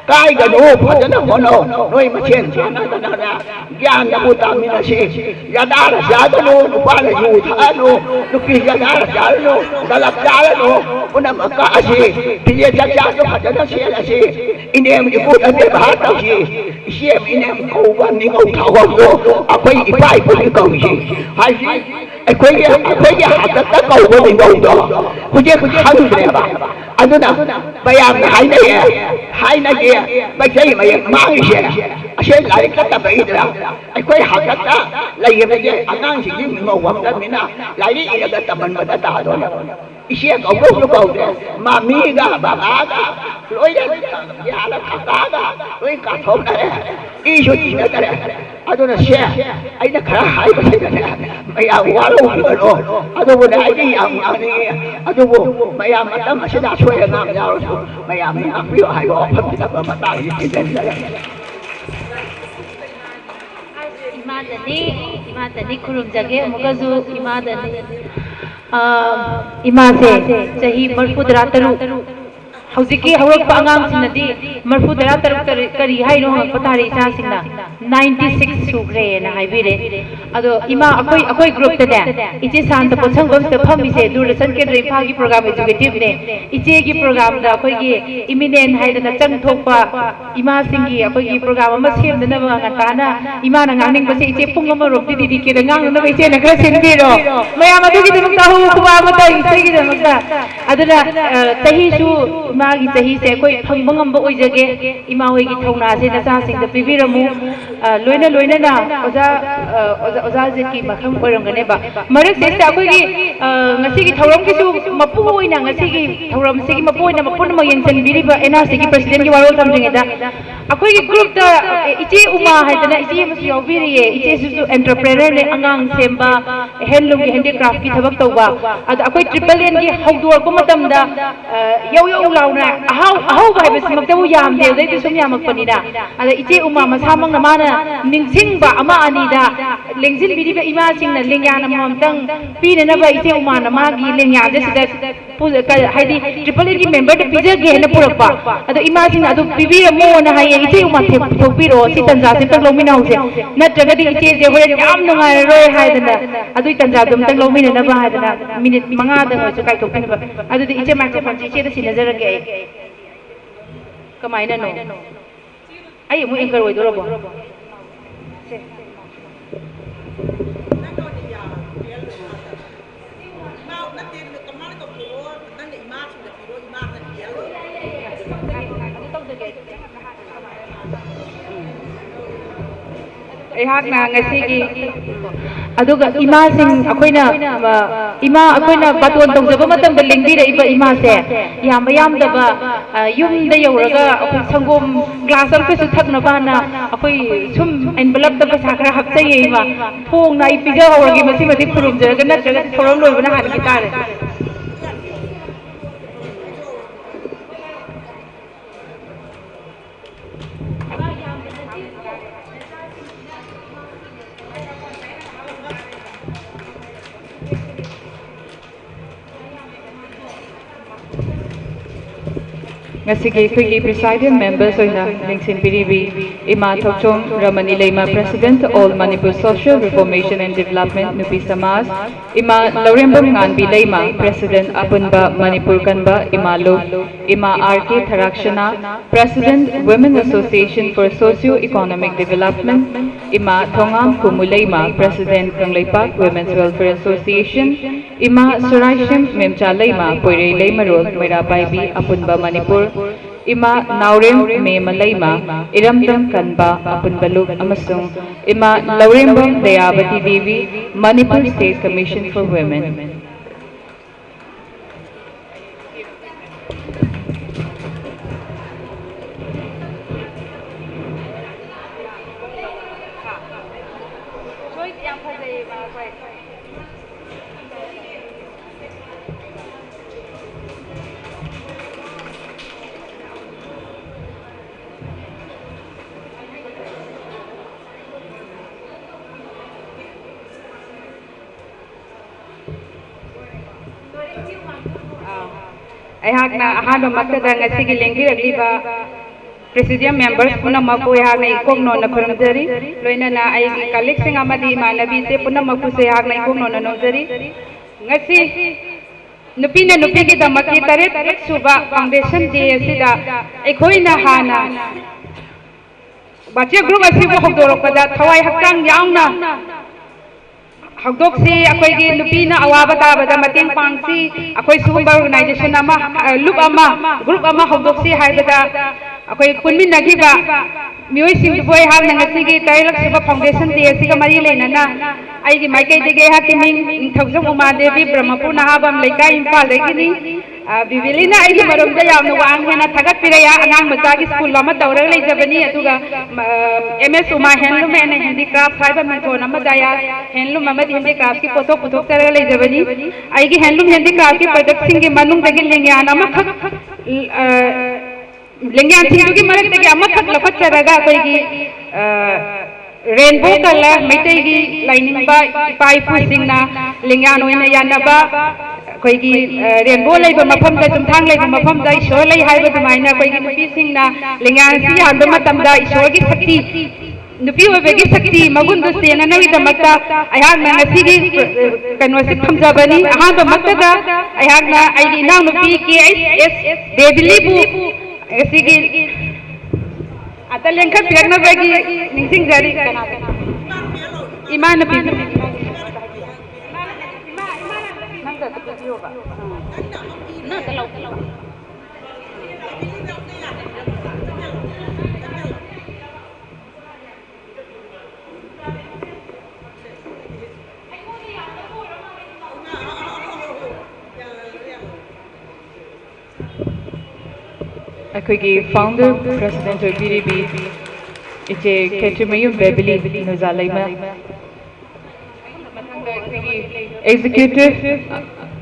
kai gano phajana hono noi machen chana na gyan na butamina se yadara jadano nupala yu thano nupi yadara jadano dalak jadano una makasi piye jajado phajana se la se inem ni put ame bahar tau si siem inem ko wan ni ngau thawam do apai ipai pu ni kau si hai si akhoi ya hatat ta kau bo ni ngau do khuje khang re ba aduna bayam hai na ye bây giờ mà mang gì sẽ lại cái tập ấy đó ai quay học cái đó lại như vậy anh đang chỉ như ngầu hoặc là mình lại đi là cái tập mình mà đã tạo rồi sẽ có một nhu cầu mà mi ga bà ga lối đấy nhà là cả ga lối cả thôn này đi cho gì nữa cái à tôi là xe ấy nó khá hay cái này mày à quá lâu rồi à tôi vừa nãy đi à tôi vừa mày à mà tao mà sẽ đặt xuôi làm nhau rồi mày à ví dụ hay gọi phân tích mà ta gì cái này
इमादनी खुरुम जगे मुगजु इमादनी इमासे सही मरफुदरा तरु हौजिकी हौरक्पा आंगांसिनदी मरफु दरा तरक करी हाइनो हंगपा तारे इचासिंगना 96 सुग्रे ना हाइबिरे अदो इमा अखोई ग्रुप तने इचे शांत पोछंगम से फमिसे दूरदर्शन केंद्र इम्फाल की प्रोग्राम एजुकेटिव ने इचे की प्रोग्राम दा अखोई की इमिनेंट हाइदना चंग थोकपा इमा सिंगी अखोई की प्रोग्राम अमा सेमदना ngataना इमा ना ngang basi ice pung ama rom di ke ngang na ice na kra sindiro maya madu ki dum ta hu kuba mata ice ki dum ta aduna tahi su ma gi tahi se koi phang ngam ba oi jage ima hoi gi thona se na sa sing da pibiramu loina na oza je ki makham oram gane ba marak se ta koi gi ngasi gi thoram ki su mapu oi na ngasi gi thoram se gi mapu oi na mapu na yang chen biri ba NRC ki president ki warol tam jeng da akoi gi group da ice uma hai da ice masu yaubiri ye ice su entrepreneur ne angang semba handloom ki handicraft ki thabak tawba ad akoi triple N ki hawdor ko matam da yau launa ahau ba bes makta bu yam de dai sum yamak pani da ada ice uma masamang na mana ningsing ba ama ani da lengjin bidi ba ima sing na lengya na mamtang pi ne na ba ice uma na ma gi lengya de sida puja ka haidi triple N ki member de pija ge na purak ba ada ima sing adu bibi mo na haye ice uma thopiro si tanja se tak lomi na huse na jaga di ice je hore yam nungai roi haidana adu tanja dum tak lomi na ba haidana minute manga da ho kai thok ba adu di ice microphone ice da sinazar ge kamaina no ai mu anchor oi dorobo
ऐहाकना ngasi aduga ima sing akoina ima akoina baton tongjaba matam da lingbi ra iba ima se yam da ba yum da yoraga sangom glass am su thakna ba na akoi sum envelope da pasa khara hapta ye ima phong na ipija hawagi masi mati khurum jaraga na jaga thoram loi bana han ki tare Ngasigi presiding members of the Lingsin Piribi, Ima Thokchom Ramani Leima President, All Manipur Social Reformation and Development Nupi Samas, Ima Laurembam Nganbi Leima President Apunba Manipur Kanba, Ima Lo, Ima R.K. Tharakshana, President Women Association for Socio-Economic Development, Ima Thongam Kumuleima President Kangleipak Women's Welfare Association, Ima Suraishim Memcha Leima Poire Leima Rol Moirabaibi Apunba Manipur, Ima Naurem Memalaima Iramdam Kanba Apunbaluk Amasung Ima Laurembam Dayabati Devi Manipur State Commission for Women. ऐहाकना अहाबा मक्तदा ngasi lengbi ragliba presidium members punamaku ऐहाकना ikongno na khurumjari loina na ai colleagues sing amadi manabi se punamaku se ऐहाकना ikongno na nojari ngasi nupi ki damaki taret suba foundation day asida ekhoina hana bache group asibu hokdorokada thawai hakang yaungna Hagdok si akoy gi lupina awaba tabada mating pangsi akoy sumba organization ama loop ama group ama hagdok si haibada akoy kunmin nagiba mioi sing boy hal nangasi gi tailak suba foundation ti asiga mari leina na ai gi maikai dige ha timing thawjong uma devi brahmapur na habam leika impal legini Bibilina ai gi marom da yamna wang hena thagat piraya angang macha gi school lama tawrag lei jabani atuga MS uma handloom and handicraft haiba manthon ama daya handloom ama handicraft ki pothok pothok tarag lei jabani ai gi handloom handicraft ki product sing gi manung dagi lengyan ama khak lengyan thing gi marak dagi ama khak lapat taraga koi gi rainbow color metai gi lining ba pai pu sing na lengyan oina yanaba
ꯑꯩꯈꯣꯏꯒꯤ ꯔꯦꯟꯕꯣ ꯂꯩꯕ ꯃꯐꯝꯗ ꯆꯨꯝꯊꯥꯡ ꯂꯩꯕ ꯃꯐꯝꯗ ꯏꯁꯣꯔ ꯂꯩ ꯍꯥꯏꯕ ꯑꯗꯨꯃꯥꯏꯅ ꯑꯩꯈꯣꯏꯒꯤ ꯅꯨꯄꯤꯁꯤꯡꯅ ꯂꯦꯡꯌꯥꯟꯁꯤ ꯌꯥꯟꯕ ꯃꯇꯝꯗ ꯏꯁꯣꯔꯒꯤ ꯁꯛꯇꯤ ꯅꯨꯄꯤ ꯑꯣꯏꯕꯒꯤ ꯁꯛꯇꯤ ꯃꯒꯨꯟꯗꯨ ꯆꯦꯟꯅꯅꯕꯒꯤꯗꯃꯛꯇ ꯑꯩꯍꯥꯛꯅ ꯉꯁꯤꯒꯤ ꯀꯩꯅꯣꯁꯤ ꯊꯝꯖꯕꯅꯤ ꯑꯍꯥꯟꯕꯃꯛꯇꯗ ꯑꯩꯍꯥꯛꯅ ꯑꯩꯒꯤ ꯏꯅꯥꯎꯅꯨꯄꯤ KHS ꯕꯦꯕꯤꯂꯤꯕꯨ ꯉꯁꯤꯒꯤ ꯑꯇ ꯂꯦꯡꯈꯠꯄꯤꯔꯛꯅꯕꯒꯤ ꯅꯤꯡꯁꯤꯡꯖꯔꯤ 이마는
ꯑꯩꯈꯣꯏꯒꯤ ꯐꯥꯎꯟꯗꯔ ꯄ꯭ꯔꯦꯁꯤꯗꯦꯟꯠ ꯑꯣꯏꯕꯤꯔꯤꯕꯤ ꯏꯆꯦ ꯈꯦꯇ꯭ꯔꯤꯃꯌꯨꯝ ꯕꯦꯕꯤꯂꯤ ꯅꯨꯖꯥꯂꯩꯃ executive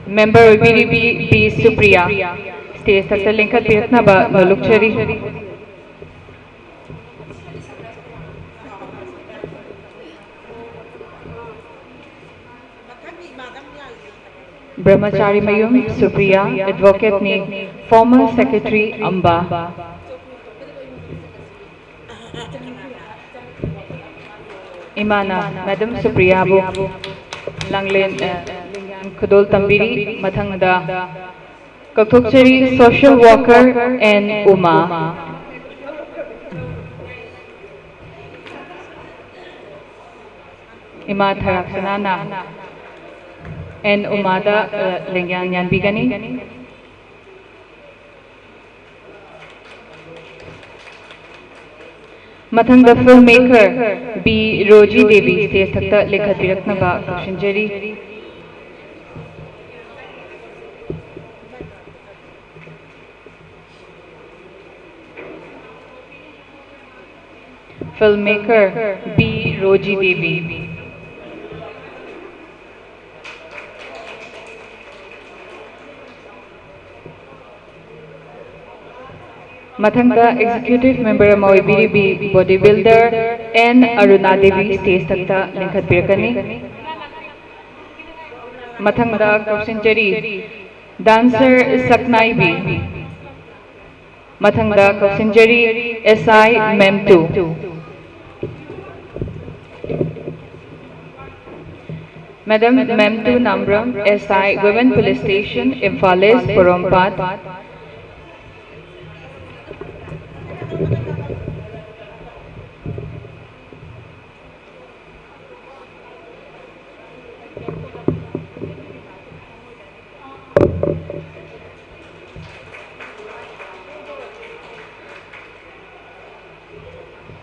member OBDB B Supriya stage takta lengkhat biraknaba nolukchari Brahmachari Mayum Supriya advocate ni former secretary Amba Imana Madam Supriya bu Langlen Kudol Tambiri Mathangda Kakthokchari social worker and Uma Ima Tharaksanana and Umada Lengyan Yanbigani Mathangda filmmaker B Roji Devi stage takta lekhat biraknaba kushinjari filmmaker B Roji Devi Mathangda executive member Moibiri bodybuilder and Aruna Devi stage takta lengkhat birakani Mathangda Kausinjari dancer Saknai B Mathangda Kausinjari SI Mem2 Madam Mem2 Namram SI Women Police Station Imphal East Porompat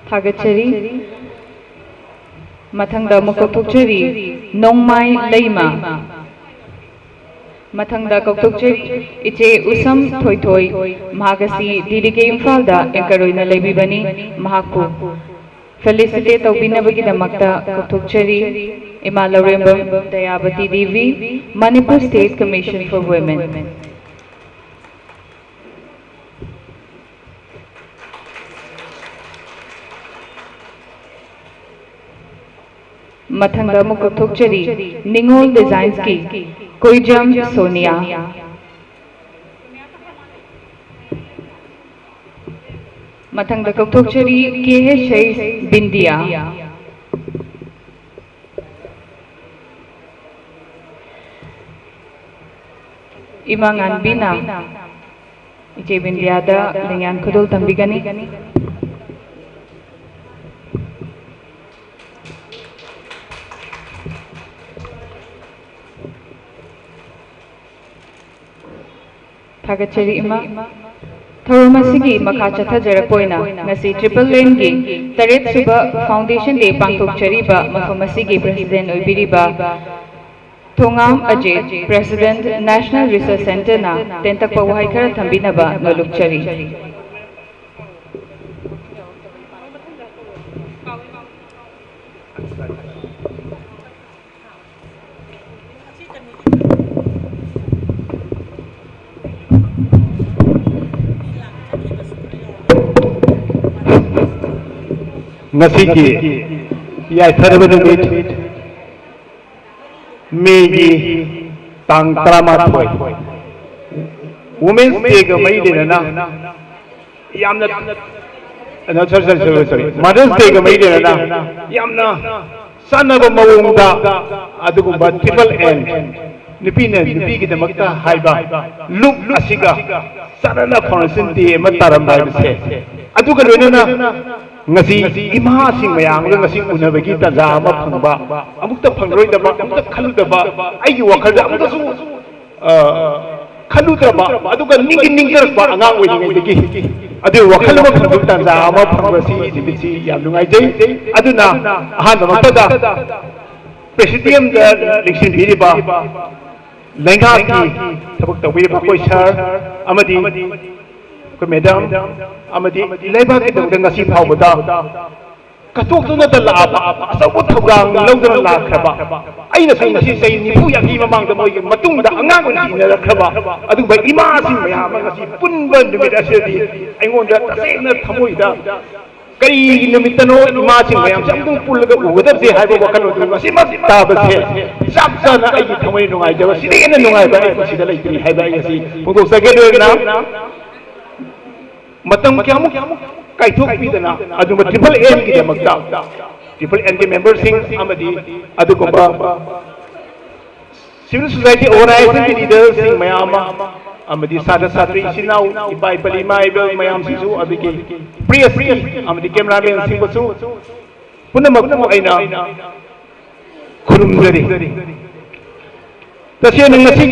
Thagachari Mathangda Mukokthokchari Nongmai Leima Mathangda Kokthokchari Iche Usam Thoithoi Mahagasi DDK Imphal-da anchor oina leibibani mahakpu felicitate tawbinabagidamakta Kokthokchari Ima Laurembam Dayabati Devi Manipur State Commission for Women Mathangda Mukokthokchari Ningol Designs ki Koijam Sonia Mathangda Kokthokchari KH Bindia Imangan Bina Iche Bindia da Lengyan Kudol Tambigani Thagachari Ima Thorumasigi Makacha Thajarapoina Nasi Triple Lane Gi Taret Suba Foundation Day Pangthokchariba Mafamasigi President Oibiriba Thongam Ajay President National Research Center na Tentakpa Wahai Khara Thambinaba Nolukchari
Ngasiki ya sarabanu mit megi tang Tramathoi Women's Day ga mai de na yamna sorry Mother's Day ga mai de na yamna sanaba mawongda adugumba triple N nupi gi damakta haiba look asiga sarana foundation day ma taram bai se aduga loina ngasi ima sing mayang ngasi unabagi taja ma phangba amukta phangroi daba amukta khalu daba ai wakhal da amukta su khalu daba aduga ningjar ba angang oi ngai degi adu wakhal ma phangba taja ma phangba si dibisi yam lungai jai aduna ahan ma tada presidium da election biriba lenga ki thabak tawiriba koi sir amadi ko madam amadi leba ki dang ngasi phawbada katok tuna da la ba asabu thogang lawdana la khaba aina sai ngasi sai ni phu ya ki mamang da moi matung da angang ko ni na khaba adu ba ima si maya ma ngasi punban du da sedi aingon da tasena thamoi da kari nimitano ima si maya samtung pulga ugadab se haiba wakal du ngasi ma ta ba se sab sana ai thamoi nungai da si ne nungai ba ai si da lai tri haiba ai ngasi pungko sage do na matang kyamu kai thok pi dana adu ma triple N ki damakta triple N ke member sing amadi adu komba civil society organization ki leaders sing mayama amadi sada satri sinau ibai palima ibel mayam sisu abiki priyasi amadi cameraman sing basu punamak aina khurumjari tasya ngasi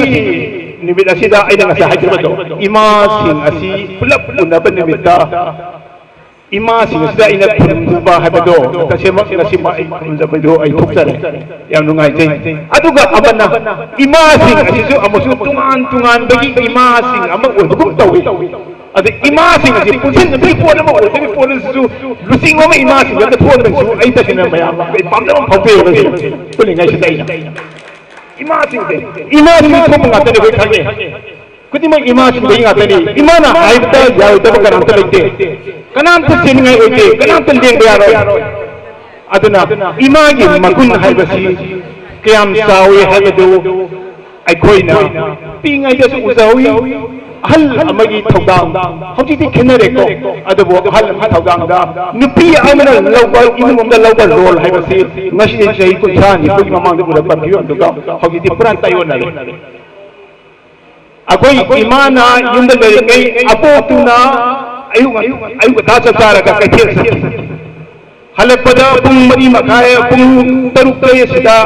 nimit asida ay nga sa hajjabado ima sing asi pulap unaban nimita ima sing asida ina punumba habado kasi mak ngasi ma punumba ay tuksare yang nungay jay aduga abana ima sing asisu amusu tungan bagi ima sing amang udugum tawi adu ima sing asi punsin nabi puan mo nabi puan su lusing mo ima sing yang puan su ay tasina maya ay pamda mo pawpe puli ngay sa ina ima sing ko ngata ne khage kuti ma ima sing bai ngata ni imana aibta yaw ta karam ta lite kanam ta sin ngai oite kanam ta leng ya ro aduna ima gi magun haibasi kiyam sawi habadu ai khoina pingai da su usawi hal amagi thogdang hauji ti khenare ko adabu hal thogdang da nupi amana lawba imum da lawba role haibasi ngasi sei ku thani ku mamang da ba biyo da hauji ti pran tayo na le agoi imana yunda da ngai apo tuna ayu ta chara ka kaithir halakpada pung mari makai pung taruk tay sida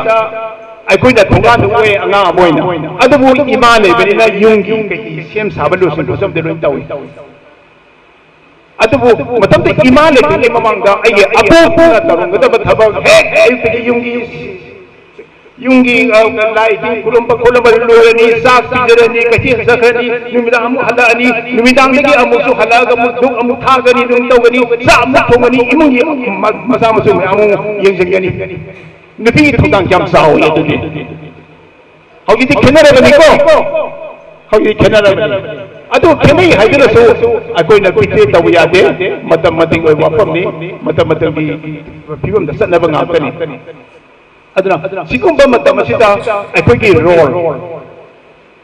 ai da thongan we anga moina adabu ima le benina yunggi kai sem sabalu sun dosam de tawi adabu matam te ima le ke mamang da ai apo na tarung da thabak he ai pe yunggi lai di kulum pa kulum lurani sak tijarani kachi sakhani numidang amu halani numidang lagi amu su halaga muduk amu thagani dum tawani sa amu thongani imungi masa musu amu yengjani nupi thudang kyam sao ye tu haugi ti khenara bani ko haugi khenara bani adu khenai haidira so akoi na pite taw ya de matam mating oi wapam ni matam gi phibam da sanna banga tani aduna sikumba matam asida akoi gi role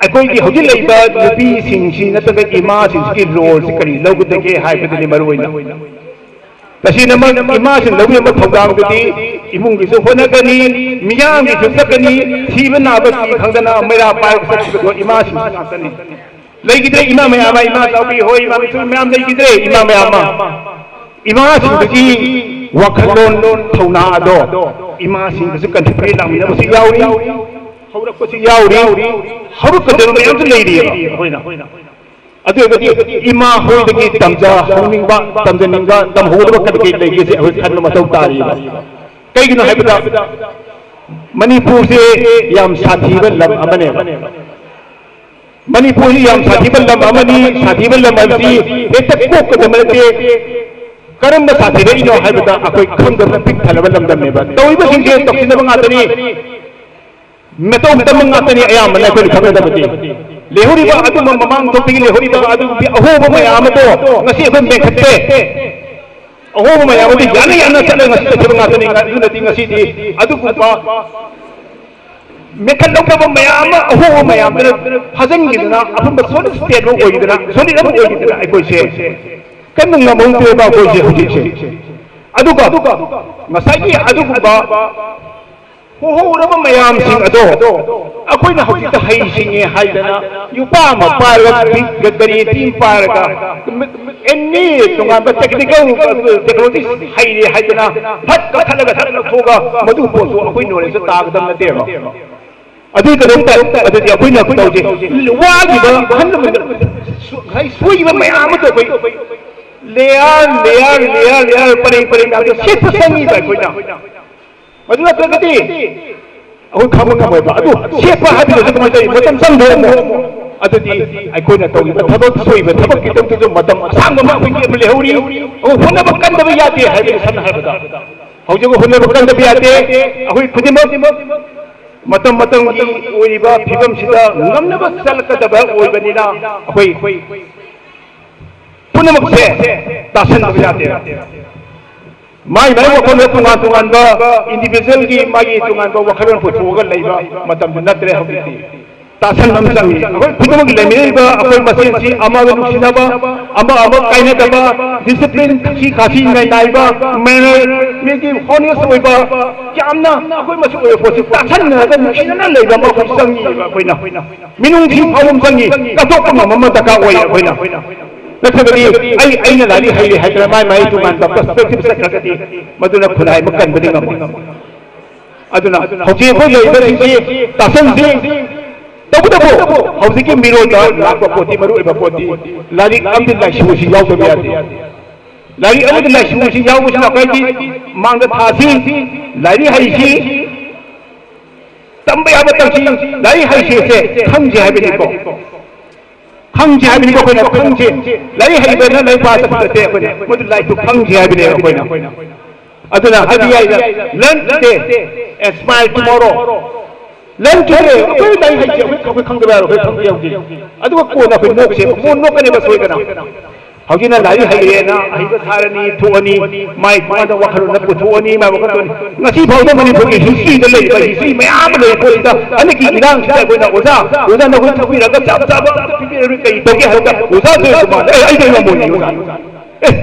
akoi gi haugi leiba nupi singsi nataga ima singsi role sikari logudage haibadani maruina kasi naman ima sin lawi ma thogdang di imung gi so honagani miyang gi so sakani thibana ba si khangdana mera pai sakki do ima sin sakani lei gi de ima mayama ima sawi hoi ima su mayam lei gi de ima mayama ima sin gi wakhalon thona do ima sin gi kan thipri lam na si yauri haurak ko si yauri haruk ka de mayam lei ri hoina adu gati ima hoi de tamja hongning ba tamjaning ba tam ho ba kadke legi se hoi khan ma taw tari ba kai gino haibada manipur se yam sathi ba lam amane manipur yam sathi ba lam amani sathi ba lam amsi ekta ko ko damate karam ba sathi re ino haibada akoi khang da pik thala ba lam dam ne ba toy ba sing je toksin ba ngatani meto dam ngatani ayam na ko khang da bati lehuri ba adu mamang to pigi lehuri ba adu bi aho ba mayam to ngasi ba me khatte aho ba mayam di yana yana chala ngasi ta ngata ni ngadu na ti ngasi di adu ku ba मेखल लौटब मयाम अहो मयाम फजनगिदना अफम सोल स्टेट ओइदना सोलिद अम ओइदना अखोइसे कन्नु ngамौते बा कोइसे हुजिसे अदुगा मसागी अदुगुबा होरब मयाम सिंग अदो अखोइना हौजित हई सिंगे हाइदना युपा मा पारगा गदरी टीम पारगा एनी तोंगा टेक्निकल टेक्नोलॉजी हाइरे हाइदना फट का खलगा थरना थोगा मदु पोसो अखोइ नोले से तागदम नतेबा अदु कदम अदि अखोइना तौजे वागिबा हन हाई सुइबा मयाम तो कोइ लेयर परे ना सिप संगी दा कोइना मदुला प्रगति अहो खाम खामोबा अदु सेपा हाबिलो जकमा तै मतम संधो अदुदी अखोइना तौबा थबक सोइबा थबक कि तौ मतम सांग मा अखोइ के लेहौरी ओ होनब कंदब याते हाबिलो सन हाबदा हौजगो होनब कंदब याते अखोइ खुदिम मतम की ओइबा फिबम सिदा ngamnaba salkadaba ओइबनिना अखोइ पुनमक से तासन याते माई वखल तुंगान इंडिविजुअल की मागी तुंगान वखल पुथोग लेबा मतम नत्रे हबिति तासन नम संगी अखोइ खुदमक लेमिरेबा अखोइ मसेनसी अमाग नुसिनाबा अमा काइनदबा डिसिप्लिन खी खासी नाइबा मैनर मेगी होनेस ओइबा यामना अखोइ मसु ओइ पोसि तासन नदा नुसिना लेबा मखोइ संगी अखोइना मिनुंग थी फावम संगी कतोक मम दका ओइ अखोइना नथगदी अइना लाली हाइले हाइदरा माई तुंगान पर्सपेक्टिव सकगदी मदुना खुनाइ मकन बदि ngam अदुना हौजे को लेबसिंगी तासनसी तबुदबो हौजे के मिरोदा लापा पोती मरु एबा पोती लाली अमदि लाइसुसी याव याते लाली अमदि लाइसुसी याव सिना काइदि मांग थासी लाली हाइसी तंबे याब तंसी लाली हाइसी से खंजे हाबिनि को खंजे हाबिनि को कोइना खंजे लाली हाइबना लाई पास करते कोइना मदु लाई तो खंजे हाबिनि कोइना अदुना हदिया learn today and smile tomorrow learn today कोइ लाई हाइजे कोइ खंगबा यारो कोइ खंगे याउजी अदुगा कोना कोइ नोकसे मो नोकने बस होइगना हौजिना लाली हाइरेना हाइबा थारनी थोअनी माइ पादा वखल न पुथोअनी मा वखल ngasi फाउदा मणिपुर की हिस्ट्री द लेबा हिस्ट्री मयाम ले कोइदा अनकी इरांग सिदा कोइना ओजा न कोइ थपि रगा चाप पिबि कई तोगे हलका ओजा से कुमा आई दे मोनी ओजा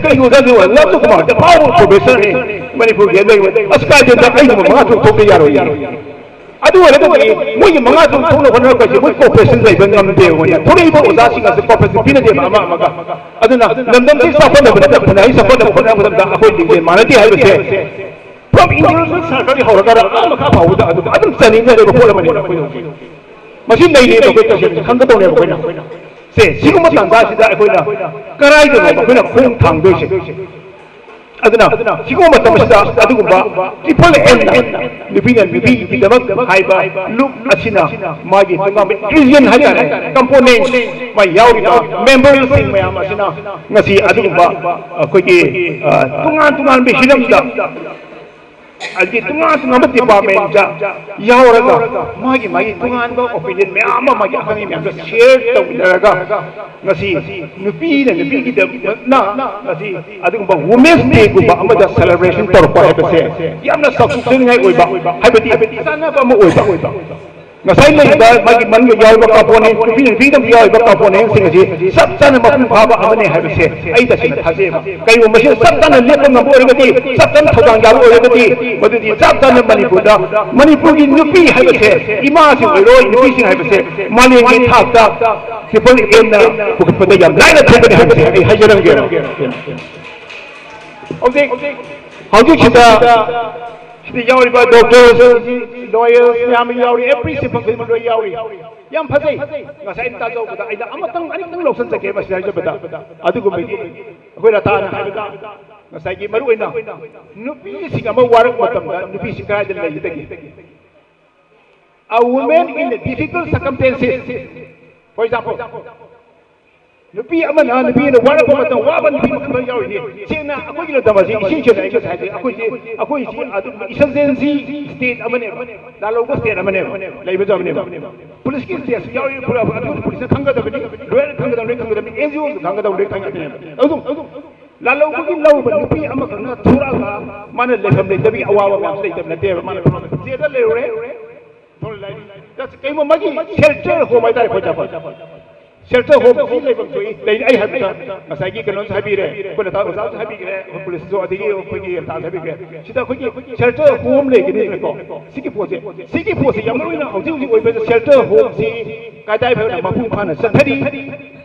कई ओजा जो अल्लाह तो कुमा द पावर प्रोफेसर है मणिपुर के ले अस्का जे द कई मा थोके यारो अदु वरदि मोइ मंगा जो थोनो होना कजे मोइ कोऑपरेशन लेबा ngam होया थोरै बो ओजा सिंगा से कोऑपरेशन पिन दे मा मा अदुना लंदन से सफल बना फनाई सफल बना बदा अखोइ दिजे मानती हाइबसे फ्रॉम इंटरनेशनल सर्कल होरगा मखा फाउदा अदुम चनी ने रिपोर्ट मने कोइ मसी नहीं ने कोइ तसे खंग तोने कोइना से सिगुम तांगा सिदा अखोइना कराइ दो कोइना खोंग थांदोइसे अदुना सिगुम मतमसदा अदुगुबा ट्रिपल एन निबिना निबी किदमक हाइबा लुक असिना मागी तुंगा इंग्रेडिएंट हाइदा कंपोनेंट मा याउरिबा मेंबर्स सिंग मयाम असिना ngasi अदुगुबा अखोइगी तुंगान बे हिरमदा अदि तुंगान डिपार्टमेंट जा याउरगा मागी तुंगान बा ओपिनियन मयाम मागी अखंगी मयाम share तौदरगा ngasi nupi ki na ngasi adugba women's day guba amada celebration torpa habase yamna successful ngai oiba habati sana ba mo oiba ngasai le ba magi man ge yaw ba component nupi dam yaw ba component sing ji sab sana mapun phaba amane habase ai ta sing thase ba kai wo machine sab sana le ba ngam orgati sab sana thodang yaw orgati madudi sab sana manipur ki nupi habase ima sing oi nupi sing habase mali ge thak ta people in pukpada yam lai na thobane habase ai hajarang ge object chida yauriba doctors lawyers yam yauri every simple people do yauri yam phasai ngasai ta jo bada aida amatang aning loksan sake masai jo bada adugo me akoi ra ta na haibada ngasai gi maru ina nupi sing ama warak matam da nupi sing kai da lai tagi a woman in difficult circumstances for example nupi amana nupi na warak matam waban nupi matam yauri ni sina akoi gi da masi isin che dai sai akoi ji adu emergency state amane da logo state amane lai ba amane police ki state yauri pura adu police khanga da bani loyal khanga da bani NGO khanga da khanga da adu la logo ki law ba nupi amaka na thura ga mana le family da bi awawa ma sai da na te mana je da le re थोड़ा लाइन that's कई मगी shelter home आई तारे खोजा पर shelter home की ले बंद हुई ले आई है बेटा मसाई की कनों से भी रहे कोई लता उसाव से भी रहे और पुलिस जो अधिकारी और कोई की ताज़ भी रहे सीधा कोई shelter home ले किन्हीं को सिकी पोसे यमनो इना होती होती कोई बेटा shelter home सी कायदा है बेटा मापुं खाना सत्तरी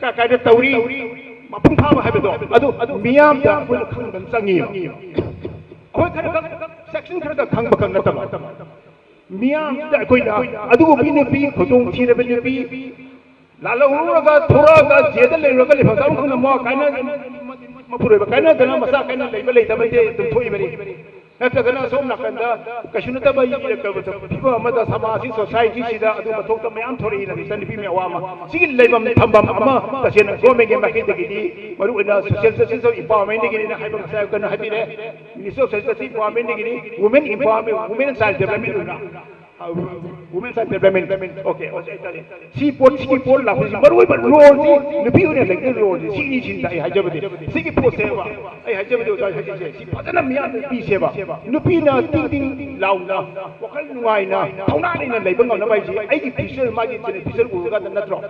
का कायदा तौरी मापुं खाना है बेटा अदु मियाम दा कोई खंग संगी कोई खर section खर का खंग बकंग नतम मियाम दा कोई ना अदु भी ने भी खुदों थीरे भी ने भी लालो उनका थोड़ा का जेद ले रखा ले फसाऊं खंग मौ कायना मपुरे कायना गना मसा कायना ले तब जे तुम थोई मेरी नत्र गना सोम नकंदा कशुन तब ये रखा बस फिको अमदा समाजी सोसाइटी सिदा अदु मथोक त मयाम थोड़ी लगी सनपी में अवामा सिगी लेबम थंबम अमा तसेन गोमेगे माके दगी मरु इना सोशल जस्टिस एम्पावरमेंट दगी ने हाइबम साय कन हाबिरे मिनिस्टर ऑफ सोशल एम्पावरमेंट दगी women empowerment women child development उना women side development okay si pot la si maroi bar role si nupi une like role si ni chin dai hajabde si ki pot seva ai hajabde utai haji si padana miya pi seva nupi na ting law na wakal nuai na thauna ni na leiba ngam na bai si ai ki fisher ma ji chene fisher u ga na tro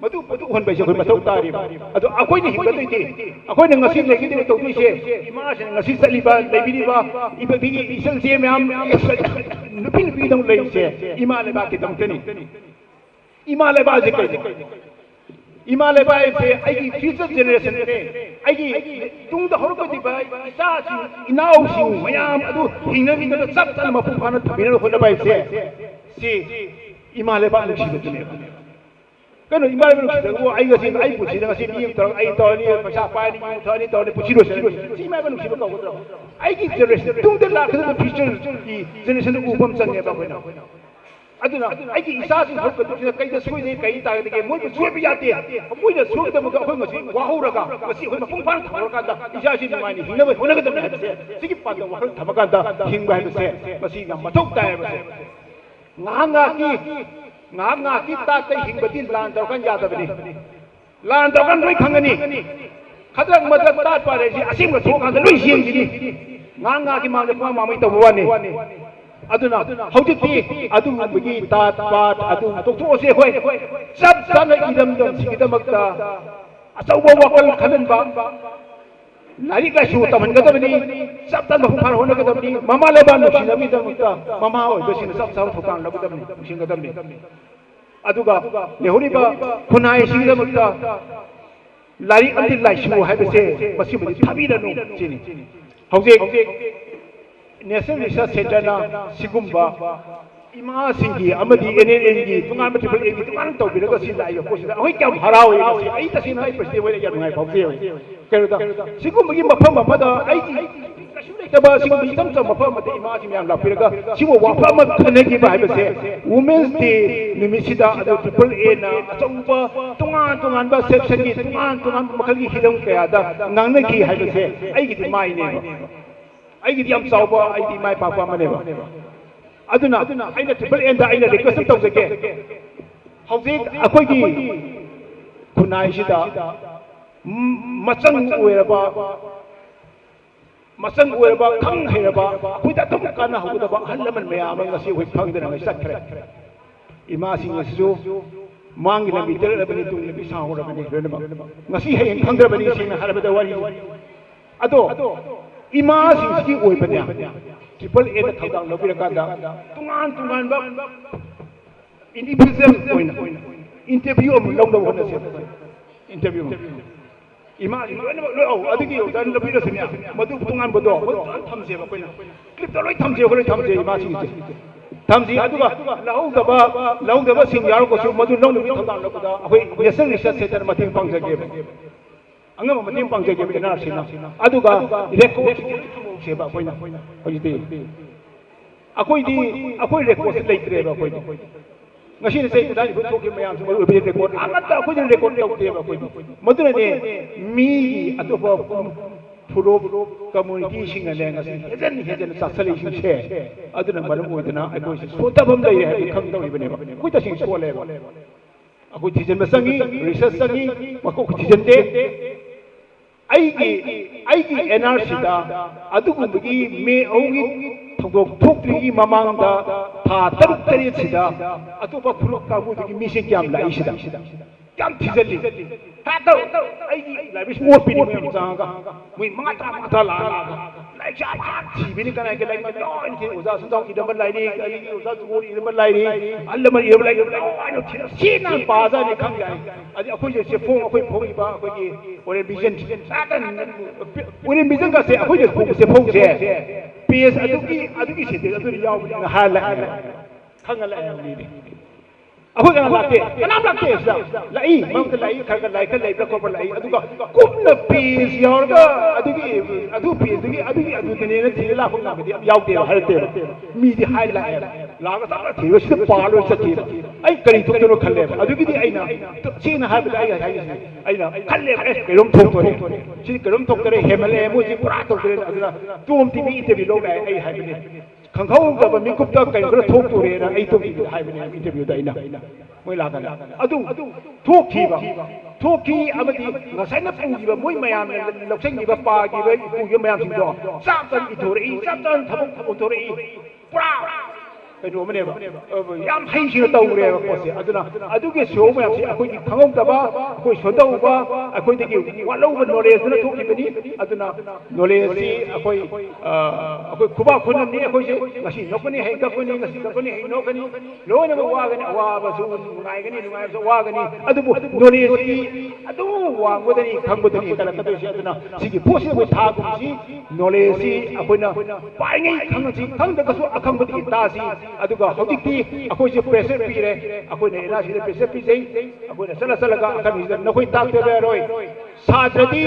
madu hon bai se khoi mathau tari ado akoi ni himba dei akoi na ngasi legi de to ni se ima se ngasi sali ba lebi ba iba bi isal se myam nupi dong lei se ima le ba ki dong teni ima le ba je kai ima le ba se ai ki future generation ne ai ki tung da hor ko di ba sa si inau si myam adu hingna bi da sab tal ma pu phana thabina ho na bai se si ima le ba lu si be ne कनो इमाल में रुक वो आई गसी आई पुछी ना गसी नी तो आई तो नी पैसा पाए नी तो नी तो नी पुछी रो सी इमाल में रुक को को आई की जनरेशन तुम दे लाख द फ्यूचर की जनरेशन को उपम संगे बा कोइना अदुना आई की इसा से हक तो कई द सोई ने कई ता के मोय सोई भी जाते मोय द सोई द मगा होय मसी वाहु रगा मसी होय मपुंग फान खबर का दा इसा से मानी हिंग में होने के दम है से सिकी पाद वखल थमका दा हिंग बा है से मसी ना मथुक ता है से ngang ki ta tai hing batin lan taw kan ya da bani lan taw kan loi khangani khadrang madak ta pa re ji asim ga thok kan loi sing ji ngang ki ma ma ma mai taw wa ni aduna hauti ti adu bagi ta pa adu to to se khoi sab san idam dam si idam ta asau wa wakal khanan ba lari ka shu taman ga dabni sab tan bahum phar hona ga dabni mama le ban shi nabi dam ta mama oi be sin sab sab thukan la dabni shin ga dabni aduga lehuri ba khunai shi dam ta lari andi lai shu hai be se masi bi thabi da no chini hauze national research center na sigumba ima singi amadi NNN gi tungan triple A gi tungan to bi ga sin lai yo ko sida hoi kyam harau ye ai ta sin ai pasti wei ya ngai phauze kero da sigumba gi mafam ma da ai gi taba sigumba gi tam tam mafam ma de ima ji myam la pir ga siwo wa fa ma khane gi ba hai ba se women's day nimisida ado triple A na achauba tungan ba section gi tungan makal gi hidam kaya da nang na gi hai ba se ai gi mai ne ba ai gi yam sauba ai di mai pa pa ma ne ba aduna aina triple N da aina request tau sake hauzik akoi gi kunai sida masang ueraba khang heraba akoi da tum kana hauda ba halaman maya ma ngasi hoi phang da ngai sakre ima sing asu mangi na bitel bani tung ni sa ho bani rena ngasi he khang da bani sing haraba da wari ado ima sing ki oi bani triple A da thadang lo bi ka da tungan ba individual oina interview am long do hona se interview ima lo au adigi dan lo bi da senya madu tungan bodo thamse ba koina clip da loi thamse ima sing thamsi aduga lau da ba sing yar ko su madu long do bi thadang lo da ahoi national research center mating pang jage angam mating pang jage bi na sina aduga record se ba koina hojiti akoi record leitre ba koina ngasi ne sei da ko thoki mayam su maru bi record amata akoi record tau te ba koina maduna ne mi atopa puro community sing ne ngasi hejen sa sali sing che aduna maram oidana akoi so tabam dai re khang tau ibane ba koi ta sing so le ba akoi thijen masangi research sangi mako thijen te ai NRC da adugu bagi me augi ꯊꯧꯗꯣꯛ ꯊꯣꯛꯇ꯭ꯔꯤꯉꯩ ꯃꯃꯥꯡꯗ ꯊꯥ 6-7 ꯑꯇꯣꯞꯄ ꯐꯨꯔꯨꯞ ꯀꯥꯡꯕꯨꯗꯒꯤ ꯃꯤꯁꯤꯡ ꯀꯌꯥꯝ ꯂꯥꯛꯏ ꯁꯤꯗ ꯌꯥꯝ ꯊꯤꯖꯜꯂꯤ ꯑꯩꯒꯤ ꯂꯥꯏꯕ꯭ꯔꯦꯔꯤ ꯑꯣꯠꯄꯤꯅꯤ ꯃꯌꯥꯝ ꯆꯪꯉꯒ ꯃꯣꯏ 5-10 ꯂꯥꯛꯑꯒ ꯂꯥꯏꯔꯤꯛꯁꯦ ꯌꯥꯝ ꯊꯤꯕꯤꯅꯤ ꯀꯅꯥꯒꯤ ꯂꯥꯏꯔꯤꯛ ꯂꯣꯏꯅ ꯊꯤ ꯑꯣꯖꯥ ꯁꯨꯟꯖꯥꯎ ꯏꯔꯝꯕ ꯂꯥꯏꯔꯤꯛ ꯑꯩꯒꯤ ꯑꯣꯖꯥ ꯖꯨꯒꯣꯜ ꯏꯔꯝꯕ ꯂꯥꯏꯔꯤꯛ ꯑꯜꯂꯃꯟ ꯏꯔꯝꯕ ꯂꯥꯏꯔꯤꯛ ꯂꯣꯏꯅ ꯊꯤ ꯁꯤꯅ ꯄꯥꯖꯥꯅꯤ ꯈꯪ ꯌꯥꯏ ꯑꯗꯩ ꯑꯩꯈꯣꯏꯁꯦ ꯆꯦꯐꯣꯡ ꯑꯩꯈꯣꯏ ꯐꯣꯡꯏꯕ ꯑꯩꯈꯣꯏꯒꯤ ꯑꯣꯔꯦꯟ ꯚꯤꯖꯟ ꯑꯣꯔꯦꯟ ꯚꯤꯖꯟꯒꯁꯦ ꯑꯩꯈꯣꯏꯗ ꯐꯣꯡꯕ ꯆꯦꯐꯣꯡꯁꯦ ꯄꯦꯖ ꯑꯗꯨꯒꯤ ꯁꯦꯟꯇꯦꯟꯁ ꯑꯗꯨꯗ ꯌꯥꯎꯕꯅꯤꯅ ꯍꯥꯏꯔ ꯈꯪꯍꯜꯂꯛꯑꯦ ꯃꯤꯗꯤ ꯑꯩꯈꯣꯏ ꯀꯅꯥ ꯂꯥꯛꯇꯦ ꯀꯅꯥꯝ ꯂꯥꯛꯇꯦ ꯁꯤꯗ ꯂꯥꯛꯏ ꯃꯔꯛꯇ ꯂꯥꯛꯏ ꯈꯔ ꯂꯥꯏꯔꯤꯛ ꯈꯔ ꯂꯩꯕ꯭ꯔꯥ ꯈꯣꯠꯄ꯭ꯔꯥ ꯂꯥꯛꯏ ꯑꯗꯨꯒ ꯀꯨꯞꯅ ꯄꯦꯖ ꯌꯥꯎꯔꯒ ꯑꯗꯨ ꯄꯦꯖꯗꯨꯒꯤ ꯑꯗꯨꯗꯅꯦꯅ ꯊꯤꯔ ꯂꯥꯛꯄ ꯉꯝꯕꯗꯤ ꯌꯥꯝ ꯌꯥꯎꯗꯦꯕ ꯍꯥꯏꯔꯛꯇꯦꯕ ꯃꯤꯗꯤ ꯍꯥꯏ ꯂꯥꯛꯑꯦꯕ ꯂꯥꯛꯑꯒ ꯆꯞ ꯊꯤꯔꯒ ꯁꯤꯗ ꯄꯥꯔꯣꯏ ꯆꯠꯈꯤꯕ ꯑꯩ ꯀꯔꯤ ꯊꯣꯛꯇꯣꯏꯅꯣ ꯈꯜꯂꯦꯕ ꯑꯗꯨꯒꯤꯗꯤ ꯑꯩꯅ ꯁꯦꯡꯅ ꯍꯥꯏꯕꯗ ꯑꯩꯅ ꯈꯜꯂꯦꯕ ꯀꯩꯅꯣꯝ ꯊꯣꯛꯇꯣꯔꯦ ꯁꯤꯗꯤ ꯀꯩꯅꯣꯝ ꯊꯣꯛꯇꯣꯔꯦ ꯍꯦꯃꯜꯂꯛꯑꯦ ꯃꯣꯏꯁꯤ ꯄꯨꯔꯥ ꯇꯧꯗꯣꯔꯦ ꯑꯗꯨꯅ ꯇꯣꯝ ꯇꯤꯚꯤ ꯏꯟꯇꯔꯚꯤꯌꯨ ꯂꯧ ꯂꯥꯛꯑꯦ ꯑꯩ ꯍꯥꯏꯕꯅꯦ ꯈꯪꯍꯧꯗꯕ ꯃꯤꯀꯨꯞꯇ ꯀꯩꯅꯣ ꯈꯔ ꯊꯣꯛꯇꯣꯔꯦꯅ ꯑꯩ ꯇꯣꯝꯇꯤꯚꯤꯗ ꯍꯥꯏꯕꯅꯦ ꯏꯟꯇꯔꯚꯤꯌꯨꯗ ꯑꯩꯅ ꯃꯣꯏ ꯂꯥꯛꯀꯥꯟꯗ ꯑꯗꯨ ꯊꯣꯛꯈꯤ ꯑꯃꯗꯤ ꯉꯁꯥꯏꯅ ꯄꯨꯈꯤꯕ ꯃꯣꯏ ꯃꯌꯥꯝꯅ ꯂꯧꯁꯤꯟꯈꯤꯕ ꯄꯥꯈꯤꯕ ꯄꯨꯈꯤꯕ ꯃꯌꯥꯝꯁꯤꯡꯗꯣ ꯆꯞ ꯆꯥꯅ ꯏꯊꯣꯔꯛꯏ ꯆꯞ ꯆꯥꯅ ꯊꯕꯛ ꯑꯣꯟꯊꯣꯔꯛꯏ ꯄꯨꯔꯥ ꯀꯩꯅꯣ ꯑꯃꯅꯦꯕ ꯌꯥꯝ ꯍꯩꯁꯤꯡꯅ ꯇꯧꯈ꯭ꯔꯦꯕ ꯄꯣꯠꯁꯦ ꯑꯗꯨꯅ ꯑꯗꯨꯒꯤ ꯁꯣ ꯃꯌꯥꯝꯁꯦ ꯑꯩꯈꯣꯏꯒꯤ ꯈꯪꯍꯧꯗꯕ ꯑꯩꯈꯣꯏ ꯁꯣꯟꯗꯧꯕ ꯑꯩꯈꯣꯏꯗꯒꯤ ꯋꯥꯠꯍꯧꯕ ꯅꯣꯂꯦꯖꯇꯨꯅ ꯊꯣꯛꯈꯤꯕꯅꯤ ꯑꯗꯨꯅ ꯅꯣꯂꯦꯖꯁꯤ ꯑꯩꯈꯣꯏ ꯈꯨꯕꯥꯛ ꯈꯨꯅꯝꯅꯤ ꯑꯩꯈꯣꯏꯁꯦ ꯉꯁꯤ ꯅꯣꯛꯀꯅꯤ ꯍꯌꯦꯡ ꯀꯞꯀꯅꯤ ꯉꯁꯤ ꯀꯞꯀꯅꯤ ꯍꯌꯦꯡ ꯅꯣꯛꯀꯅꯤ ꯂꯣꯏꯅꯃꯛ ꯋꯥꯒꯅꯤ ꯑꯋꯥꯕꯁꯨ ꯅꯨꯡꯉꯥꯏꯒꯅꯤ ꯅꯨꯡꯉꯥꯏꯕꯁꯨ ꯋꯥꯒꯅꯤ ꯑꯗꯨꯕꯨ ꯅꯣꯂꯦꯖꯁꯤ ꯑꯗꯨꯝ ꯋꯥꯡꯕꯗꯅꯤ ꯈꯪꯕꯗꯅꯤ ꯀꯜꯂꯛꯀꯗꯣꯏꯁꯤ ꯑꯗꯨꯅ ꯁꯤꯒꯤ ꯄꯣꯠꯁꯤ ꯑꯩꯈꯣꯏ ꯊꯥꯒꯨꯝꯁꯤ ꯅꯣꯂꯦꯖꯁꯤ ꯑꯩꯈꯣꯏꯅ ꯄꯥꯏꯉꯩ ꯈꯪꯉꯁꯤ ꯈꯪꯗ꯭ꯔꯒꯁꯨ ꯑꯈꯪꯕꯗꯒꯤ ꯇꯥꯁꯤ ꯑꯗꯨꯒ ꯍꯧꯖꯤꯛꯇꯤ ꯑꯩꯈꯣꯏꯁꯦ ꯄ꯭ꯔꯦꯁꯔ ꯄꯤꯔꯦ ꯑꯩꯈꯣꯏꯅ ꯑꯦꯅꯥꯁꯤꯗ ꯄ꯭ꯔꯦꯁꯔ ꯄꯤꯖꯩ ꯑꯩꯈꯣꯏꯅ ꯆꯠꯂꯒ ꯑꯈꯪꯕꯁꯤꯗ ꯅꯈꯣꯏ ꯇꯥꯛꯇꯕ ꯌꯥꯔꯣꯏ ꯁꯥꯇ꯭ꯔꯗꯤ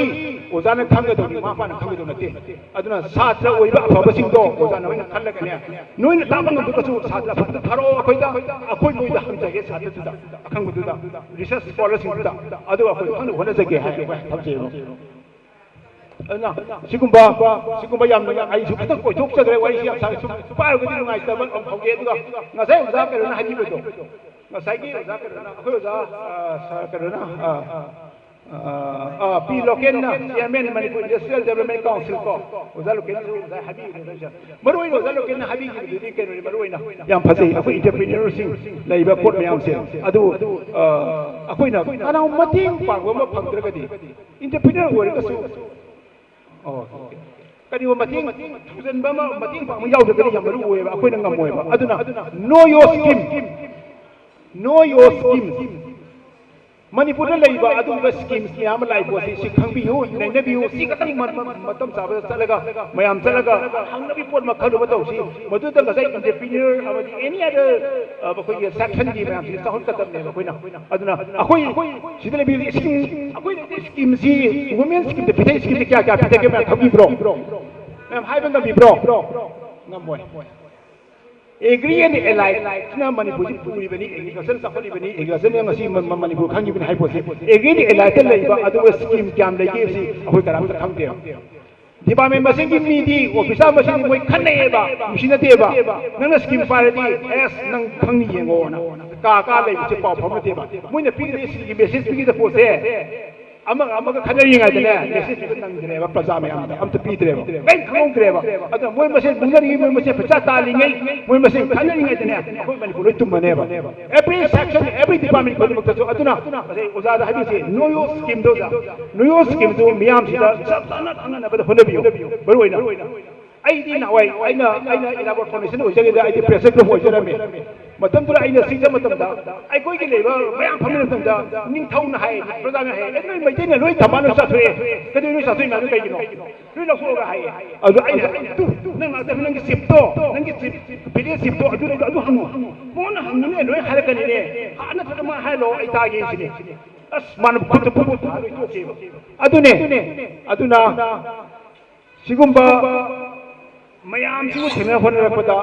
ꯑꯣꯖꯥꯅ ꯈꯪꯒꯗꯧꯅꯤ ꯃꯃꯥ ꯃꯄꯥꯅ ꯈꯪꯒꯗꯧ ꯅꯠꯇꯦ ꯑꯗꯨꯅ ꯁꯥꯇ꯭ꯔ ꯑꯣꯏꯕ ꯑꯐꯕꯁꯤꯡꯗꯣ ꯑꯣꯖꯥꯅ ꯑꯣꯏꯅ ꯈꯜꯂꯒꯅꯦ ꯅꯣꯏꯅ ꯇꯥꯛꯄ ꯉꯝꯗ꯭ꯔꯒꯁꯨ ꯁꯥꯇ꯭ꯔ ꯑꯐꯕꯗ ꯊꯥꯔꯛꯑꯣ ꯑꯩꯈꯣꯏ ꯅꯣꯏꯗ ꯍꯪꯖꯒꯦ ꯁꯥꯇ꯭ꯔꯗꯨꯗ ꯑꯈꯪꯕꯗꯨꯗ ꯔꯤꯁꯔꯁ ꯁ꯭ꯀꯣꯂꯔꯁꯤꯡꯗꯨꯗ ꯑꯗꯨꯒ ꯑꯩꯈꯣꯏ ꯈꯪꯅ ꯍꯣꯠꯅꯖꯒꯦ ꯍꯥꯏꯕ ꯊꯝꯖꯩꯕ ꯑꯗꯨꯅ ꯁꯤꯒꯨꯝꯕ ꯌꯥꯝꯅ ꯑꯩꯁꯨ ꯈꯤꯇꯪ ꯀꯣꯏꯊꯣꯛꯆꯈ꯭ꯔꯦ ꯋꯥꯔꯤꯁꯤ ꯌꯥꯝ ꯁꯥꯡꯉꯦ ꯁꯨꯝ ꯄꯥꯏꯔꯒꯗꯤ ꯅꯨꯡꯉꯥꯏꯇꯕ ꯐꯥꯎꯒꯦ ꯑꯗꯨꯒ ꯉꯁꯥꯏ ꯑꯣꯖꯥ ꯀꯩꯅꯣꯅ ꯍꯥꯏꯕꯤꯕꯗꯣ ꯉꯁꯥꯏꯒꯤ ꯑꯣꯖꯥ ꯀꯩꯅꯣꯅ ꯑꯩꯈꯣꯏ ꯑꯣꯖꯥ ꯀꯩꯅꯣꯅ ꯄꯤ ꯂꯣꯀꯦꯜꯅ chairman Manipur industrial development council ꯀꯣ ꯑꯣꯖꯥ ꯂꯣꯀꯦꯜꯅꯁꯨ ꯉꯁꯥꯏ ꯍꯥꯏꯕꯤꯈ꯭ꯔꯦ ꯃꯔꯨꯑꯣꯏꯅ ꯑꯣꯖꯥ ꯂꯣꯀꯦꯜꯅ ꯍꯥꯏꯕꯤꯈꯤꯕꯗꯨꯗꯤ ꯀꯩꯅꯣꯅꯤ ꯃꯔꯨꯑꯣꯏꯅ ꯌꯥꯝ ꯐꯖꯩ ꯑꯩꯈꯣꯏ ꯏꯟꯇꯔꯄ꯭ꯔꯤꯅꯔꯁꯤꯡ ꯂꯩꯕ ꯄꯣꯠ ꯃꯌꯥꯝꯁꯦ ꯑꯗꯨ ꯑꯩꯈꯣꯏꯅ ꯀꯅꯥꯒꯨꯝꯕ ꯃꯇꯦꯡ ꯄꯥꯡꯕ ꯑꯃ ꯐꯪꯗ꯭ꯔꯒꯗꯤ ꯏꯟꯇꯔꯄ꯭ꯔꯤꯅꯔ ꯑꯣꯏꯔꯒꯁꯨ ꯀꯔꯤꯒꯨꯝꯕ ꯃꯇꯦꯡ ꯊꯨꯖꯟꯕ ꯑꯃ ꯃꯇꯦꯡ ꯄꯥꯡꯕ ꯌꯥꯎꯗ꯭ꯔꯒꯗꯤ ꯌꯥꯝ ꯃꯔꯨ ꯑꯣꯏꯌꯦꯕ ꯑꯩꯈꯣꯏꯅ ꯉꯝꯃꯣꯏꯕ ꯑꯗꯨꯅ ꯅꯣ ꯌꯣꯔ ꯁ꯭ꯀꯤꯝ ꯃꯅꯤꯄꯨꯔꯗ ꯂꯩꯕ ꯑꯗꯨꯒꯨꯝꯕ ꯁ꯭ꯀꯤꯝꯁ ꯃꯌꯥꯝ ꯑꯃ ꯂꯥꯛꯏ ꯄꯣꯠꯁꯤ ꯁꯤ ꯈꯪꯕꯤꯌꯨ ꯅꯩꯅꯕꯤꯌꯨ ꯁꯤ ꯈꯛꯇꯪ ꯃꯇꯝ ꯆꯥꯕꯗ ꯆꯠꯂꯒ ꯃꯌꯥꯝ ꯆꯠꯂꯒ ꯍꯪꯅꯕꯤ ꯄꯣꯠ ꯃꯈꯜ ꯇꯧꯁꯤ ꯃꯗꯨꯗ ꯉꯁꯥꯏ ꯏꯟꯇꯔꯄ꯭ꯔꯤꯅꯔ ꯑꯃꯗꯤ ꯑꯦꯅꯤ ꯑꯗꯔ ꯑꯩꯈꯣꯏꯒꯤ ꯁꯦꯛꯁꯟꯒꯤ ꯃꯌꯥꯝꯁꯤ ꯆꯥꯎꯈꯠꯀꯗꯕꯅꯦꯕ ꯑꯩꯈꯣꯏꯅ ꯑꯗꯨꯅ ꯑꯩꯈꯣꯏ ꯁꯤꯗ ꯂꯩꯕꯤꯔꯤ ꯑꯩꯈꯣꯏꯅ ꯁ꯭ꯀꯤꯝꯁꯤ ꯋꯨꯃꯦꯟ ꯁ꯭ꯀꯤꯝꯗ ꯄꯤꯊꯛꯏ ꯁ꯭ꯀꯤꯝꯁꯤ ꯀꯌꯥ ꯄꯤꯊꯛꯀꯦ ꯃꯌꯥꯝ ꯈꯪꯕꯤꯕ꯭ꯔꯣ ꯃꯌꯥꯝ ꯍꯥꯏꯕ ꯉꯝꯕꯤꯕ꯭ꯔꯣ ꯉꯝꯃꯣꯏ ꯑꯦꯒ꯭ꯔꯤ ꯑꯦꯟ ꯑꯦꯂꯥꯏꯠꯁꯤꯅ ꯃꯅꯤꯄꯨꯔꯁꯤ ꯄꯨꯔꯤꯕꯅꯤ ꯑꯦꯒ꯭ꯔꯤꯀꯜꯆꯔ ꯆꯥꯎꯈꯠꯂꯤꯕꯅꯤ ꯑꯦꯒ꯭ꯔꯤꯀꯜꯆꯔꯅ ꯉꯁꯤ ꯃꯅꯤꯄꯨꯔ ꯈꯪꯉꯤꯕꯅꯤ ꯍꯥꯏꯕ ꯄꯣꯠꯁꯤ ꯑꯦꯒ꯭ꯔꯤ ꯑꯦꯟ ꯑꯦꯂꯥꯏꯠꯇ ꯂꯩꯕ ꯑꯗꯨꯒ ꯁ꯭ꯀꯤꯝ ꯀꯌꯥꯝ ꯂꯩꯒꯦꯕꯁꯤ ꯑꯩꯈꯣꯏ ꯀꯅꯥꯝꯇ ꯈꯪꯗꯦꯕ ꯗꯤꯄꯥꯔꯠꯃꯦꯟ ꯃꯁꯤꯡꯒꯤ ꯃꯤꯗꯤ ꯑꯣꯐꯤꯁꯥꯔ ꯃꯁꯤꯡꯗꯤ ꯃꯣꯏ ꯈꯟꯅꯩꯑꯦꯕ ꯅꯨꯡꯁꯤꯅꯗꯦꯕ ꯅꯪꯅ ꯁ꯭ꯀꯤꯝ ꯄꯥꯏꯔꯗꯤ ꯑꯦꯁ ꯅꯪ ꯈꯪꯅꯤ ꯌꯦꯡꯉꯣꯅ ꯀꯥ ꯂꯩꯕꯁꯦ ꯄꯥꯎ ꯐꯥꯎꯅꯗꯦꯕ ꯃꯣꯏꯅ ꯄꯤꯒꯗꯕ ꯁꯤꯒꯤ ꯃꯦꯁꯦꯖ ꯄꯤꯒꯗꯕ ꯄꯣꯠꯁꯦ ꯑꯃꯒ ꯈꯟꯅꯔꯤꯉꯩꯗꯅꯦ ꯃꯦꯁꯦꯖ ꯄꯤꯕ ꯅꯪꯗ꯭ꯔꯦꯕ प्रजा ꯃꯌꯥꯝꯗ ꯑꯝꯇ ꯄꯤꯗ꯭ꯔꯦꯕ ꯀꯩ ꯈꯪꯍꯧꯗ꯭ꯔꯦꯕ ꯑꯗꯨꯅ ꯃꯣꯏ ꯃꯁꯦꯟ ꯕꯨꯡꯅꯔꯤꯉꯩ ꯃꯣꯏ ꯃꯁꯦꯟ ꯄꯩꯁꯥ ꯇꯥꯜꯂꯤꯉꯩ ꯃꯣꯏ ꯃꯁꯦꯟ ꯈꯟꯅꯔꯤꯉꯩꯗꯅꯦ ꯑꯩꯈꯣꯏ ꯃꯅꯤꯄꯨꯔ ꯂꯣꯏ ꯇꯨꯝꯃꯅꯦꯕ ꯑꯦꯕ꯭ꯔꯤ ꯁꯦꯛꯁꯟ ꯑꯦꯕ꯭ꯔꯤ ꯗꯤꯄꯥꯔꯠꯃꯦꯟ ꯈꯨꯗꯤꯡꯃꯛꯇꯁꯨ ꯑꯗꯨꯅ ꯉꯁꯥꯏ ꯑꯣꯖꯥꯗ ꯍꯥꯏꯕꯤꯁꯦ ꯅꯣꯌꯣ ꯁ꯭ꯀꯤꯝꯗꯨ ꯃꯤꯌꯥꯝꯁꯤꯗ ꯆꯞ ꯆꯥꯅ ꯈꯪꯅꯅꯕꯗ ꯍꯣꯠꯅꯕꯤꯌꯨ ꯃꯔꯨꯑꯣꯏꯅ ꯑꯩꯗꯤ ꯅꯍꯥꯟꯋꯥꯏ ꯑꯩꯅ ꯏꯔꯥꯕꯣꯠ ꯐꯥꯎꯟꯗꯦꯁꯟ ꯑꯣꯏꯖꯔꯤꯗ ꯑꯩꯗꯤ ꯄ꯭ꯔꯦꯁꯔ ꯒ꯭ꯔꯨꯞ ꯑꯣꯏꯖꯔꯝꯃꯦ ꯃꯇꯝꯗꯨꯗ ꯑꯩꯅ ꯆꯤꯡꯖ ꯃꯇꯝꯗ ꯑꯩꯈꯣꯏꯒꯤ ꯂꯩꯕ ꯃꯌꯥꯝ ꯐꯝꯃꯤꯟꯅ ꯃꯇꯝꯗ ꯅꯤꯡꯊꯧꯅ ꯍꯥꯏ ꯄ꯭ꯔꯖꯥꯅ ꯍꯥꯏ ꯅꯣꯏ ꯃꯩꯇꯩꯅ ꯂꯣꯏ ꯊꯝꯕꯥꯜ ꯂꯣꯏ ꯆꯥꯊꯣꯛꯑꯦ ꯀꯩꯗꯧ ꯅꯣꯏ ꯆꯥꯊꯣꯛꯏ ꯃꯌꯥꯝꯗꯨ ꯀꯩꯒꯤꯅꯣ ꯂꯣꯏ ꯂꯧꯊꯣꯛꯑꯒ ꯍꯥꯏꯌꯦ ꯑꯗꯨ ꯑꯩꯅ ꯅꯪ ꯂꯥꯛꯇꯕ ꯅꯪꯒꯤ ꯆꯤꯞꯇꯣ ꯅꯪꯒꯤ ꯚꯤꯂꯦꯖ ꯆꯤꯞꯇꯣ ꯑꯗꯨ ꯍꯪꯉꯨ ꯃꯉꯣꯟꯗ ꯍꯪꯉꯨꯅꯦ ꯂꯣꯏ ꯍꯥꯏꯔꯛꯀꯅꯤꯅꯦ ꯅꯠꯇ꯭ꯔꯒ ꯃꯥ ꯍꯥꯏꯔꯛꯑꯣ ꯑꯩ ꯇꯥꯒꯦ ꯁꯤꯅꯤ ꯑꯁ ꯃꯥꯅ ꯈꯨꯠꯇ ꯄꯨꯄꯨ ꯊꯥ ꯂꯣꯏ ꯇꯣꯛꯈꯤꯕ ꯑꯗꯨꯅ ꯁꯤꯒꯨꯝꯕ ꯃꯌꯥꯝꯁꯤꯕꯨ ꯊꯦꯡꯅ ꯍꯣꯠꯅꯔꯛꯄꯗ